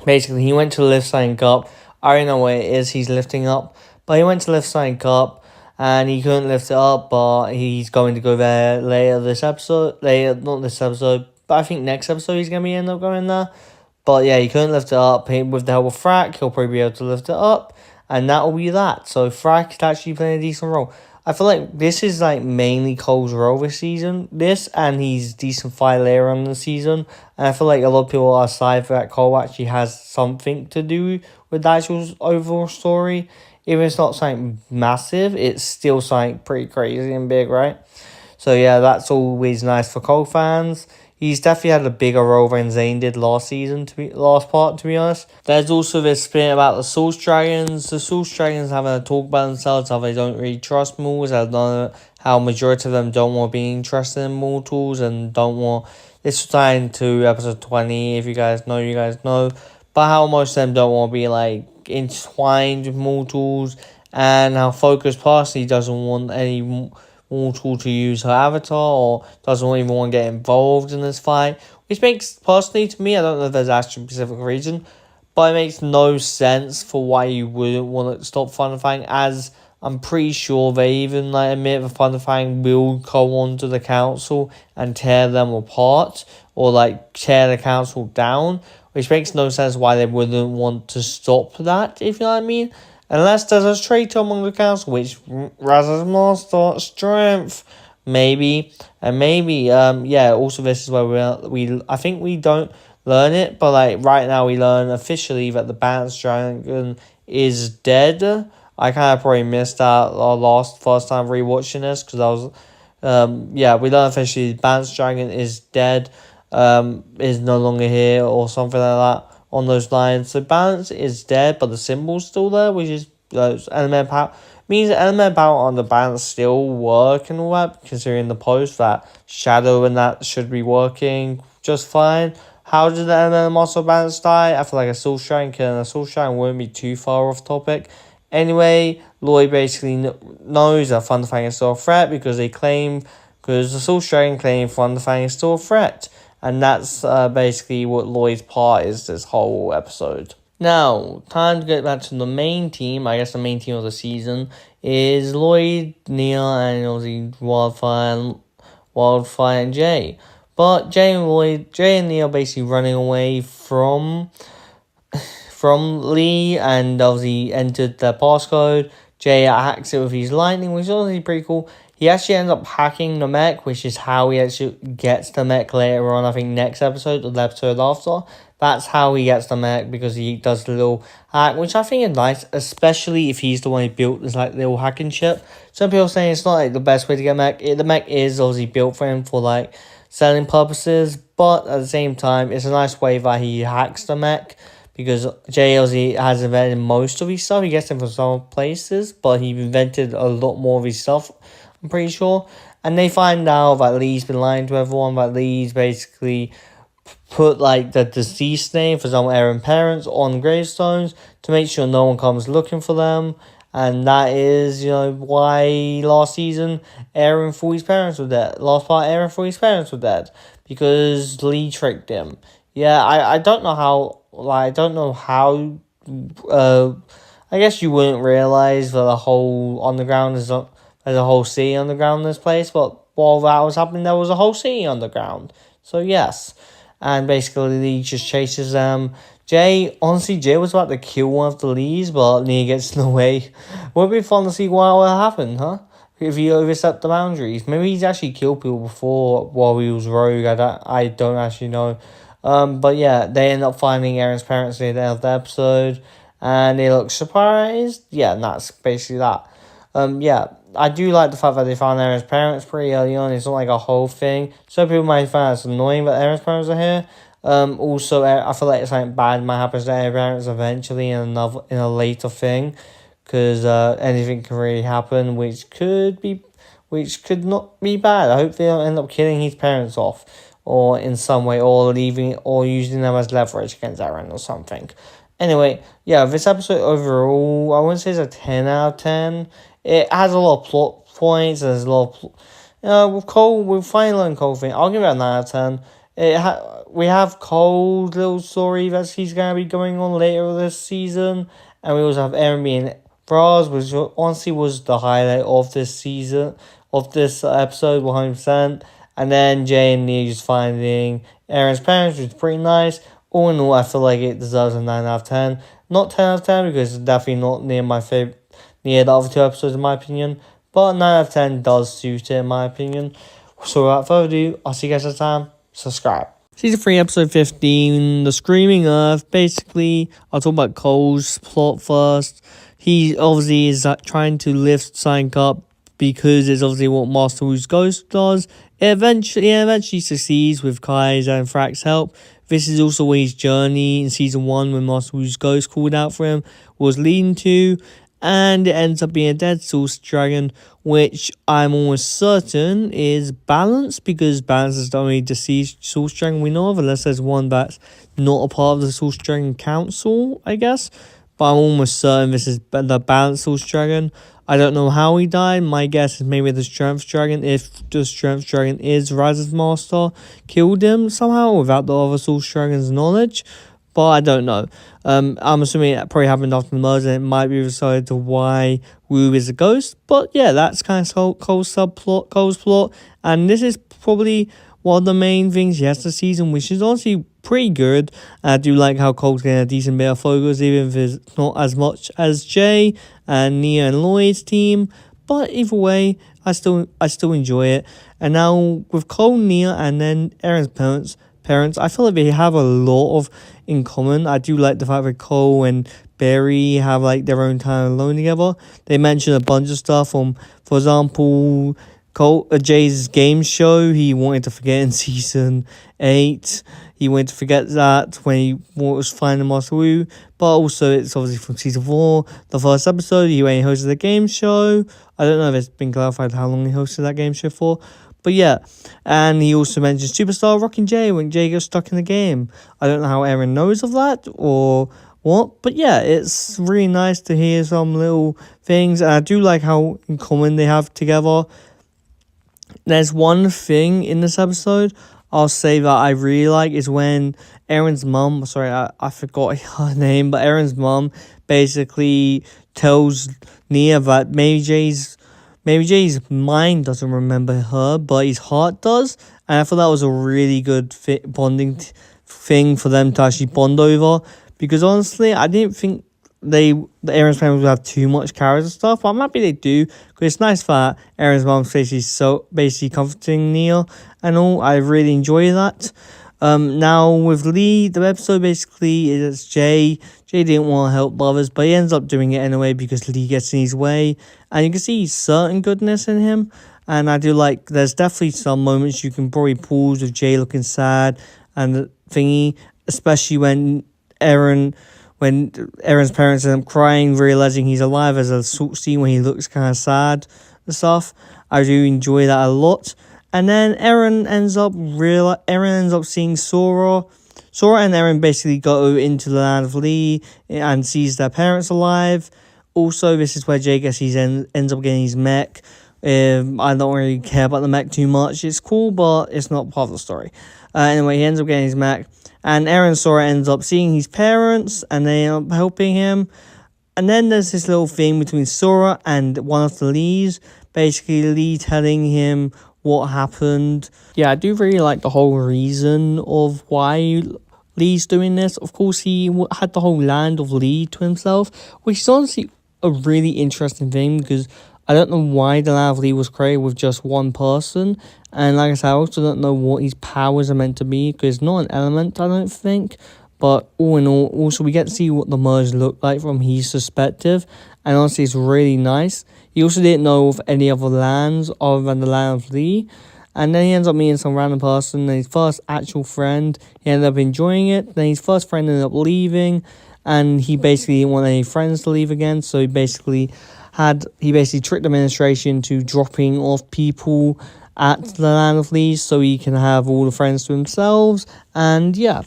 basically, he went to lift something up. I don't know where it is he's lifting up, but he went to lift something up, and he couldn't lift it up, but he's going to go there not this episode, but I think next episode he's going to end up going there. But yeah, he couldn't lift it up. With the help of Frack, he'll probably be able to lift it up, and that will be that. So Frack is actually playing a decent role. I feel like this is mainly Cole's role this season. This and his decent fight later on in the season. And I feel like a lot of people are side for that Cole actually has something to do with the actual overall story. Even if it's not something massive, it's still something pretty crazy and big, right? So yeah, that's always nice for Cole fans. He's definitely had a bigger role than Zayn did last part, to be honest. There's also this spin about the Source Dragons. The Source Dragons having a talk about themselves, how they don't really trust mortals, how majority of them don't want being trusted in mortals and don't want... This was tied to episode 20, if you guys know, you guys know. But how most of them don't want to be, like, entwined with mortals, and how Focus personally doesn't want any mortal to use her avatar or doesn't even want to get involved in this fight, which makes, personally to me, I don't know if there's actually a specific reason, but it makes no sense for why you wouldn't want to stop Thunder Fang, as I'm pretty sure they even admit that Thunder Fang will go on to the council and tear them apart, or tear the council down, which makes no sense why they wouldn't want to stop that, if you know what I mean. Unless there's a traitor among the council, which raises more strength, maybe. And maybe, also this is where I think we don't learn it, but right now we learn officially that the Balance Dragon is dead. I kind of probably missed that first time rewatching this, because I was, we learn officially the Balance Dragon is dead, is no longer here, or something like that. On those lines, so Balance is dead, but the symbol's still there, which is element power. Means element power on the Balance still work and all that, considering the post that Shadow and that should be working just fine. How did the element muscle Balance die? I feel like a Soul Shrine killing a Soul Shrine wouldn't be too far off topic. Anyway, Lloyd basically knows that Thunder Fang is still a threat because the Soul Shrine claim Thunder Fang is still a threat. And that's basically what Lloyd's part is this whole episode. Now, time to get back to the main team. I guess the main team of the season is Lloyd, Neil, and obviously Wildfire and Jay. But Jay and Neil basically running away from Lee, and obviously entered the passcode. Jay hacks it with his lightning, which is obviously pretty cool. He actually ends up hacking the mech, which is how he actually gets the mech later on, I think next episode or the episode after. That's how he gets the mech, because he does the little hack, which I think is nice, especially if he's the one who built this little hacking chip. Some people saying it's not the best way to get mech. The mech is obviously built for him for selling purposes, but at the same time, it's a nice way that he hacks the mech. Because JLZ has invented most of his stuff. He gets them from some places, but he invented a lot more of his stuff, I'm pretty sure. And they find out that Lee's been lying to everyone, that Lee's basically put the deceased name for some Aaron parents on gravestones to make sure no one comes looking for them. And that is, why last season Aaron thought his parents were dead. Last part, Aaron thought his parents were dead. Because Lee tricked him. Yeah, I don't know how... I don't know how, I guess you wouldn't realize that the whole underground there's a whole city underground in this place, but while that was happening, there was a whole city underground. So, yes. And basically, Lee just chases them. Jay was about to kill one of the Lees, but Lee gets in the way. Would be fun to see what happened, huh? If he overstepped the boundaries. Maybe he's actually killed people before while he was rogue. I don't actually know. But yeah, they end up finding Aaron's parents near the end of the episode, and they look surprised. Yeah, and that's basically that. Yeah, I do like the fact that they found Aaron's parents pretty early on. It's not a whole thing. Some people might find it's annoying that Aaron's parents are here. Also, I feel like something bad might happen to Aaron's parents eventually in a later thing, because anything can really happen, which could not be bad. I hope they don't end up killing his parents off, or in some way, or using them as leverage against Aaron or something. Anyway, yeah, this episode overall, I wouldn't say it's a 10 out of 10. It has a lot of plot points, and there's a lot of... with Cole, we finally learned Cole thing. I'll give it a 9 out of 10. We have Cole's little story that he's going to be going on later this season. And we also have Aaron being Bras, which honestly was the highlight of this season, of this episode, 100%. And then Jay and Nia just finding Aaron's parents, which is pretty nice. All in all, I feel like it deserves a 9 out of 10. Not 10 out of 10, because it's definitely not near the other two episodes, in my opinion. But 9 out of 10 does suit it, in my opinion. So without further ado, I'll see you guys next time. Subscribe. Season 3, episode 15, The Screaming Earth. Basically, I'll talk about Cole's plot first. He obviously is trying to lift something up because it's obviously what Master Wu's ghost does. It eventually succeeds with Kai's and Frack's help. This is also where his journey in season 1, when Master Wu's ghost called out for him, was leading to. And it ends up being a dead Source Dragon, which I'm almost certain is Balance, because Balance is the only deceased Source Dragon we know of, unless there's one that's not a part of the Source Dragon Council, I guess. But I'm almost certain this is the Balance Source Dragon. I don't know how he died. My guess is maybe the Strength Dragon, if the Strength Dragon is Raz's master, killed him somehow without the other Source Dragon's knowledge. But I don't know. I'm assuming it probably happened after the merger, and it might be decided to why Wu is a ghost. But yeah, that's kind of Cole's plot. And this is probably one of the main things he has this season, which is honestly pretty good. I do like how Cole's getting a decent bit of focus, even if it's not as much as Jay and Nia and Lloyd's team. But either way, I still enjoy it. And now with Cole, Nia, and then Aaron's parents, I feel like they have a lot of in common. I do like the fact that Cole and Barry have like their own time alone together. They mention a bunch of stuff from, for example, Jay's game show. He wanted to forget in season 8. He wanted to forget that when he was finding Master Wu. But also, it's obviously from season 4, the first episode, when he hosted the game show. I don't know if it's been clarified how long he hosted that game show for. But yeah, and he also mentions Superstar Rockin' Jay when Jay gets stuck in the game. I don't know how Aaron knows of that or what, but yeah, it's really nice to hear some little things. And I do like how in common they have together. There's one thing in this episode I'll say that I really like is when Aaron's mum, I forgot her name, but Aaron's mum basically tells Nia that maybe Jay's mind doesn't remember her, but his heart does. And I thought that was a really good bonding thing for them to actually bond over. Because honestly, I didn't think Aaron's parents would have too much character stuff. But I'm happy they do. Because it's nice that Aaron's mom's basically comforting Nia and all. I really enjoy that. Now with Lee, the episode basically is Jay. Jay didn't want to help others, but he ends up doing it anyway because Lee gets in his way. And you can see certain goodness in him. And I do like, there's definitely some moments you can probably pause with Jay looking sad and the thingy, especially when Aaron's parents end up crying, realizing he's alive. There's a sort of scene where he looks kind of sad and stuff. I do enjoy that a lot. And then Aaron ends up seeing Sora. Sora and Aaron basically go into the land of Lee and sees their parents alive. Also, this is where Jay ends up getting his mech. I don't really care about the mech too much. It's cool, but it's not part of the story. Anyway, he ends up getting his mech. And Aaron and Sora ends up seeing his parents, and they end up helping him. And then there's this little thing between Sora and one of the Lees. Basically, Lee telling him what happened. Yeah, I do really like the whole reason of why Lee's doing this. Of course, he had the whole land of Lee to himself, which is honestly a really interesting thing, because I don't know why the land of Lee was created with just one person. And like I said, I also don't know what his powers are meant to be, because it's not an element, I don't think. But all in all, also we get to see what the merge looked like from his perspective. And honestly, it's really nice. He also didn't know of any other lands other than the land of Lee. And then he ends up meeting some random person, and his first actual friend. He ended up enjoying it. Then his first friend ended up leaving. And he basically didn't want any friends to leave again. So he basically tricked the administration to dropping off people at the land of Lee so he can have all the friends to themselves. And yeah,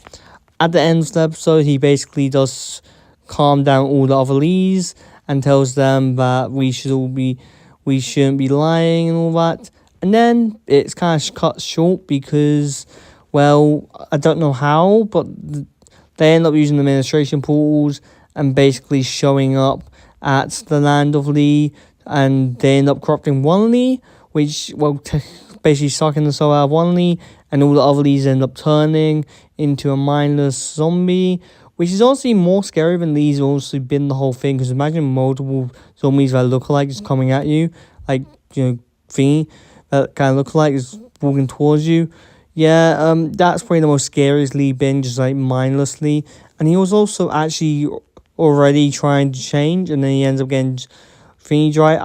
at the end of the episode, he basically does calm down all the other Lees and tells them that we shouldn't be lying and all that. And then it's kind of cut short because, well, I don't know how, but they end up using the administration portals and basically showing up at the land of Lee, and they end up corrupting one Lee, which, well, basically sucking the soul out of one Lee, and all the other Lees end up turning into a mindless zombie, which is honestly more scary than Lee's also been the whole thing, because imagine multiple zombies that look alike just coming at you, like, thingy, that kind of look alike is walking towards you. Yeah, that's probably the most scariest Lee been, just like mindlessly. And he was also actually already trying to change, and then he ends up getting thingy dry.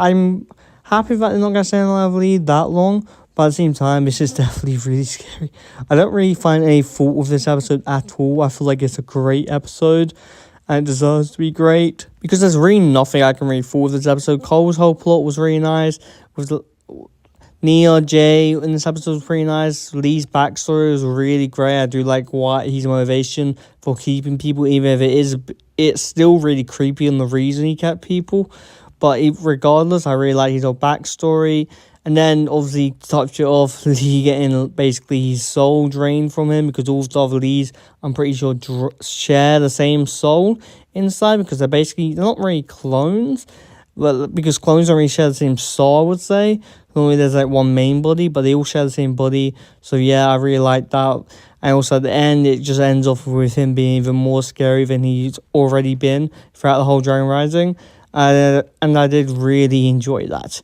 happy that they're not going to stay on the lead that long. But at the same time, this is definitely really scary. I don't really find any fault with this episode at all. I feel like it's a great episode. And it deserves to be great. Because there's really nothing I can really fault with this episode. Cole's whole plot was really nice. With Nia, Jay in this episode was pretty nice. Lee's backstory was really great. I do like his motivation for keeping people, even if it's still really creepy on the reason he kept people. But regardless, I really like his whole backstory. And then obviously touch it off, Lee getting basically his soul drained from him, because all of Lee's, I'm pretty sure, share the same soul inside, because they're not really clones. But because clones don't really share the same soul, I would say. Only there's like one main body, but they all share the same body. So yeah, I really like that. And also at the end, it just ends off with him being even more scary than he's already been throughout the whole Dragon Rising. And I did really enjoy that.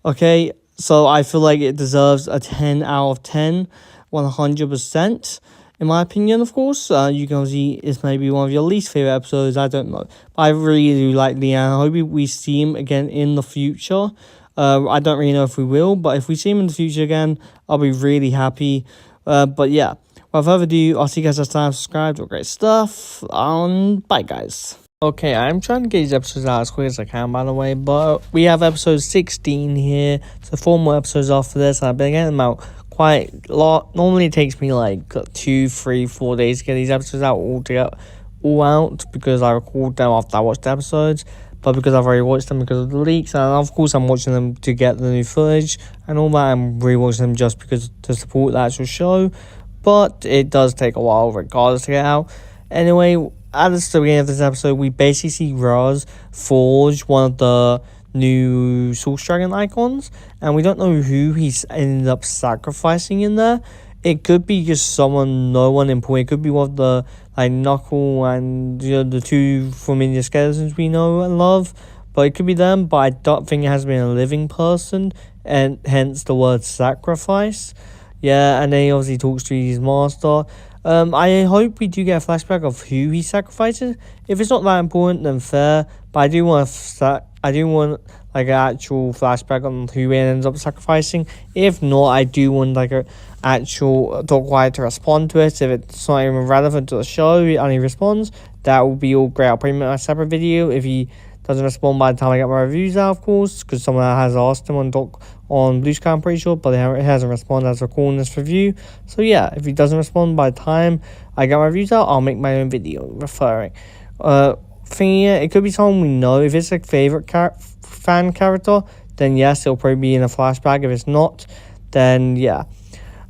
Okay, so I feel like it deserves a 10 out of 10, 100%. In my opinion, of course. You can see it's maybe one of your least favorite episodes. I don't know. But I really do like Leanne. I hope we see him again in the future. I don't really know if we will. But if we see him in the future again, I'll be really happy. But yeah, without further ado, I'll see you guys next time. Subscribe. All great stuff. Bye, guys. Okay, I'm trying to get these episodes out as quick as I can, by the way, but we have episode 16 here, so 4 more episodes after this, and I've been getting them out quite a lot. Normally it takes me like 2, 3, 4 days to get these episodes out all out, because I record them after I watch the episodes, but because I've already watched them because of the leaks, and of course I'm watching them to get the new footage, and all that, I'm rewatching them just because to support the actual show, but it does take a while regardless to get out. Anyway, at the beginning of this episode, we basically see Roz forge one of the new Source Dragon icons, and we don't know who he's ended up sacrificing in there. It could be just no one important. It could be one of the Knuckle and the 2 familiar skeletons we know and love, but it could be them. But I don't think it has been a living person, and hence the word sacrifice. Yeah, and then he obviously talks to his master. I hope we do get a flashback of who he sacrifices. If it's not that important, then fair. But I do want like an actual flashback on who he ends up sacrificing. If not, I do want like an actual Dog Wire to respond to it. If it's not even relevant to the show and he responds, that will be all great. I'll probably make a separate video if he doesn't respond by the time I get my reviews out, of course, because someone has asked him on Blue Sky, I'm pretty sure, but he hasn't responded as recording this review. So yeah, if he doesn't respond by the time I get my reviews out, I'll make my own video referring. It could be someone we know. If it's a favorite fan character, then yes, it'll probably be in a flashback. If it's not, then yeah.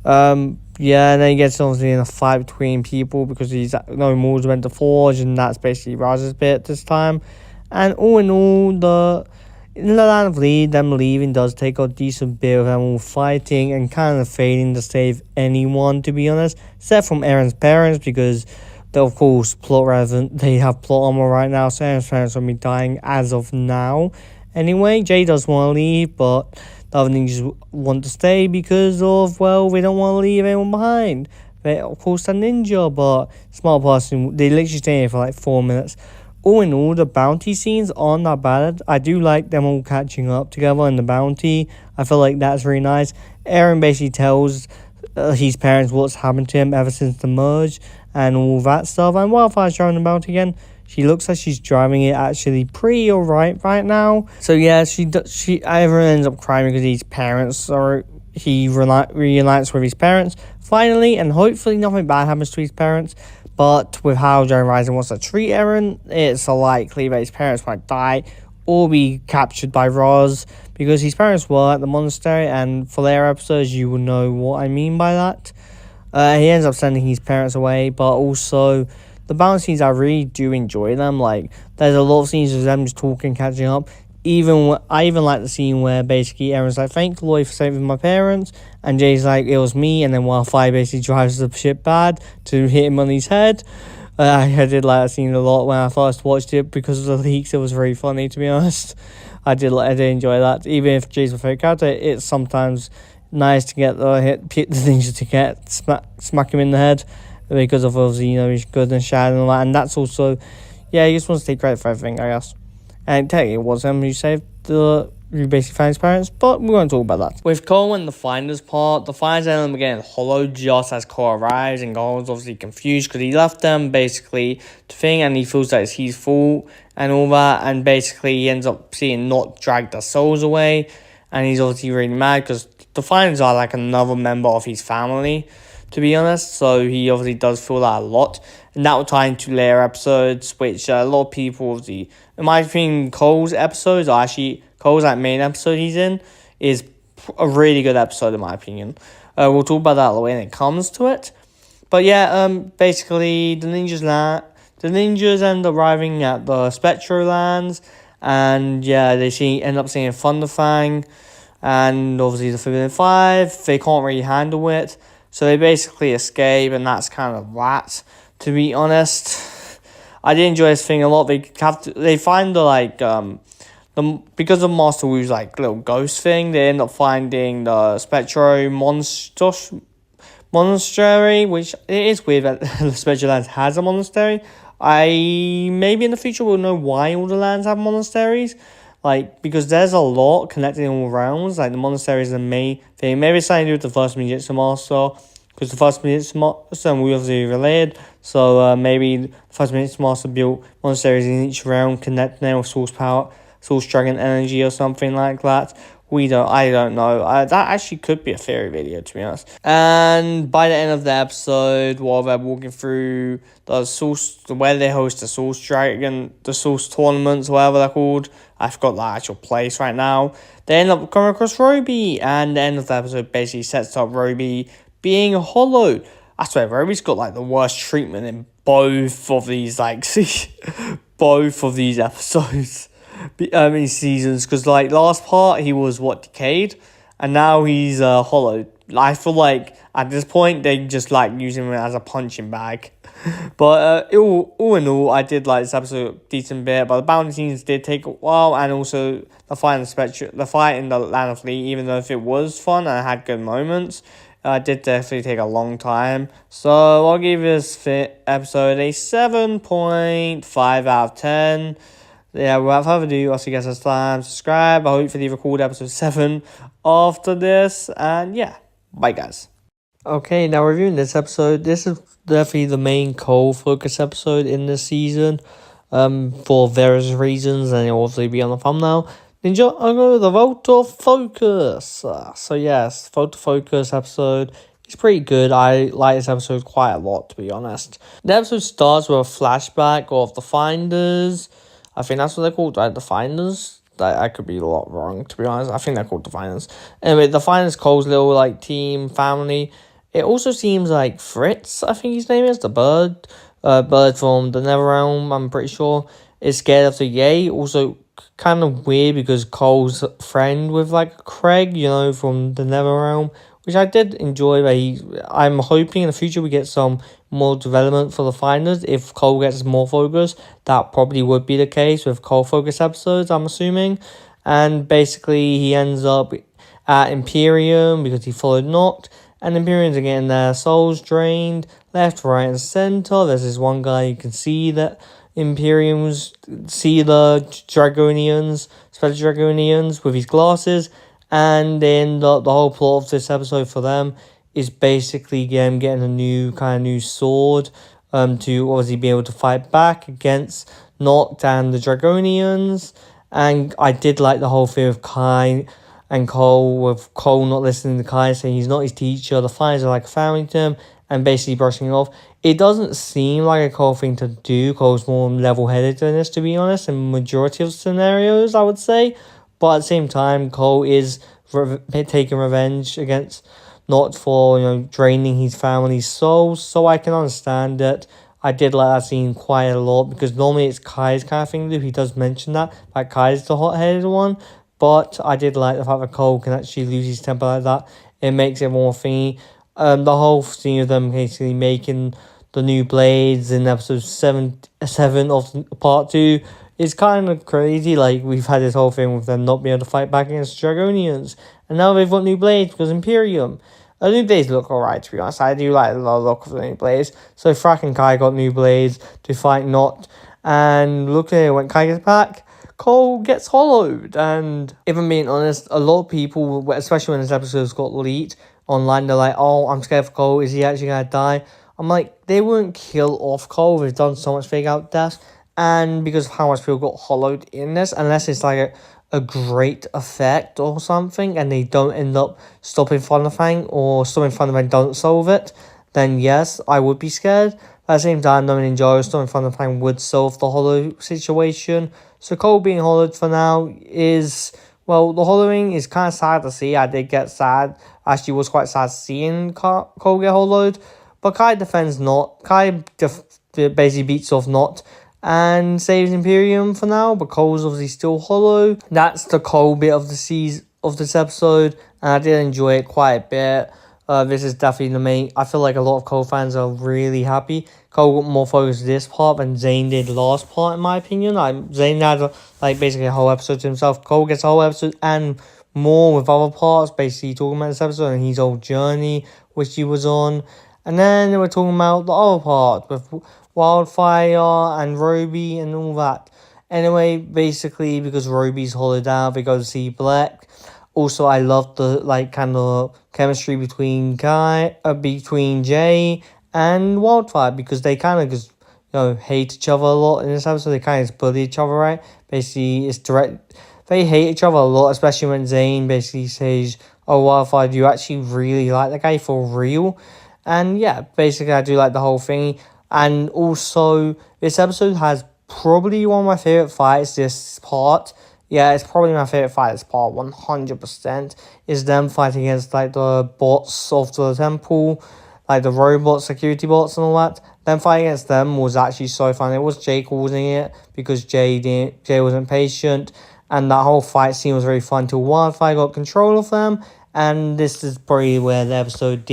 Yeah, and then he gets obviously in a fight between people because he's no more meant to forge, and that's basically Raz's bit this time. And all in all, in the land of Lee, them leaving does take a decent bit of them all fighting and kind of failing to save anyone, to be honest, except from Aaron's parents, because they're of course plot relevant. They have plot armor right now, so Aaron's parents will be dying as of now. Anyway, Jay does want to leave, but the other ninjas want to stay because of, well, they don't want to leave anyone behind. They, of course, are ninja, but smart person, they literally stay here for like 4 minutes. All in all, the bounty scenes aren't that bad. I do like them all catching up together in the bounty. I feel like that's really nice. Aaron basically tells his parents what's happened to him ever since the merge and all that stuff. And Wildfire's driving the bounty again. She looks like she's driving it actually pretty alright right now. So yeah, everyone ends up crying because his parents he reunites with his parents finally, and hopefully nothing bad happens to his parents. But with how Dragon Rising wants to treat Eren, it's likely that his parents might die or be captured by Roz, because his parents were at the monastery, and for their episodes you will know what I mean by that. He ends up sending his parents away, but also the balance scenes, I really do enjoy them. Like, there's a lot of scenes of them just talking, catching up. I even like the scene where basically Aaron's like, thank you, Lloyd, for saving my parents, and Jay's like, it was me, and then Wildfire basically drives the ship bad to hit him on his head. I did like that scene a lot when I first watched it because of the leaks. It was very funny, to be honest. I did enjoy that. Even if Jay's my favorite character, it's sometimes nice to get the ninja to get smack him in the head, because of obviously, he's good and shadow and all that, and that's also, yeah, he just wants to take credit for everything, I guess. And technically it was him who saved the who basically found his parents, but we won't talk about that. With Cole and the Finders part, the Finders end up getting hollowed just as Cole arrives, and Cole's obviously confused because he left them basically to think, and he feels that it's his fault and all that, and basically he ends up seeing Not drag their souls away, and he's obviously really mad because the Finders are like another member of his family, to be honest, so he obviously does feel that a lot, and that will tie into later episodes, which a lot of people obviously, in my opinion, Cole's episodes are actually, Cole's like main episode he's in is a really good episode in my opinion. We'll talk about that when it comes to it. But yeah, basically the ninjas end up arriving at the Spectro lands, and yeah, end up seeing Thunderfang, and obviously the Forbidden Five. They can't really handle it, so they basically escape, and that's kind of that. To be honest, I did enjoy this thing a lot. They find the because of Master Wu's like little ghost thing, they end up finding the Spectro monastery, which it is weird that the Spectro lands has a monastery. Maybe in the future we'll know why all the lands have monasteries, like because there's a lot connecting all realms. Like the monastery is the main thing. Maybe it's something to do with the first Ninjago Master, because the first Ninjago Master and we obviously related. So maybe the first Ninjago Master built monasteries in each realm, connecting them with Source Dragon energy or something like that. I don't know. That actually could be a theory video, to be honest. And by the end of the episode, while they're walking through where they host the Source Dragon, the Source tournaments, whatever they're called, I forgot the actual place right now. They end up coming across Roby, and the end of the episode basically sets up Roby being hollow. I swear, Roby's got like the worst treatment in both of these episodes. In seasons, because like last part he was decayed, and now he's hollowed. I feel like at this point they just like using him as a punching bag. But all in all, I did like this episode a decent bit, but the bounty scenes did take a while, and also the fight in the Land of Fleet, even though if it was fun and I had good moments, did definitely take a long time. So I'll give this episode a 7.5 out of 10. Yeah, without further ado, I'll see you guys next time. Subscribe. I hope you record episode 7 after this. And yeah, bye guys. Okay, now reviewing this episode. This is definitely the main Cole focus episode in this season. For various reasons, and it'll obviously be on the thumbnail. Ninjago, the Vote of Focus. So yes, Vote of Focus episode. It's pretty good. I like this episode quite a lot, to be honest. The episode starts with a flashback of the Finders. I think that's what they're called, right? The Finders? I could be a lot wrong, to be honest. I think they're called the Finders. Anyway, the Finders, Cole's little, like, team, family. It also seems like Fritz, I think his name is, the bird. Bird from the Netherrealm, I'm pretty sure, is scared of the Yay. Also, kind of weird because Cole's friend with, like, Craig, from the Netherrealm, which I did enjoy. But I'm hoping in the future we get some more development for the Finders. If Cole gets more focus, that probably would be the case with Cole focus episodes, I'm assuming. And basically he ends up at Imperium because he followed Noct, and Imperiums are getting their souls drained left, right, and center. There's this one guy you can see that Imperiums see the Dragonians, Special Dragonians with his glasses, and then the whole plot of this episode for them is basically them getting a new sword to obviously be able to fight back against Noct and the Dragonians. And I did like the whole thing of Kai and Cole, with Cole not listening to Kai, saying he's not his teacher. The Finders are like a family to him, and basically brushing it off. It doesn't seem like a Cole thing to do. Cole's more level-headed than this, to be honest, in majority of scenarios, I would say. But at the same time, Cole is taking revenge against Noct for, draining his family's souls. So I can understand it. I did like that scene quite a lot, because normally it's Kai's kind of thing to do. He does mention that, like Kai's the hot-headed one. But I did like the fact that Cole can actually lose his temper like that. It makes it more thingy. The whole scene of them basically making the new blades in episode 7 of part 2 is kind of crazy. Like, we've had this whole thing with them not being able to fight back against Dragonians, and now they've got new blades because Imperium. The new blades look alright, to be honest. I do like the look of the new blades. So Frack and Kai got new blades to fight Noct, and look at it, when Kai gets back, Cole gets hollowed. And if I'm being honest, a lot of people, especially when this episode got leaked online, they're like, oh, I'm scared for Cole. Is he actually going to die? I'm like, they wouldn't kill off Cole. They've done so much fake out deaths. And because of how much people got hollowed in this, unless it's like a great effect or something, and they don't end up stopping Thunderfang, or stopping Thunderfang don't solve it, then yes, I would be scared. But at the same time, knowing Ninjago, stopping Thunderfang would solve the hollow situation. So Cole being hollowed for now is, well, the hollowing is kind of sad to see. I did get sad. Actually, was quite sad seeing Cole get hollowed. But Kai defends Not. Kai basically beats off Not and saves Imperium for now, but Cole's obviously still hollow. That's the Cole bit of the season of this episode, and I did enjoy it quite a bit. This is definitely the main. I feel like a lot of Cole fans are really happy. Cole got more focused this part than Zane did last part, in my opinion. Zane had basically a whole episode to himself. Cole gets a whole episode and more with other parts, basically talking about this episode and his old journey which he was on. And then we're talking about the other part with Wildfire and Roby and all that. Anyway, basically, because Roby's hollowed out, they go to see Black. Also, I love the kind of chemistry between Jay and Wildfire, because they kind of just hate each other a lot in this episode. They kind of just bully each other, right? Basically, it's direct. They hate each other a lot, especially when Zane basically says, "Oh, Wildfire, do you actually really like the guy for real?" And yeah, basically, I do like the whole thing. And also, this episode has probably one of my favorite fights this part. Yeah, it's probably my favorite fight this part, 100%. Is them fighting against the bots of the temple, the robot security bots and all that. Them fighting against them was actually so fun. It was Jay causing it because Jay wasn't patient. And that whole fight scene was very fun till Wildfire got control of them. And this is probably where the episode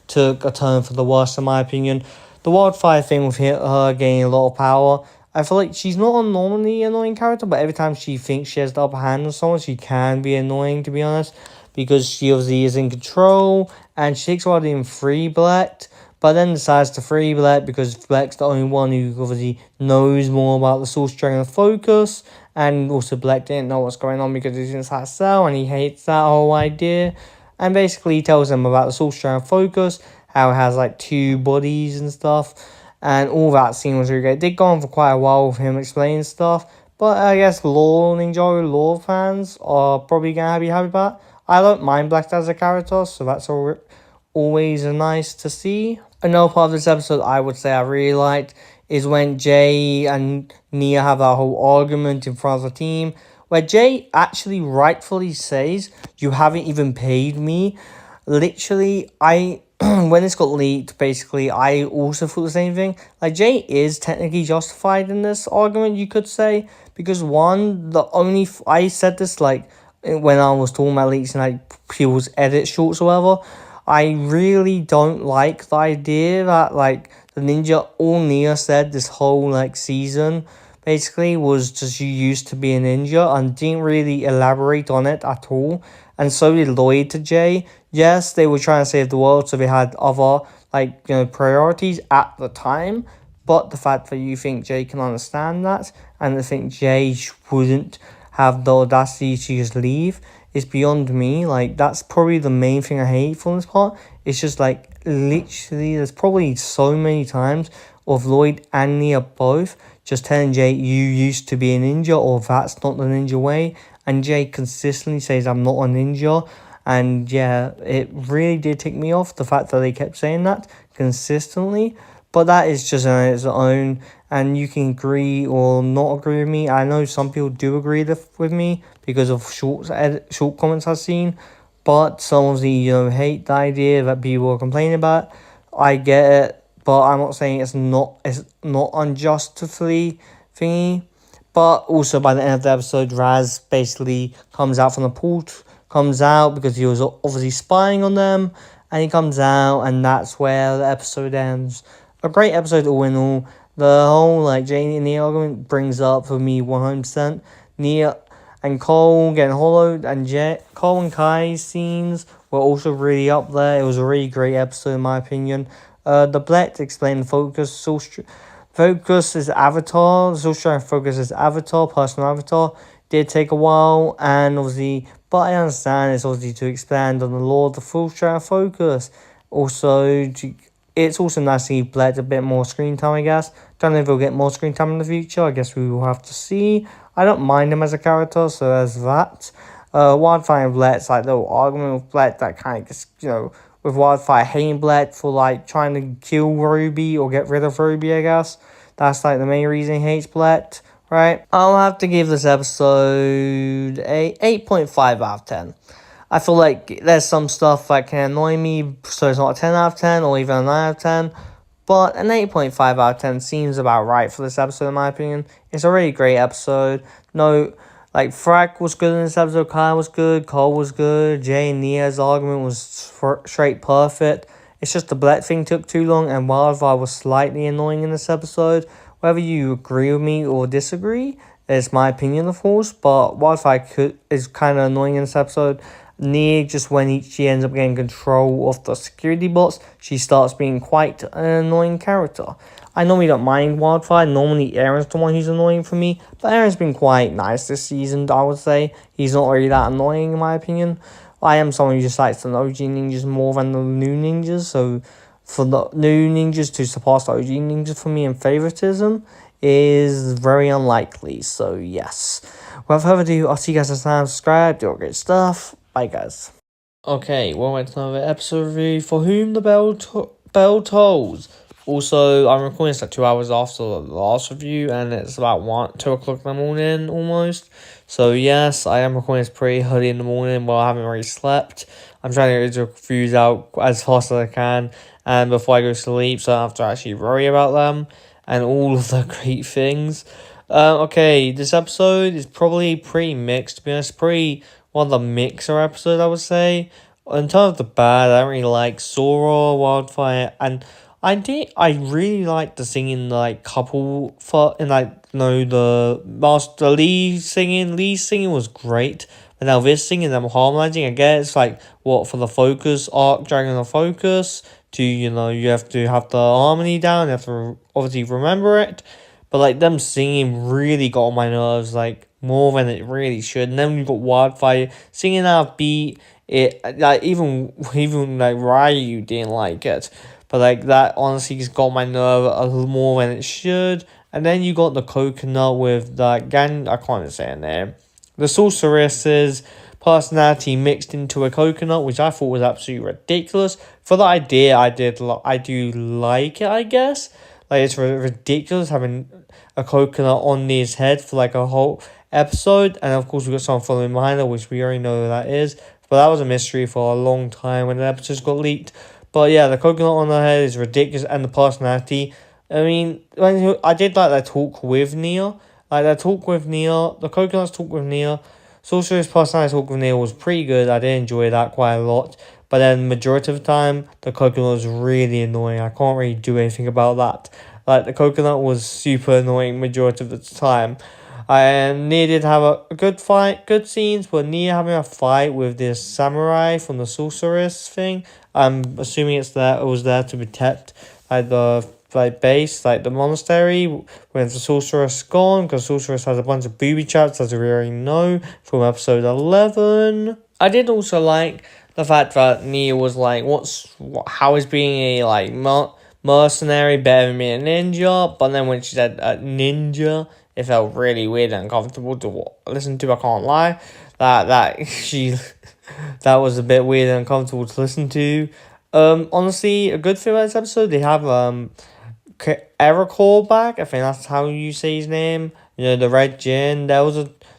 took a turn for the worse, in my opinion. The Wildfire thing with her gaining a lot of power, I feel like she's not a normally annoying character, but every time she thinks she has the upper hand on someone, she can be annoying, to be honest, because she obviously is in control, and she takes a while to even free Black, but then decides to free Black because Black's the only one who obviously knows more about the Source Dragon Focus, and also Black didn't know what's going on because he's inside a cell, and he hates that whole idea, and basically he tells them about the Source Dragon Focus, how it has 2 bodies and stuff, and all that scene was really great. It did go on for quite a while with him explaining stuff, but I guess Ninjago fans are probably gonna be happy about it. I don't mind Black as a character, so that's always nice to see. Another part of this episode I would say I really liked is when Jay and Nia have that whole argument in front of the team, where Jay actually rightfully says, "You haven't even paid me." Literally, when this got leaked, basically, I also thought the same thing. Jay is technically justified in this argument, you could say, because I said this, when I was talking about leaks and, people's edit shorts or whatever, I really don't like the idea that, the ninja, all Nia said this whole, season, basically, was just you used to be a ninja, and didn't really elaborate on it at all. And so did Lloyd to Jay. Yes, they were trying to save the world, so they had other, priorities at the time. But the fact that you think Jay can understand that, and I think Jay wouldn't have the audacity to just leave, is beyond me. That's probably the main thing I hate from this part. It's just, literally, there's probably so many times of Lloyd and Nia both just telling Jay, you used to be a ninja, or that's not the ninja way. And Jay consistently says, I'm not a ninja. And yeah, it really did tick me off, the fact that they kept saying that consistently. But that is just on its own. And you can agree or not agree with me. I know some people do agree with me because of short comments I've seen. But some of the, hate the idea that people are complaining about. I get it. But I'm not saying it's not unjustly thingy. But also by the end of the episode, Raz basically comes out from the port. Comes out because he was obviously spying on them. And he comes out, and that's where the episode ends. A great episode all in all. The whole Jane and Nia argument brings up for me 100%. Nia and Cole getting hollowed, and Cole and Kai's scenes were also really up there. It was a really great episode in my opinion. The Black explained the focus his avatar. Still trying to focus his avatar, personal avatar. Did take a while, and obviously, but I understand it's obviously to expand on the lore of the full trying to focus. Also, it's also nice to give Black a bit more screen time, I guess. Don't know if he'll get more screen time in the future. I guess we will have to see. I don't mind him as a character, so there's that. Wildfire and Black's like little argument with Black that kind of gets, with Wildfire hating Black for like trying to kill Ruby or get rid of Ruby, I guess. That's like the main reason he hates Black, right? I'll have to give this episode a 8.5 out of 10. I feel like there's some stuff that can annoy me, so it's not a 10 out of 10 or even a 9 out of 10. But an 8.5 out of 10 seems about right for this episode, in my opinion. It's a really great episode. No, like, Frack was good in this episode, Kyle was good, Cole was good, Jay and Nia's argument was straight perfect. It's just the Black thing took too long, and Wildfire was slightly annoying in this episode. Whether you agree with me or disagree, it's my opinion, of course, but Wildfire is kind of annoying in this episode. Nia, just when she ends up getting control of the security bots, she starts being quite an annoying character. I normally don't mind Wildfire. Normally, Aaron's the one who's annoying for me, but Aaron's been quite nice this season, I would say. He's not really that annoying, in my opinion. I am someone who just likes the OG ninjas more than the new ninjas, so for the new ninjas to surpass the OG ninjas for me in favoritism is very unlikely, so yes. Without further ado, I'll see you guys next time. Subscribe, do all great stuff. Bye, guys. Okay, welcome to another episode review For Whom the Bell Tolls. Also, I'm recording this like 2 hours after the last review, and it's about 2 o'clock in the morning almost. So yes, I am recording this pretty early in the morning while I haven't really slept. I'm trying to get the reviews out as fast as I can, and before I go to sleep, so I don't have to actually worry about them and all of the great things. Okay, this episode is probably pretty mixed, to be honest. Pretty one of the mixer episodes, I would say. In terms of the bad, I don't really like Sora, Wildfire, and I really like the singing, like, couple for, and like, the Master Lee singing. Lee's singing was great, but now this singing, them harmonizing, I guess, like, what, for the focus arc, Dragon of Focus, to, you have to have the harmony down, you have to obviously remember it, but, like, them singing really got on my nerves, like, more than it really should. And then we've got Wildfire singing out of beat. It, like, even like Ryu didn't like it, but like that honestly just got my nerve a little more than it should. And then you got the coconut with the I can't even say her name, the sorceress's personality mixed into a coconut, which I thought was absolutely ridiculous. For the idea, I do like it, I guess. Like, it's ridiculous having a coconut on his head for like a whole episode, and of course we got someone following behind her, which we already know who that is, but that was a mystery for a long time when the episodes got leaked. But yeah, the coconut on her head is ridiculous, and the personality, I mean, I did like that talk with Nia, the coconut's talk with Nia, Sorcerer's personality talk with Nia was pretty good. I did enjoy that quite a lot, but then majority of the time the coconut was really annoying. I can't really do anything about that. Like, the coconut was super annoying majority of the time. And Nia did have a good fight, good scenes, but Nia having a fight with this samurai from the sorceress thing, I'm assuming it was there to protect like the base, like the monastery, when the sorceress gone, because sorceress has a bunch of booby traps, as we already know from episode 11. I did also like the fact that Nia was like, how is being a like mercenary better than being a ninja? But then when she said ninja, it felt really weird and uncomfortable to listen to. I can't lie. That was a bit weird and uncomfortable to listen to. Honestly, a good thing about this episode, they have Ericor back. I think that's how you say his name. The Red Djinn.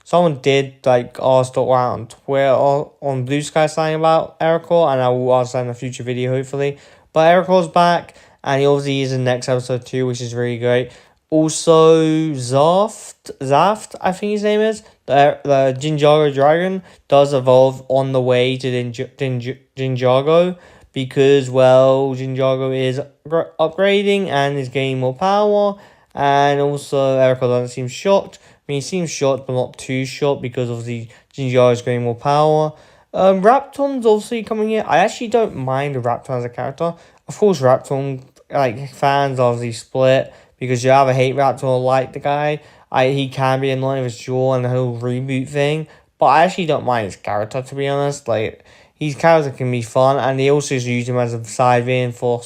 Someone did like ask around on Twitter or on Blue Sky something about Ericor, and I will ask that in a future video hopefully. But Ericor's back, and he obviously is in the next episode too, which is really great. Also, Zaft, I think his name is, the Ninjago dragon, does evolve on the way to Ninjago, because, well, Ninjago is upgrading and is gaining more power, and also Erica doesn't seem shocked. I mean, he seems shocked, but not too shocked, because obviously Ninjago is gaining more power. Rapton's obviously coming here. I actually don't mind Rapton as a character. Of course, Rapton, like, fans obviously split, because you either hate Raptor or like the guy. He can be annoying for sure, and the whole reboot thing, but I actually don't mind his character, to be honest. Like, his character can be fun, and they also use him as a side villain for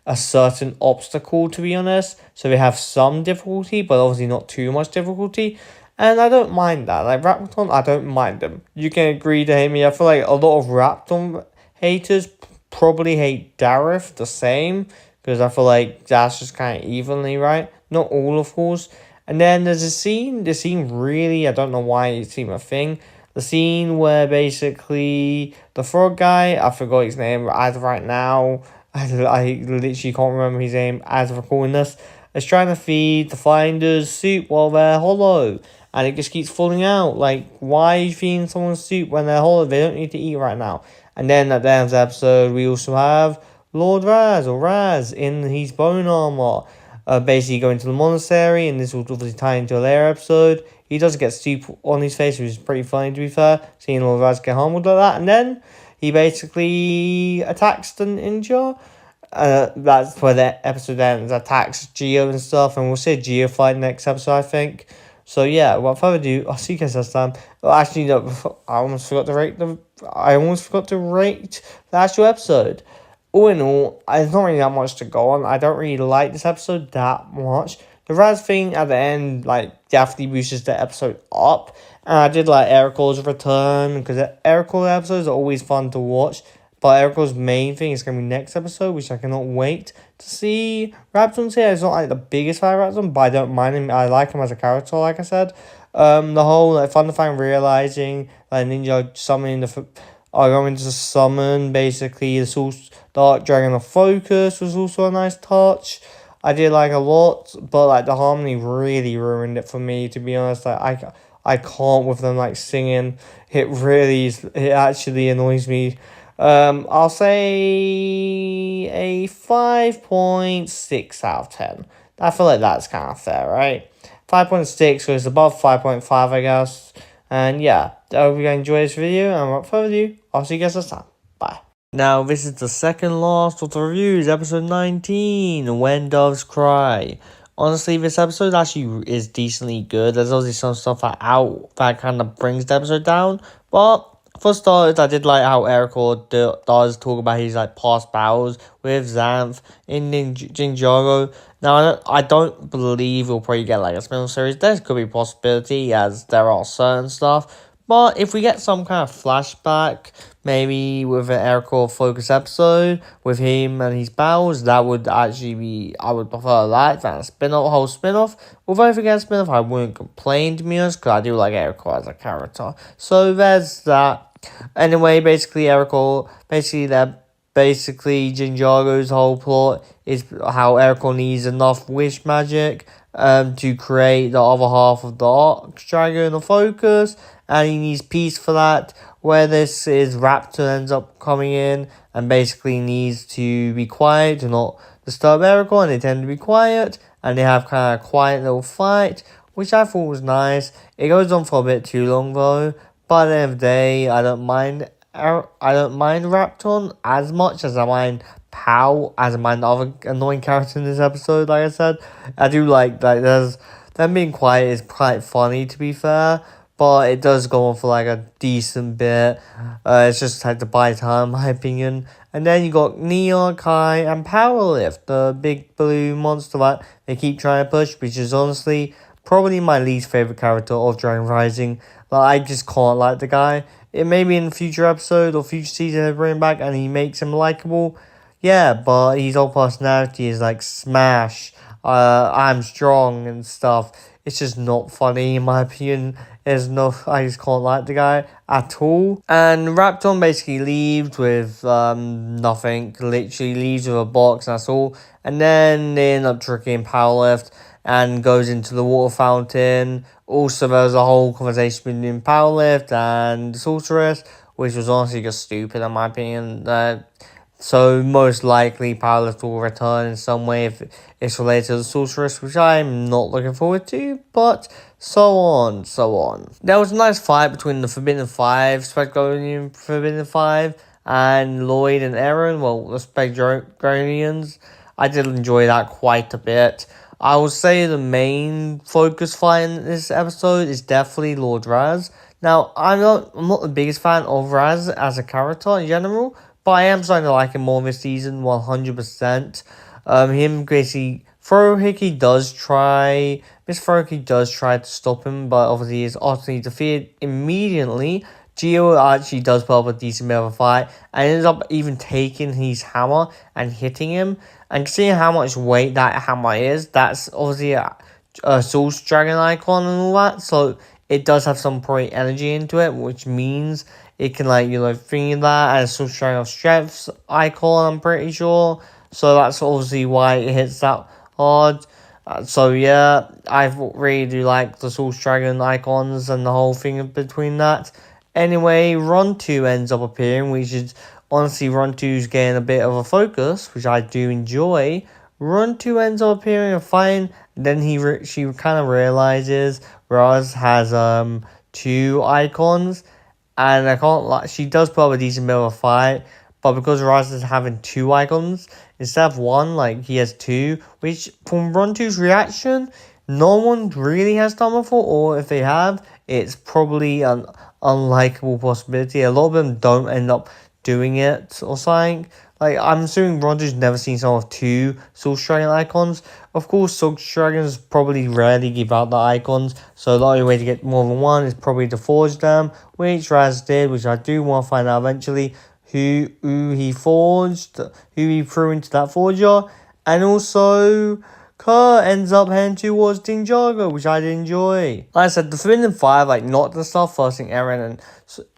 a certain obstacle, to be honest. So they have some difficulty, but obviously not too much difficulty. And I don't mind that. Like, Raptor, I don't mind them. You can agree to hate me. I feel like a lot of Raptor haters probably hate Dareth the same, because I feel like that's just kind of evenly, right? Not all, of course. And then there's the scene really, I don't know why it's even a thing. The scene where basically the frog guy, I forgot his name as of right now. I literally can't remember his name as of recording this. Is trying to feed the Finders soup while they're hollow. And it just keeps falling out. Like, why are you feeding someone soup when they're hollow? They don't need to eat right now. And then at the end of the episode, we also have Lord Raz, or Raz, in his bone armor. Basically going to the monastery, and this will obviously tie into a later episode. He does get soup on his face, which is pretty funny, to be fair, seeing Lord Raz get humbled like that. And then he basically attacks the ninja. That's where the episode ends, attacks Geo and stuff, and we'll see Geo fight next episode, I think. So yeah, without further ado, I'll see you guys next time. Well, actually, no, I almost forgot to rate the actual episode. All in all, there's not really that much to go on. I don't really like this episode that much. The Raz thing at the end, like, definitely boosts the episode up. And I did like Ericle's return, because Ericle episodes are always fun to watch. But Ericle's main thing is going to be next episode, which I cannot wait to see. Raptor's here. It's not like the biggest fan of Raptor, but I don't mind him. I like him as a character, like I said. The whole like Thunderfang realizing like Ninja summoning are going to summon basically the source Dark Dragon of Focus was also a nice touch. I did like a lot, but like the harmony really ruined it for me, to be honest. Like I can't with them like singing. It actually annoys me. I'll say a 5.6 out of 10. I feel like that's kind of fair, right? 5.6 was above 5.5, I guess. And yeah, I hope you guys enjoy this video, and without further ado, I'll see you guys next time. Bye. Now, this is the second last of the reviews, episode 19, When Doves Cry. Honestly, this episode actually is decently good. There's obviously some stuff that kind of brings the episode down, but for starters, I did like how Eric does talk about his like past battles with Xanth in Ninjago. Now, I don't believe we'll probably get like a spin-off series. There could be a possibility, as there are certain stuff. But if we get some kind of flashback, maybe with an Eric focus episode with him and his battles, that would actually be, I would prefer that than a whole spin-off. Although if we get a spin-off, I wouldn't complain, to be honest, because I do like Eric as a character. So there's that. Anyway, basically Ninjago's whole plot is how Eric needs enough wish magic to create the other half of the Dark Dragon of Focus, and he needs peace for that, where this is Raptor ends up coming in and basically needs to be quiet, to not disturb Eric, and they tend to be quiet, and they have kind of a quiet little fight, which I thought was nice. It goes on for a bit too long though, but at the end of the day, I don't mind Raptor as much as I mind Pow, as I mind the other annoying character in this episode. Like I said, I do like that. Them being quiet is quite funny, to be fair, but it does go on for like a decent bit. It's just like to buy time, in my opinion. And then you got Neon, Kai, and Powerlift, the big blue monster that they keep trying to push, which is honestly probably my least favorite character of Dragon Rising. Like, I just can't like the guy. It may be in a future episode or future season they bring him back and he makes him likable. Yeah, but his whole personality is like smash, I'm strong and stuff. It's just not funny, in my opinion. I just can't like the guy at all. And Raptor basically leaves with nothing. Literally leaves with a box, that's all. And then they end up tricking Powerlift and goes into the water fountain. Also, there was a whole conversation between Powerlift and the Sorceress, which was honestly just stupid, in my opinion. So most likely Powerlift will return in some way if it's related to the Sorceress, which I'm not looking forward to, but so on. There was a nice fight between the Forbidden Five, Spectronian Forbidden Five, and Lloyd and Aaron, well, the Spectronians. I did enjoy that quite a bit. I would say the main focus fight in this episode is definitely Lord Raz. Now, I'm not the biggest fan of Raz as a character in general, but I am starting to like him more this season, 100%. Him basically, Miss Frohiki does try to stop him, but obviously is utterly defeated immediately. Geo actually does put up a decent bit of a fight and ends up even taking his hammer and hitting him. And seeing how much weight that hammer is, that's obviously a Source Dragon icon and all that. So it does have some probably energy into it, which means it can think that as Source Dragon of Strength's icon, I'm pretty sure. So that's obviously why it hits that hard. So yeah, I really do like the Source Dragon icons and the whole thing between that. Anyway, Run 2 ends up appearing, which is honestly Run 2's getting a bit of a focus, which I do enjoy. Run 2 ends up appearing and fighting. Then she kind of realizes Raz has 2 icons, and I can't lie, she does put up a decent bit of a fight. But because Raz is having 2 icons instead of 1, he has 2, which from Run 2's reaction, no one really has done before, or if they have, it's probably an unlikable possibility. A lot of them don't end up doing it or something. I'm assuming Roger's never seen someone with 2 Source Dragon icons. Of course, Source Dragons probably rarely give out the icons, so the only way to get more than 1 is probably to forge them, which Raz did, which I do want to find out eventually who he forged, who he threw into that forger, and also Kurt ends up heading towards Ninjago, which I did enjoy. Like I said, the Forbidden Five, not the stuff first thing Eren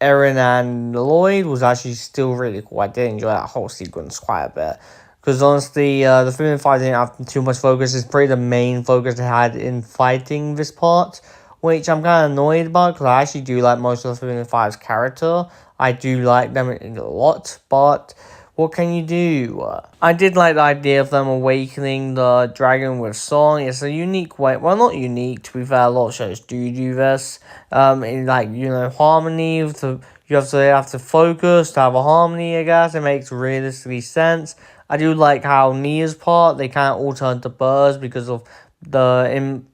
and Lloyd was actually still really cool. I did enjoy that whole sequence quite a bit. Because honestly, the Forbidden Five didn't have too much focus. It's pretty the main focus they had in fighting this part, which I'm kind of annoyed about because I actually do like most of the Forbidden Five's character. I do like them a lot, but what can you do? I did like the idea of them awakening the dragon with song. It's a unique way. Well, not unique, to be fair. A lot of shows do this. In harmony with the. You have to focus to have a harmony, I guess. It makes realistically sense. I do like how Nia's part, they kind of all turn to birds because of the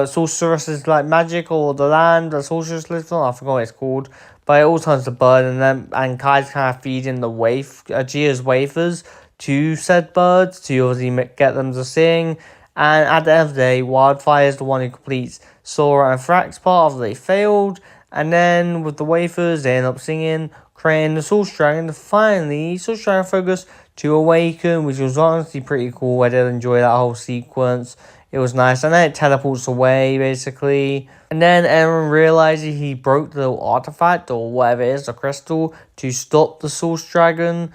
sorceress's magic, or the land the sorceress lives on. I forgot what it's called. But it all turns to bird, and Kai's kind of feeding the Gia's wafers to said birds to obviously get them to sing. And at the end of the day, Wildfire is the one who completes Sora and Thrax's part after they failed. And then with the wafers, they end up singing, creating the Source Dragon to finally Source Dragon focus to awaken, which was honestly pretty cool. I did enjoy that whole sequence. It was nice. And then it teleports away, basically. And then Eren realizes he broke the little artifact, or whatever it is, the crystal, to stop the Source Dragon,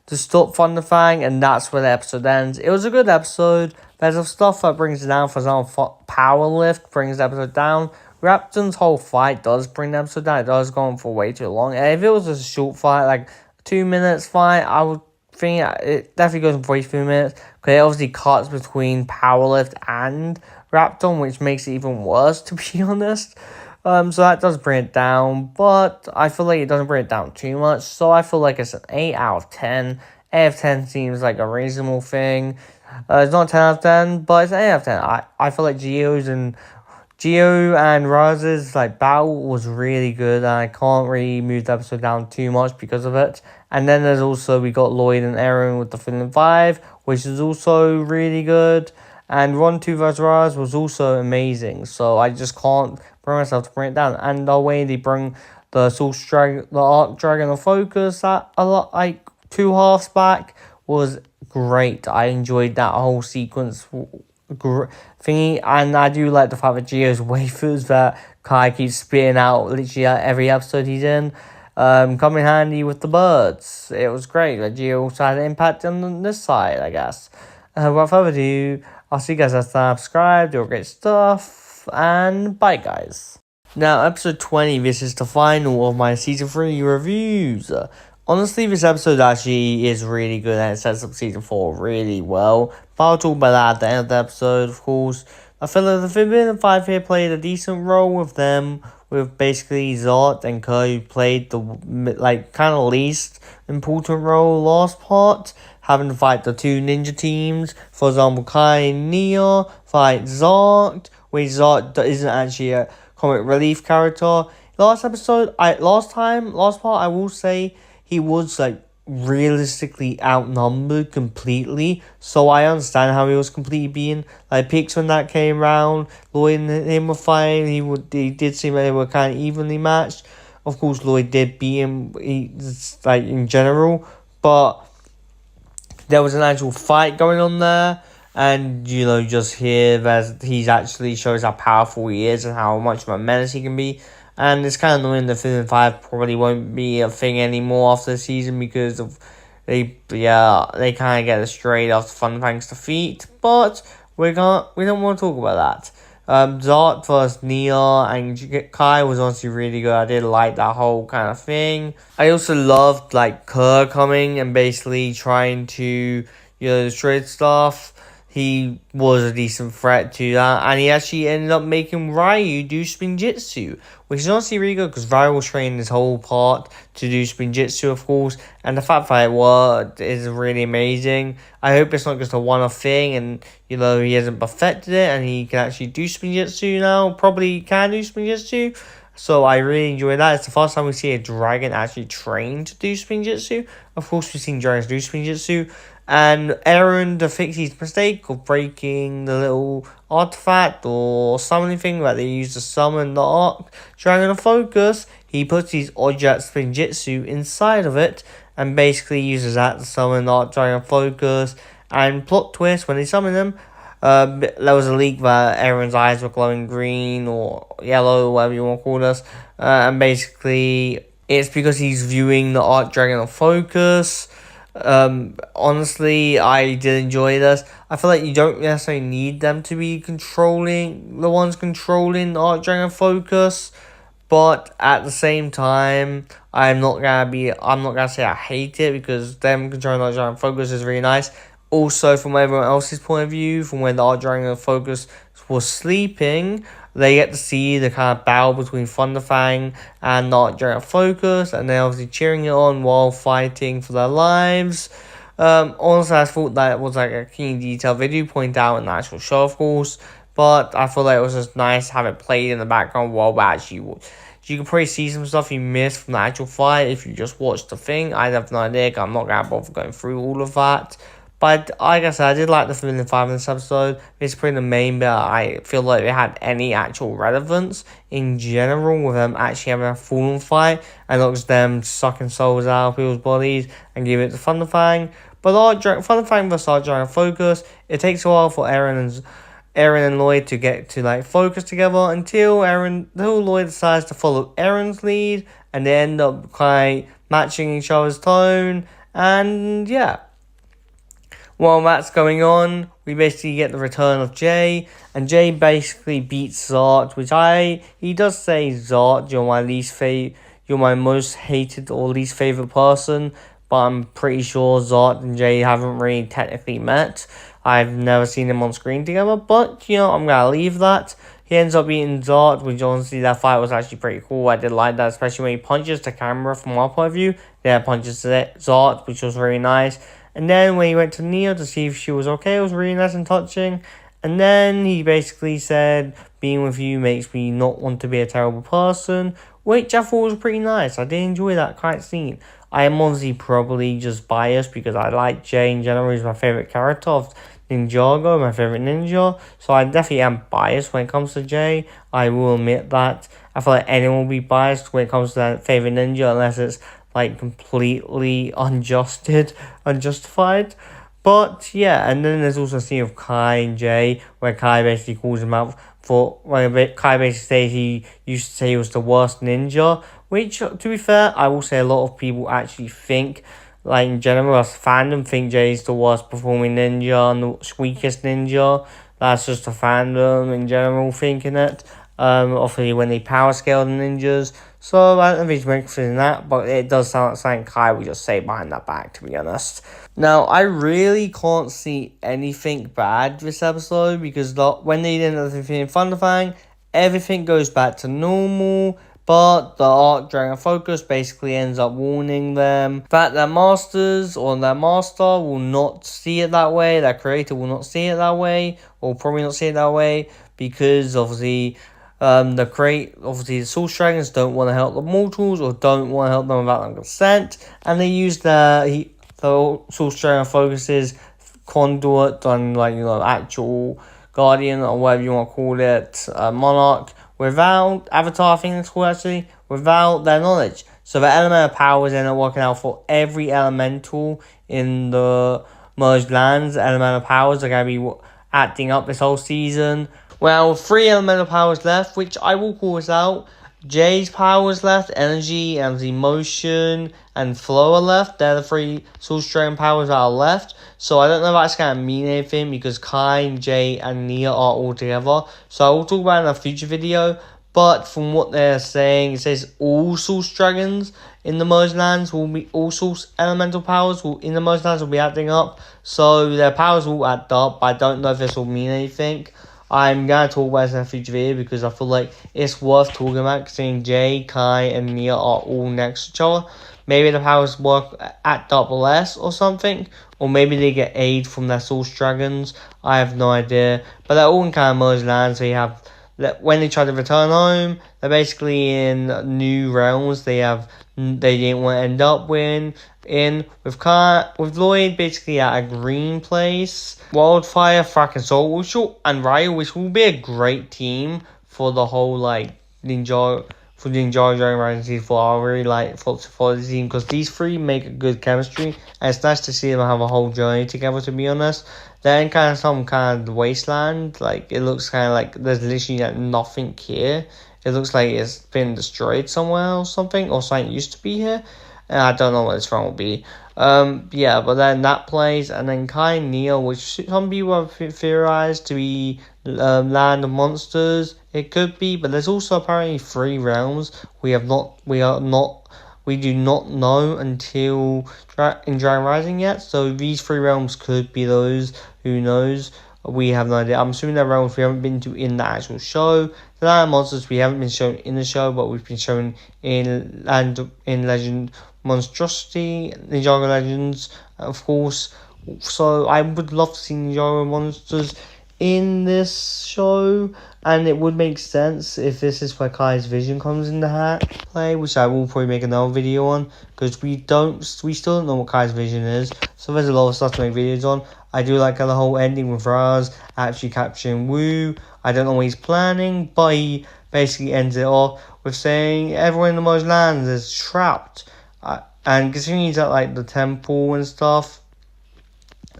to stop Thunderfang, and that's where the episode ends. It was a good episode. There's stuff that brings it down. For example, Power Lift brings the episode down. Rapton's whole fight does bring the episode down. It does go on for way too long. And if it was a short fight, 2 minutes fight, I would think it definitely goes on for 2 minutes. Because it obviously cuts between Powerlift and Rapton, which makes it even worse, to be honest. So that does bring it down, but I feel like it doesn't bring it down too much. So I feel like it's an 8 out of 10. 8 out of 10 seems like a reasonable thing. It's not 10 out of 10, but it's 8 out of 10. I feel like Geo and Raz's battle was really good, and I can't really move the episode down too much because of it. And then there's also, we got Lloyd and Eren with the Finland 5, which is also really good. And Run 2 vs. Raz was also amazing, so I just can't bring myself to bring it down. And the way they bring the Source Dragon, the Arc Dragon of Focus, that a lot 2 halves back, was great. I enjoyed that whole sequence thingy, and I do like the fact that Geo's wafers that Kai keeps spitting out literally every episode he's in come in handy with the birds. It was great. Geo also had an impact on this side, I guess. Without further ado, I'll see you guys next time. Subscribe, do all great stuff, and bye, guys. Now, episode 20, this is the final of my season 3 reviews. Honestly, this episode actually is really good, and it sets up season 4 really well. But I'll talk about that at the end of the episode, of course. I feel like the Forbidden Five here played a decent role with them, with basically Zot and Kurt, who played the kind of least important role last part. having to fight the two ninja teams. For example, Kai and Nia fight Zart, which Zart isn't actually a comic relief character. Last part, I will say he was like realistically outnumbered completely. So I understand how he was completely beaten. Like picks when that came round, Lloyd and him were fighting. He did seem like they were kind of evenly matched. Of course, Lloyd did beat him, like in general, but there was an actual fight going on there. And, just here, he's actually shows how powerful he is and how much of a menace he can be. And it's kind of annoying that Season 5 probably won't be a thing anymore after the season because of they kind of get it straight after Fun Fang's defeat. But we don't want to talk about that. Zart versus Nia and Kai was honestly really good. I did like that whole kind of thing. I also loved like Kerr coming and basically trying to destroy stuff. He was a decent threat to that, and he actually ended up making Ryu do spin jitsu, which is honestly really good because Ryu was training his whole part to do spin jitsu, of course, and the fact that it worked is really amazing. I hope it's not just a one-off thing, and he hasn't perfected it, and he can actually do spin jitsu now. Probably can do spin jitsu. So I really enjoy that. It's the first time we see a dragon actually trained to do spin jitsu. Of course, we've seen dragons do spin jitsu. And Eren, to fix his mistake of breaking the little artifact or summoning thing that they used to summon the Arc Dragon of Focus, he puts his Ojat Spinjitzu inside of it and basically uses that to summon the Arc Dragon of Focus. And plot twist, when they summon him, there was a leak that Eren's eyes were glowing green or yellow, whatever you want to call this. And basically, it's because he's viewing the Arc Dragon of Focus. Honestly, I did enjoy this. I feel like you don't necessarily need them to be controlling the Arc Dragon Focus, but at the same time, I'm not gonna say I hate it because them controlling the Arc Dragon Focus is really nice. Also, from everyone else's point of view, from when the Arc Dragon Focus was sleeping, they get to see the kind of battle between Thunderfang and the Arc Dragon Focus, and they're obviously cheering it on while fighting for their lives. Honestly, I thought that was like a key detail video point out in the actual show, of course, but I thought like it was just nice to have it played in the background while we actually. You can probably see some stuff you missed from the actual fight if you just watched the thing. I have no idea, I'm not going to bother going through all of that. But like I said, I did like the Villain 5 in this episode. It's probably the main bit I feel like it had any actual relevance in general with them actually having a full-on fight and not just them sucking souls out of people's bodies and giving it to Thunderfang. But Thunderfang vs. Arc Dragon Focus, it takes a while for Eren and Lloyd to get to like focus together until Lloyd decides to follow Eren's lead and they end up kind of matching each other's tone. And yeah. While that's going on, we basically get the return of Jay, and Jay basically beats Zart, he does say, Zart, you're my most hated or least favorite person, but I'm pretty sure Zart and Jay haven't really technically met. I've never seen them on screen together, but, I'm gonna leave that. He ends up beating Zart, which honestly, that fight was actually pretty cool. I did like that, especially when he punches the camera from our point of view. Yeah, punches Zart, which was very nice. And then when he went to Nia to see if she was okay, it was really nice and touching. And then he basically said, being with you makes me not want to be a terrible person, which I thought was pretty nice. I did enjoy that kind of scene. I am honestly probably just biased because I like Jay in general. He's my favourite character of Ninjago, my favourite ninja. So I definitely am biased when it comes to Jay. I will admit that. I feel like anyone will be biased when it comes to that favourite ninja unless it's like completely unjustified. But yeah, and then there's also a scene of Kai and Jay where Kai basically calls him out where Kai basically says he used to say he was the worst ninja, which to be fair, I will say a lot of people actually think, like in general, as fandom, think Jay's the worst performing ninja and the weakest ninja. That's just a fandom in general thinking it. Obviously when they power scale the ninjas. So I don't think he's mentioning that, but it does sound like something Kai would just say behind that back, to be honest. Now, I really can't see anything bad this episode because when they did everything in Thunderfang, everything goes back to normal. But the Arc Dragon Focus basically ends up warning them that their masters or their master will not see it that way, their creator will not see it that way, or probably not see it that way, because obviously the Source Dragons don't want to help the mortals or don't want to help them without their consent, and they use the Source Dragon Focus's conduit on actual guardian or whatever you want to call it, monarch, without Avatar, I think it's called actually, without their knowledge. So the elemental powers end up working out for every elemental in the merged lands. Elemental powers are going to be acting up this whole season. Well, 3 elemental powers left, which I will call this out. Jay's powers left, energy and emotion and flow are left. They're the 3 Source Dragon powers that are left. So I don't know if that's going to mean anything because Kai, Jay and Nia are all together. So I will talk about it in a future video. But from what they're saying, it says all Source Dragons in the merged lands will be, all Source elemental powers in the merged lands will be acting up. So their powers will act up. I don't know if this will mean anything. I'm going to talk about this in a future video because I feel like it's worth talking about, considering Jay, Kai, and Nia are all next to each other. Maybe the powers act up less or something, or maybe they get aid from their Source Dragons. I have no idea, but they're all in kind of merged lands, so you have, when they try to return home, they're basically in new realms they didn't want to end up with Lloyd basically at a green place, Wildfire, Frack and Soul, and Ryo, which will be a great team for the whole Ninjago Dragon Rising Season 4. I really like for the team because these 3 make a good chemistry, and it's nice to see them have a whole journey together, to be honest. They're in kind of some kind of wasteland, it looks kind of like there's literally nothing here. It looks like it's been destroyed somewhere or something used to be here. And I don't know what this one will be. Yeah, but then that plays, and then Kai and Nia, which some people have theorized to be Land of Monsters. It could be, but there's also apparently 3 realms we do not know until in Dragon Rising yet. So these 3 realms could be those. Who knows? We have no idea. I'm assuming they're realms we haven't been to in the actual show. The Land of Monsters we haven't been shown in the show, but we've been shown in Legend Monstrosity, Ninjago Legends, of course. So I would love to see Ninjago Monsters in this show, and it would make sense if this is where Kai's vision comes into play, which I will probably make another video on, because we still don't know what Kai's vision is, so there's a lot of stuff to make videos on. I do like the whole ending with Raz actually capturing Wu. I don't know what he's planning, but he basically ends it off with saying everyone in the merged lands is trapped, and considering he's at the temple and stuff,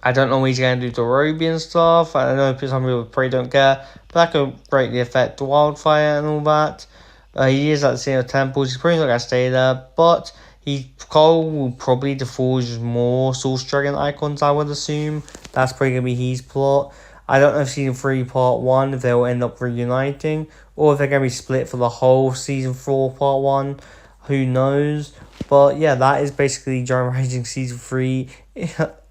I don't know what he's going to do to Ruby and stuff. I know some people probably don't care, but that could greatly affect Wildfire and all that. He is at the center of temples. He's probably not going to stay there, but Cole will probably forge more Source Dragon icons, I would assume. That's probably going to be his plot. I don't know if Season 3 Part 1, if they'll end up reuniting, or if they're going to be split for the whole Season 4 Part 1. Who knows? But yeah, that is basically Dragon Rising Season 3.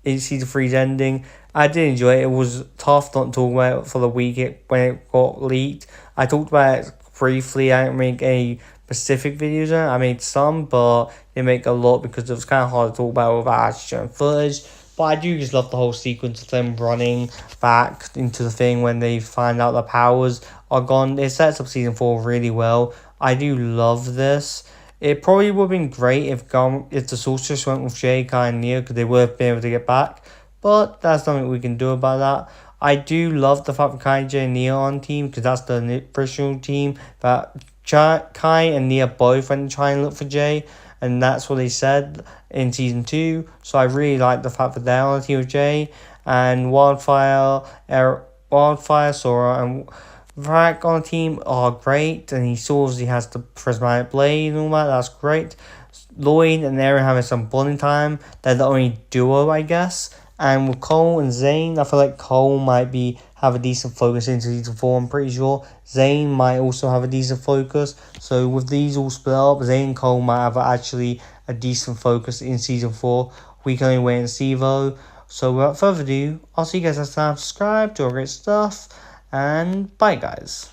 Season 3's ending. I did enjoy it. It was tough not talking about it for the week when it got leaked. I talked about it briefly. I didn't make any specific videos on it. I made some, but didn't make a lot because it was kind of hard to talk about without actually showing footage. But I do just love the whole sequence of them running back into the thing when they find out their powers are gone. It sets up Season 4 really well. I do love this. It probably would have been great if the Sorceress went with Jay, Kai, and Nia, because they would have been able to get back. But that's nothing we can do about that. I do love the fact that Kai, Jay, and Nia on team, because that's the original team. But Kai and Nia both went to try and look for Jay, and that's what they said in Season 2. So I really like the fact that they're on the team with Jay. And Wildfire, Sora, and Vrack on the team are great, and he has the prismatic blade and all that. That's great. Lloyd and Aaron having some bonding time. They're the only duo, I guess. And with Cole and Zane, I feel like Cole might have a decent focus into Season 4. I'm pretty sure Zane might also have a decent focus. So with these all split up, Zane and Cole might have actually a decent focus in Season 4. We can only wait and see though. So without further ado, I'll see you guys next time. Subscribe, do all great stuff. And bye, guys.